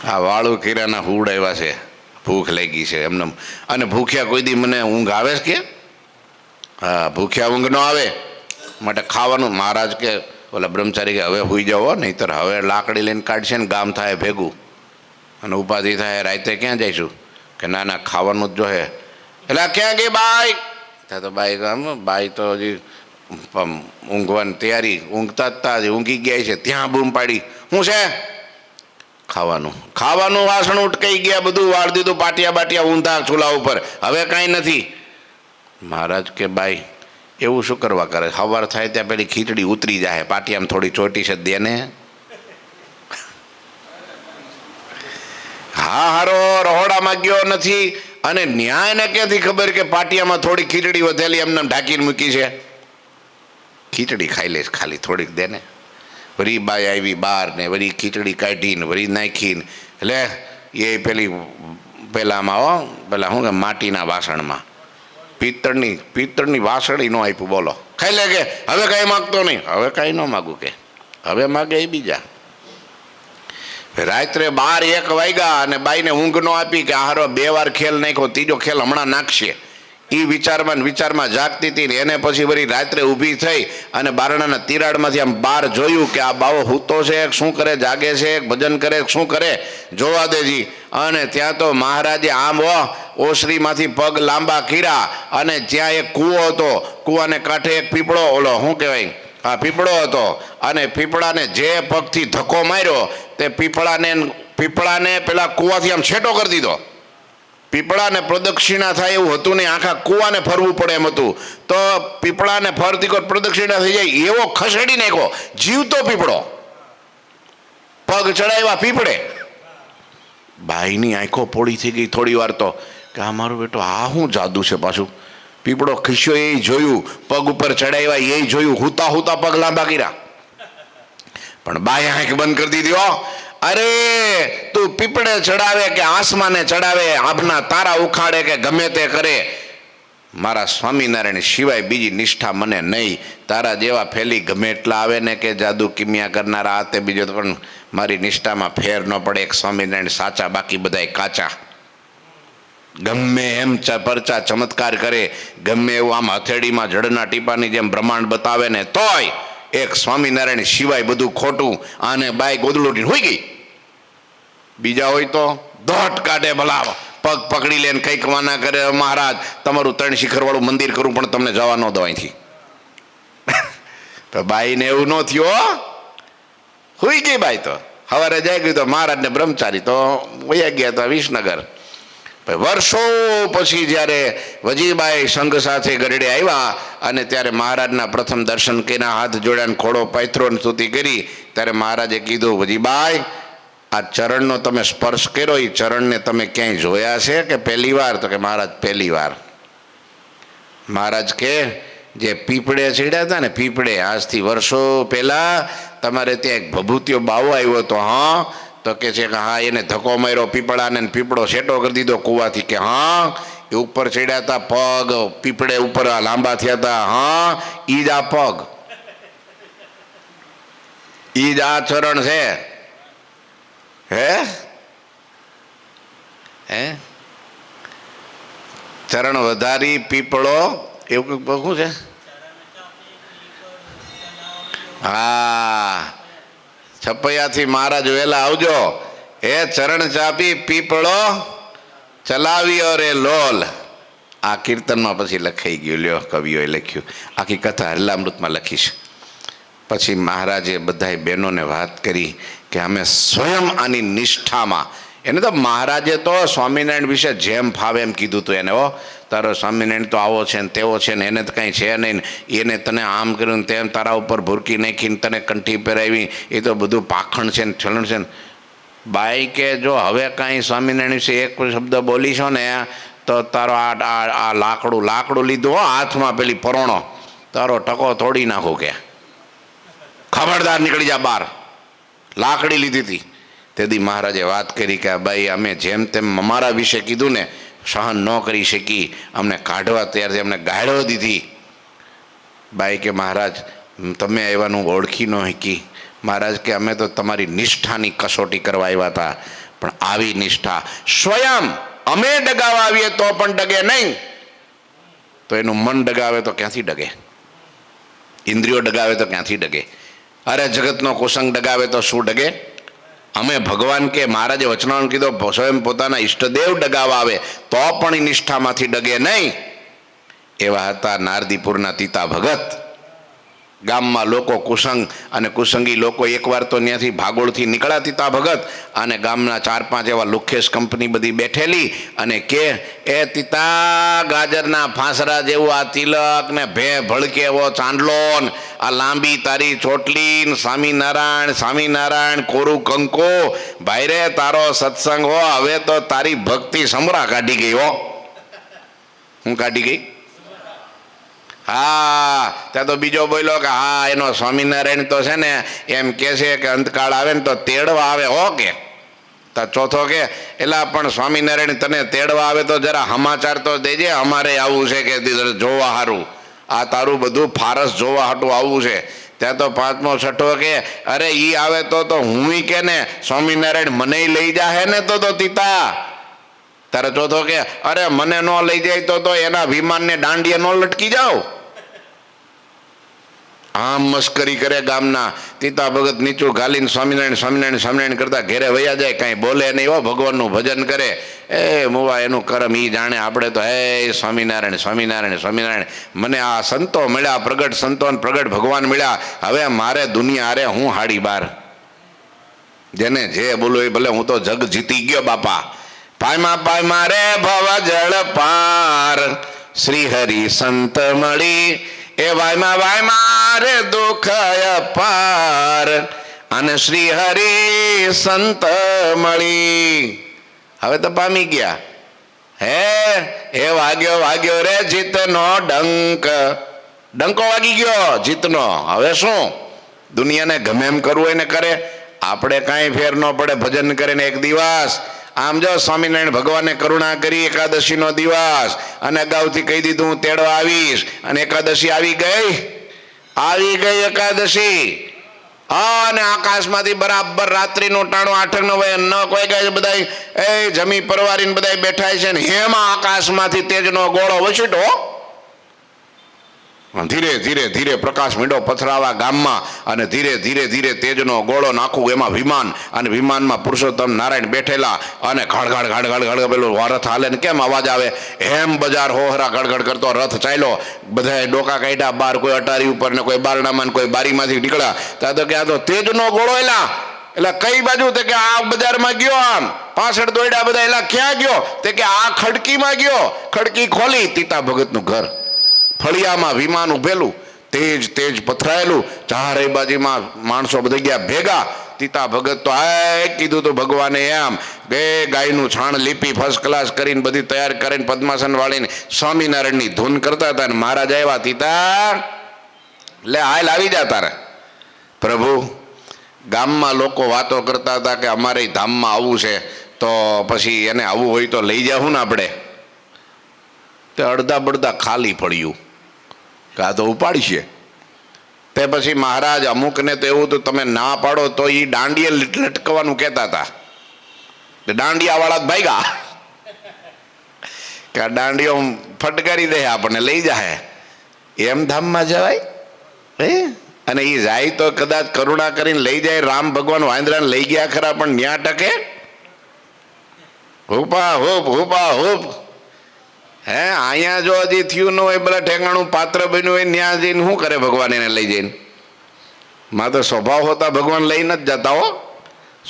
આ વાળું કિરાના હુડ આવ્યા છે, ભૂખ લાગી છે એમને. અને ભૂખ્યા કોઈ દી મને ઊંઘ આવે છે કે? હા, ભૂખ્યા ઊંઘ ન આવે, માટે ખાવાનું. મહારાજ કે ઓલા બ્રહ્મચારી કે હવે હુઈ જાઓ, નહીંતર હવે લાકડી લઈને કાઢશે ને ગામ થાય ભેગું અને ઉપાધિ થાય, રાતે ક્યાં જઈશું? કે ના ના, ખાવાનું જ જોઈએ. એટલે ક્યાં ગઈ બાઈ? ત્યાં તો બાઈ તો હજી ઊંઘવાની તૈયારી, ઊંઘતા જ હજી ઊંઘી ગયા છે. ત્યાં બૂમ પાડી, શું છે? ખાવાનું. ખાવાનું વાસણ ઉટકાઈ ગયા, બધું વાળ દીધું, પાટિયા બાટિયા ઊંધા ચૂલા ઉપર, હવે કાંઈ નથી. મહારાજ કે બાઈ એવું શું કરવા કરે? સવાર થાય ત્યાં પેલી ખીચડી ઉતરી જાય, પાટિયામાં થોડી ચોટી છે દે ને. હા હારો રહોડામાં ગયો નથી અને ન્યાયને ક્યાંથી ખબર કે પાટિયામાં થોડી ખીચડી વધેલી એમને ઢાંકીને મૂકી છે? ખીચડી ખાઈ લઈશ ખાલી, થોડીક દે ને. વળી બાઈ આવી બહાર ને વળી ખીચડી કાઢીને વળી નાખીને, એટલે એ પેલામાં હો, પેલા શું કે માટીના વાસણમાં, પિત્તળની વાસળી ન આપ્યું. બોલો, ખાઈ લે કે હવે કાંઈ માગતો નહીં. હવે કાંઈ ન માગું કે હવે માગે એ બીજા. રાત્રે 12-1 વાગ્યા અને બાઈને ઊંઘ ન આપી કે હારો 2 વાર ખેલ નાખ્યો, ત્રીજો ખેલ હમણાં નાખશે. એ વિચારમાં જાગતી હતી ને એને પછી વળી રાત્રે ઊભી થઈ અને બારણાના તિરાડમાંથી આમ બહાર જોયું કે આ બાવો હૂતો છે, શું કરે, જાગે છે, ભજન કરે, શું કરે, જોવા દેજી. અને ત્યાં તો મહારાજે આમ ઓસરીમાંથી પગ લાંબા કર્યા અને ત્યાં એક કૂવો હતો, કૂવાને કાંઠે એક પીપળો, ઓલો શું કહેવાય, હા પીપળો હતો. અને પીપળાને જે પગથી ધક્કો માર્યો તે પીપળાને પેલા કૂવાથી આમ છેટો કરી દીધો. પીપળાને પ્રદક્ષિણા થાય એવું હતું નહીં, આખા કૂવાને ફરવું પડે એમ હતું. તો પીપળાને ફરતી કોઈ પ્રદક્ષિણા થઈ જાય એવો ખસેડી નાખ્યો, જીવતો પીપળો. પગ ચડાવ્યા પીપળે. બાઈની આંખો પોળી થઈ ગઈ થોડી વાર તો, કે આ મારું બેટો આ શું જાદુ છે પાછું. પીપળો ખસ્યો એ જોયું, પગ ઉપર ચડાવ્યા એ જોયું, હુતા હુતા પગ લાંબા કર્યા. પણ બાઈ આંખ બંધ કરી દીધી. અરે તું પીપળે ચડાવે કે આસમાને ચડાવે, આભના તારા ઉખાડે કે ગમે તે કરે, મારા સ્વામિનારાયણ સિવાય બીજી નિષ્ઠા મને નહીં. તારા જેવા ફેલી ગમે એટલા આવે ને કે જાદુ કિમિયા કરનારા આ તે બીજો, પણ મારી નિષ્ઠામાં ફેર ન પડે. એક સ્વામિનારાયણ સાચા, બાકી બધાય કાચા. ગમે એમ પરચા ચમત્કાર કરે, ગમે એવું આમ હથેળીમાં જળના ટીપાની જેમ બ્રહ્માંડ બતાવે ને, તોય એક સ્વામિનારાયણ સિવાય બધું ખોટું. આને બાઈ ગોદડું હોઈ ગઈ. બીજા હોય તો દોટ કાઢે, ભલા પગ પકડી લે કંઈક વાના કરે, મહારાજ તમારું 3 શિખરવાળું મંદિર કરું પણ તમને જવા ન દો અહીંથી. તો બાઈને એવું ન થયું, હોઈ ગઈ બાઈ. તો સવારે જાય ગઈ તો મહારાજને બ્રહ્મચારી તો વયા ગયા હતા વિસનગર. વર્ષો પછી જ્યારે વજીબાઈ સંઘ સાથે ગરડે આવ્યા અને ત્યારે મહારાજના પ્રથમ દર્શન કર્યા, હાથ જોડ્યા, ખોડો પાથરો સ્તુતિ કરી, ત્યારે મહારાજે કીધું, વજીબાઈ આ ચરણનો તમે સ્પર્શ કર્યો, એ ચરણને તમે ક્યાંય જોયા છે કે પહેલી વાર? તો કે મહારાજ પહેલી વાર. મહારાજ કે જે પીપળે ચડ્યા હતા ને, પીપળે આજથી વર્ષો પહેલા તમારે ત્યાં એક ભભૂતિયો બાવો આવ્યો હતો. હા તો કે છે કે હા, એને ધક્કો માર્યો પીપળાને, પીપળો સેટો કરી દીધો કૂવાથી. કે હા, એ ઉપર ચડ્યા હતા, પગ પીપળે ઉપર લાંબા થયા હતા. હા, ઈ જ આ પગ, ઈ જ આ ચરણ છે. હે હે ચરણ વધારી પીપળો, એવું કંઈક શું છે? હા, છપૈયાથી મહારાજ વહેલા આવજો. એ ચરણ ચાપી પીપળો ચલાવ્યો રે લોલ. આ કીર્તનમાં પછી લખાઈ ગયું. લ્યો, કવિઓએ લખ્યું. આખી કથા હરલામૃતમાં લખીશ. પછી મહારાજે બધાય બહેનોને વાત કરી કે અમે સ્વયં આની નિષ્ઠામાં, એને તો મહારાજે તો સ્વામિનારાયણ વિશે જેમ ફાવે એમ કીધું હતું એને. તારો સ્વામિનારાયણ તો આવો છે ને તેવો છે ને, એને તો કાંઈ છે નહીં, એને તને આમ કર્યું તેમ તારા ઉપર ભૂરકી નાખીને તને કંઠી પહેરાવી, એ તો બધું પાખણ છે ને છલણ છે ને. બાઈ કે જો હવે કાંઈ સ્વામિનારાયણ વિશે એક શબ્દ બોલીશો ને તો તારો આ લાકડું લીધું હો હાથમાં, પેલી પરોણો, તારો ટકો તોડી નાખું. કે ખબરદાર નીકળી જા બહાર. લાકડી લીધી હતી. તેથી મહારાજે વાત કરી કે ભાઈ અમે જેમ તેમ અમારા વિશે કીધું ને, સહન ન કરી શકી, અમને કાઢવા તૈયાર, અમને ગાળો દીધી. બાઈ કે મહારાજ તમે આવ્યાનું ઓળખી ન શકી. મહારાજ કે અમે તો તમારી નિષ્ઠાની કસોટી કરવા આવ્યા હતા, પણ આવી નિષ્ઠા સ્વયં અમે ડગાવા આવીએ તો પણ ડગે નહીં, તો એનું મન ડગાવે તો ક્યાંથી ડગે? ઇન્દ્રિયો ડગાવે તો ક્યાંથી ડગે? અરે જગતનો કુસંગ ડગાવે તો શું ડગે? અમે ભગવાન કે મહારાજે વચનાનું કીધું, સ્વયં પોતાના ઈષ્ટદેવ ડગાવા આવે તો પણ એ નિષ્ઠામાંથી ડગે નહીં. એવા હતા નારદીપુરના તીતા ભગત. ગામમાં લોકો કુસંગ અને કુસંગી લોકો એકવાર તો ત્યાંથી ભાગોળથી નીકળ્યા તીતા ભગત, અને ગામના 4-5 એવા લુખેશ કંપની બધી બેઠેલી, અને કે એ તીતા ગાજરના ફાંસરા જેવું આ તિલક ને ભે ભળકે એવો ચાંદલો, આ લાંબી તારી ચોટલી, સ્વામિનારાયણ સ્વામિનારાયણ કોરું કંકો, ભાઈ રે તારો સત્સંગ હો, હવે તો તારી ભક્તિ સમરા કાઢી ગઈ હો. હું કાઢી ગઈ? હા, ત્યાં તો બીજો બોલ્યો કે હા એનો સ્વામિનારાયણ તો છે ને એમ કે છે કે અંતકાળ આવે ને તો તેડવા આવે હો. કે ચોથો કે એલા પણ સ્વામિનારાયણ તને તેડવા આવે તો જરા સમાચાર તો દેજે, અમારે આવું છે કે જોવા સારું, આ તારું બધું ફારસ જોવા હાટું આવું છે. ત્યાં તો 5મો 6ઠો કે અરે ઈ આવે તો હું કે ને સ્વામિનારાયણ મને લઈ જાહે ને તો તીતા. તારે ચોથો કે અરે મને ન લઈ જાય તો એના વિમાનને દાંડીએ ન લટકી જાઓ. આમ મસ્કરી કરે ગામના. તીતા ભગત નીચું ઘાલીને સ્વામિનારાયણ સ્વામિનારાયણ સ્વામિનારાયણ કરતા ઘેરે વયા જાય, કાંઈ બોલે નહીં હો, ભગવાનનું ભજન કરે. એ મુવા એનું કરમ ઈ જાણે, આપણે તો હે સ્વામિનારાયણ સ્વામિનારાયણ સ્વામિનારાયણ. મને આ સંતો મળ્યા, પ્રગટ સંતો પ્રગટ ભગવાન મળ્યા, હવે મારે દુનિયા અરે હું હાડી બાર. જેને જે બોલું એ ભલે, હું તો જગ જીતી ગયો બાપા. પાયમાં રે ભવ જળ પાર, શ્રી હરિ સંત મળી, એ વાયમાં રે દુઃખ અપાર, અને શ્રી હરિ સંત મળી. હવે તો પામી ગયા. હે વાગ્યો રે જીતનો ડંક, ડંકો વાગી ગયો જીતનો. હવે શું દુનિયાને ગમે એમ કરવું એને કરે, આપણે કાંઈ ફેર ન પડે. ભજન કરે ને એક દિવસ આમ જો સ્વામિનારાયણ ભગવાને કરુણા કરી, એકાદશીનો દિવસ, અને અગાઉથી કહી દીધું હું તેડવા આવીશ, અને એકાદશી આવી ગઈ એકાદશી. હા, અને આકાશમાંથી બરાબર રાત્રિનું ટાણું 8 ન કોઈ ગાય, બધા એ જમી પરવારીને બધા બેઠા છે ને હેમાં આકાશમાંથી તેજનો ગોળો વછીટો. ધીરે ધીરે ધીરે પ્રકાશ મીંડો પથરાવા ગામમાં, અને ધીરે ધીરે તેજનો ગોળો નાખું એમાં વિમાન, અને વિમાનમાં પુરુષોત્તમ નારાયણ બેઠેલા, અને ઘડ પેલું રથ હાલે ને કેમ અવાજ આવે એમ બજાર હોહરા ગડગડ કરતો રથ ચાલ્યો. બધાએ ડોકા કાઢ્યા બહાર, કોઈ અટારી ઉપર ને કોઈ બારણામાં, કોઈ બારીમાંથી નીકળ્યા. ત્યાં તો કે આ તો તેજનો ગોળો. એટલે કઈ બાજુ? કે આ બજારમાં ગયો, આમ પાછળ દોડ્યા બધા. એલા ક્યાં ગયો? તે કે આ ખડકીમાં ગયો. ખડકી ખોલી, તીતા ભગતનું ઘર. ફળિયામાં વિમાન ઉભેલું, તેજ તેજ પથરાયેલું, ચારે બાજુમાં માણસો બધા ગયા ભેગા. તીતા ભગત તો આ કીધું તો ભગવાને એમ બે ગાયનું છાણ લીપી ફર્સ્ટ ક્લાસ કરીને બધી તૈયાર કરીને પદ્માસન વાળીને સ્વામિનારાયણની ધૂન કરતા હતા. અને મહારાજ આવ્યા, તીતા લે હાલ આવી જા તારે. પ્રભુ, ગામમાં લોકો વાતો કરતા હતા કે અમારે ધામમાં આવવું છે, તો પછી એને આવવું હોય તો લઈ જાવું ને આપણે. તે અડધા બડધા ખાલી પડ્યું કે આ તો ઉપાડીશે. તે પછી મહારાજ અમુકને તો એવું તો તમે ના પાડો તો એ દાંડીએ લટકવાનું કહેતા હતા. દાંડિયાવાળા ભાગ્યા કે આ દાંડીઓ ફટકારી દે, આપણને લઈ જાય. એમ ધામમાં જવાય? અને એ જાય તો કદાચ કરુણા કરીને લઈ જાય. રામ ભગવાન વાંદરાને લઈ ગયા ખરા, પણ ન્યા ટકે? હુપા હુપ હુપા હુપ. હે અહીંયા જો હજી થયું ન હોય, પેલા ઠેકાણું પાત્ર બન્યું હોય, ત્યાં જઈને શું કરે ભગવાન એને લઈ જઈને? માં તો સ્વભાવ હોતા ભગવાન લઈને જ જતા હો.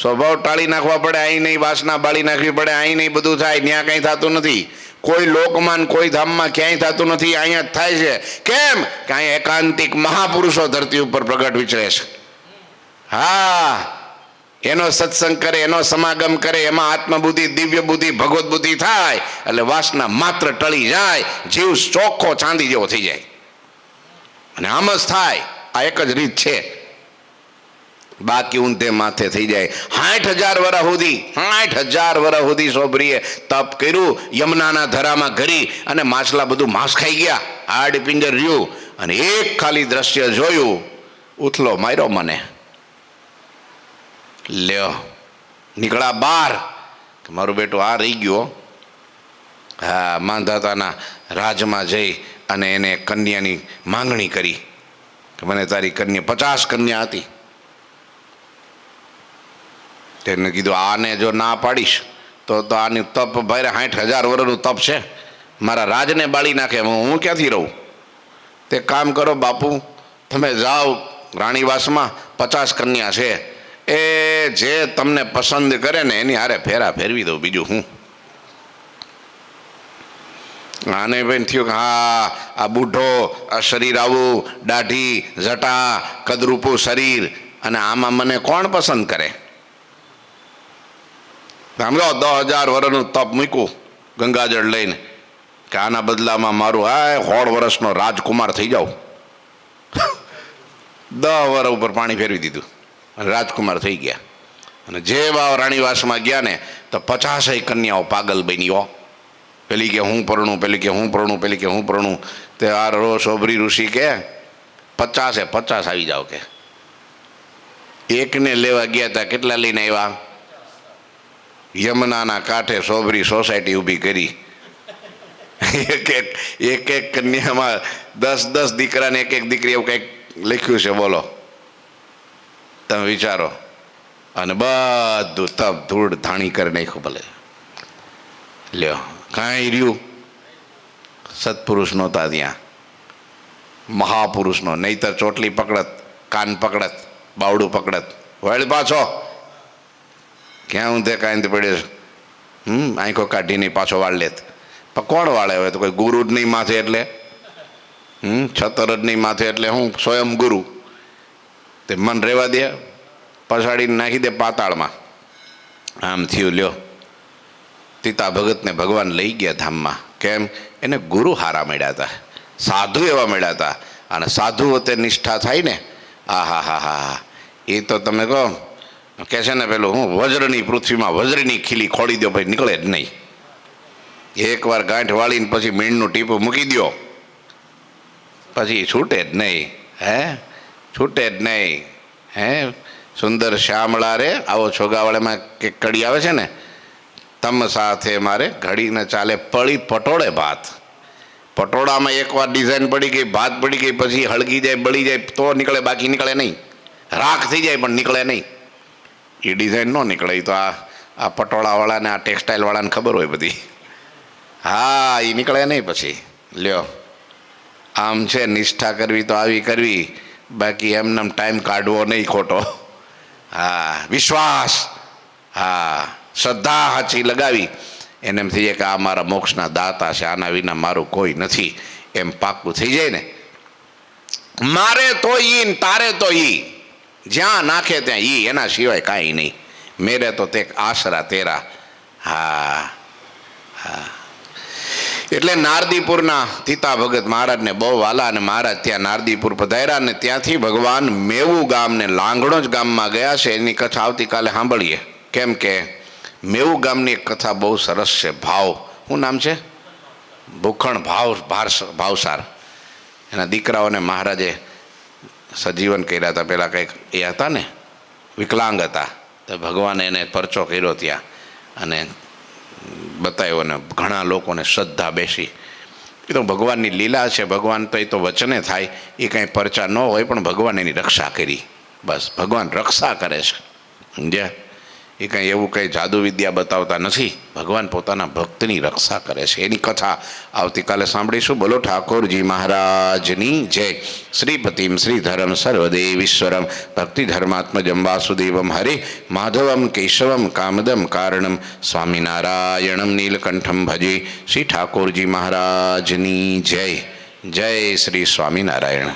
સ્વભાવ ટાળી નાખવા પડે, અહીં નહીં વાસના બાળી નાખવી પડે, અહીં નહીં બધું થાય. ત્યાં કંઈ થતું નથી. કોઈ લોકમાન કોઈ ધામમાં ક્યાંય થતું નથી, અહીંયા જ થાય છે. કેમ કે અહીંયા એકાંતિક મહાપુરુષો ધરતી ઉપર પ્રગટ વિચરે છે. હા, એનો સત્સંગ કરે, એનો સમાગમ કરે, એમાં આત્મબુદ્ધિ, દિવ્ય બુદ્ધિ, ભગવત બુદ્ધિ થાય. એટલે વાસના માત્ર ટળી જાય, જીવ ચોખ્ખો ચાંદી જેવો થઈ જાય. અને આમ જ થાય. આ એક જ રીત છે. બાકી ઊંધે માથે થઈ જાય. 60,000 વર્ષ સુધી 60,000 વર્ષ સુધી સોબરીએ તપ કર્યું. યમુનાના ધરામાં ઘરી અને માછલા બધું માંસ ખાઈ ગયા, હાડ પિંજર રહ્યું. અને એક ખાલી દ્રશ્ય જોયું, ઉથલો માર્યો મને. લ્યો, નીકળ્યા બહાર કે મારું બેટું આ રહી ગયો. હા, માંધાતાના રાજમાં જઈ અને એને કન્યાની માંગણી કરી કે મને તારી કન્યા, 50 કન્યા હતી. તેને કીધું આને જો ના પાડીશ તો આની તપ ભાઈ 60,000 વર્ષનું તપ છે, મારા રાજને બાળી નાખે, હું ક્યાંથી રહું? તે કામ કરો બાપુ, તમે જાઓ રાણીવાસમાં, 50 કન્યા છે, એ જે તમને પસંદ કરે ને એની હારે ફેરા ફેરવી દઉં, બીજું હું. આને ભાઈ થયું કે હા, આ બુઢો, આ શરીર આવું, દાઢી, જટા, કદરૂપું શરીર, અને આમાં મને કોણ પસંદ કરે? સમજો, 10,000 વર્ષનું તપ મૂક્યું ગંગાજળ લઈને કે આના બદલામાં મારું 100 વર્ષનો રાજકુમાર થઈ જાઉં. 10 વર્ષ ઉપર પાણી ફેરવી દીધું અને રાજકુમાર થઈ ગયા. અને જે વાવ રાણીવાસમાં ગયા ને તો 50 કન્યાઓ પાગલ બન્યો. પેલી કે હું પરણું, પેલી કે હું પરણું, પેલી કે હું પરણું. તે આ શોભરી ઋષિ કે 50 આવી જાઓ કે. એકને લેવા ગયા હતા, કેટલા લઈને આવ્યા? યમુનાના કાંઠે સોબરી સોસાયટી ઊભી કરી. એક એક કન્યામાં 10 દીકરાને એક દીકરી, એવું કંઈક લખ્યું છે. બોલો, તમે વિચારો. અને બધું તપ ધૂળ ધાણી કરી નાખ્યું. ભલે લ્યો, કાંઈ રહ્યું? સત્પુરુષ નહોતા ત્યાં, મહાપુરુષનો. નહીતર ચોટલી પકડત, કાન પકડત, બાવડું પકડત, વળ પાછો ક્યાં ઊંધે કાંઈ પડે, આંખો કાઢીને પાછો વાળ લેત. પણ કોણ વાળે? હવે તો કોઈ ગુરુ જ નહીં માથે, એટલે છતર જ નહીં માથે, એટલે હું સ્વયં ગુરુ. તે મન રહેવા દે, પછાડીને નાખી દે પાતાળમાં. આમ થયું. લ્યો, તીતા ભગતને ભગવાન લઈ ગયા ધામમાં. કેમ? એને ગુરુ હારા મળ્યા હતા, સાધુ એવા મળ્યા હતા. અને સાધુ વચ્ચે નિષ્ઠા થાય ને, આ હા હા હા, એ તો તમે કહો કે છે ને પેલું હું વજ્રની પૃથ્વીમાં વજ્રની ખીલી ખોડી દો, ભાઈ નીકળે જ નહીં. એકવાર ગાંઠ વાળીને પછી મીણનું ટીપું મૂકી દો, પછી છૂટે જ નહીં. છૂટે જ નહીં. સુંદર શ્યામળા રે, આવો છોગાવાળામાં કે કડી આવે છે ને, તમ સાથે મારે ઘડીને ચાલે પડી પટોળે ભાત. પટોળામાં એકવાર ડિઝાઇન પડી ગઈ, ભાત પડી ગઈ, પછી હળગી જાય, બળી જાય તો નીકળે, બાકી નીકળે નહીં. રાખ થઈ જાય પણ નીકળે નહીં. એ ડિઝાઇન ન નીકળે. તો આ પટોળાવાળાને, આ ટેક્સટાઇલવાળાને ખબર હોય બધી. હા, એ નીકળે નહીં પછી. લ્યો, આમ છે, નિષ્ઠા કરવી તો આવી કરવી, બાકી એમને ટાઈમ કાઢવો નહીં ખોટો. હા, વિશ્વાસ. હા, શ્રદ્ધા હાચી લગાવી એને એમ થઈ જાય કે આ મારા મોક્ષના દાતા છે, આના વિના મારું કોઈ નથી, એમ પાક્કું થઈ જાય ને. મારે તો ઈ ને તારે તો ઈ, જ્યાં નાખે ત્યાં ઈ, એના સિવાય કાંઈ નહીં. મેરે તો તે આશરા તેરા. હા હા. એટલે નારદીપુરના તીતા ભગત મહારાજને બહુ વાલા, અને મહારાજ ત્યાં નારદીપુર પધાર્યા અને ત્યાંથી ભગવાન મેવું ગામ ને લાંગણોજ ગામમાં ગયા છે. એની કથા આવતીકાલે સાંભળીએ. કેમ કે મેવું ગામની એક કથા બહુ સરસ છે. ભાવ, શું નામ છે? ભૂખણ ભાવસાર. એના દીકરાઓને મહારાજે સજીવન કર્યા હતા. પેલા કંઈક એ હતા ને, વિકલાંગ હતા, તો ભગવાને એને પરચો કર્યો ત્યાં અને બતાવ્યો, અને ઘણા લોકોને શ્રદ્ધા બેસી. એ તો ભગવાનની લીલા છે. ભગવાન તો એ તો વચને થાય, એ કાંઈ પરચા ન હોય, પણ ભગવાન એની રક્ષા કરી. બસ ભગવાન રક્ષા કરે છે, સમજ્યા? એ કંઈ એવું કંઈ જાદુ વિદ્યા બતાવતા નથી. ભગવાન પોતાના ભક્તની રક્ષા કરે છે. એની કથા આવતીકાલે સાંભળીશું. બોલો ઠાકોરજી મહારાજની જય. શ્રીપતિમ શ્રીધરમ સર્વદેવીશ્વરમ ભક્તિ ધર્માત્મજમ વાસુદેવમ હરે માધવમ કેશવમ કામદમ કારણમ સ્વામિનારાયણમ નીલકંઠમ ભજે. શ્રી ઠાકોરજી મહારાજની જય. જય શ્રી સ્વામિનારાયણ.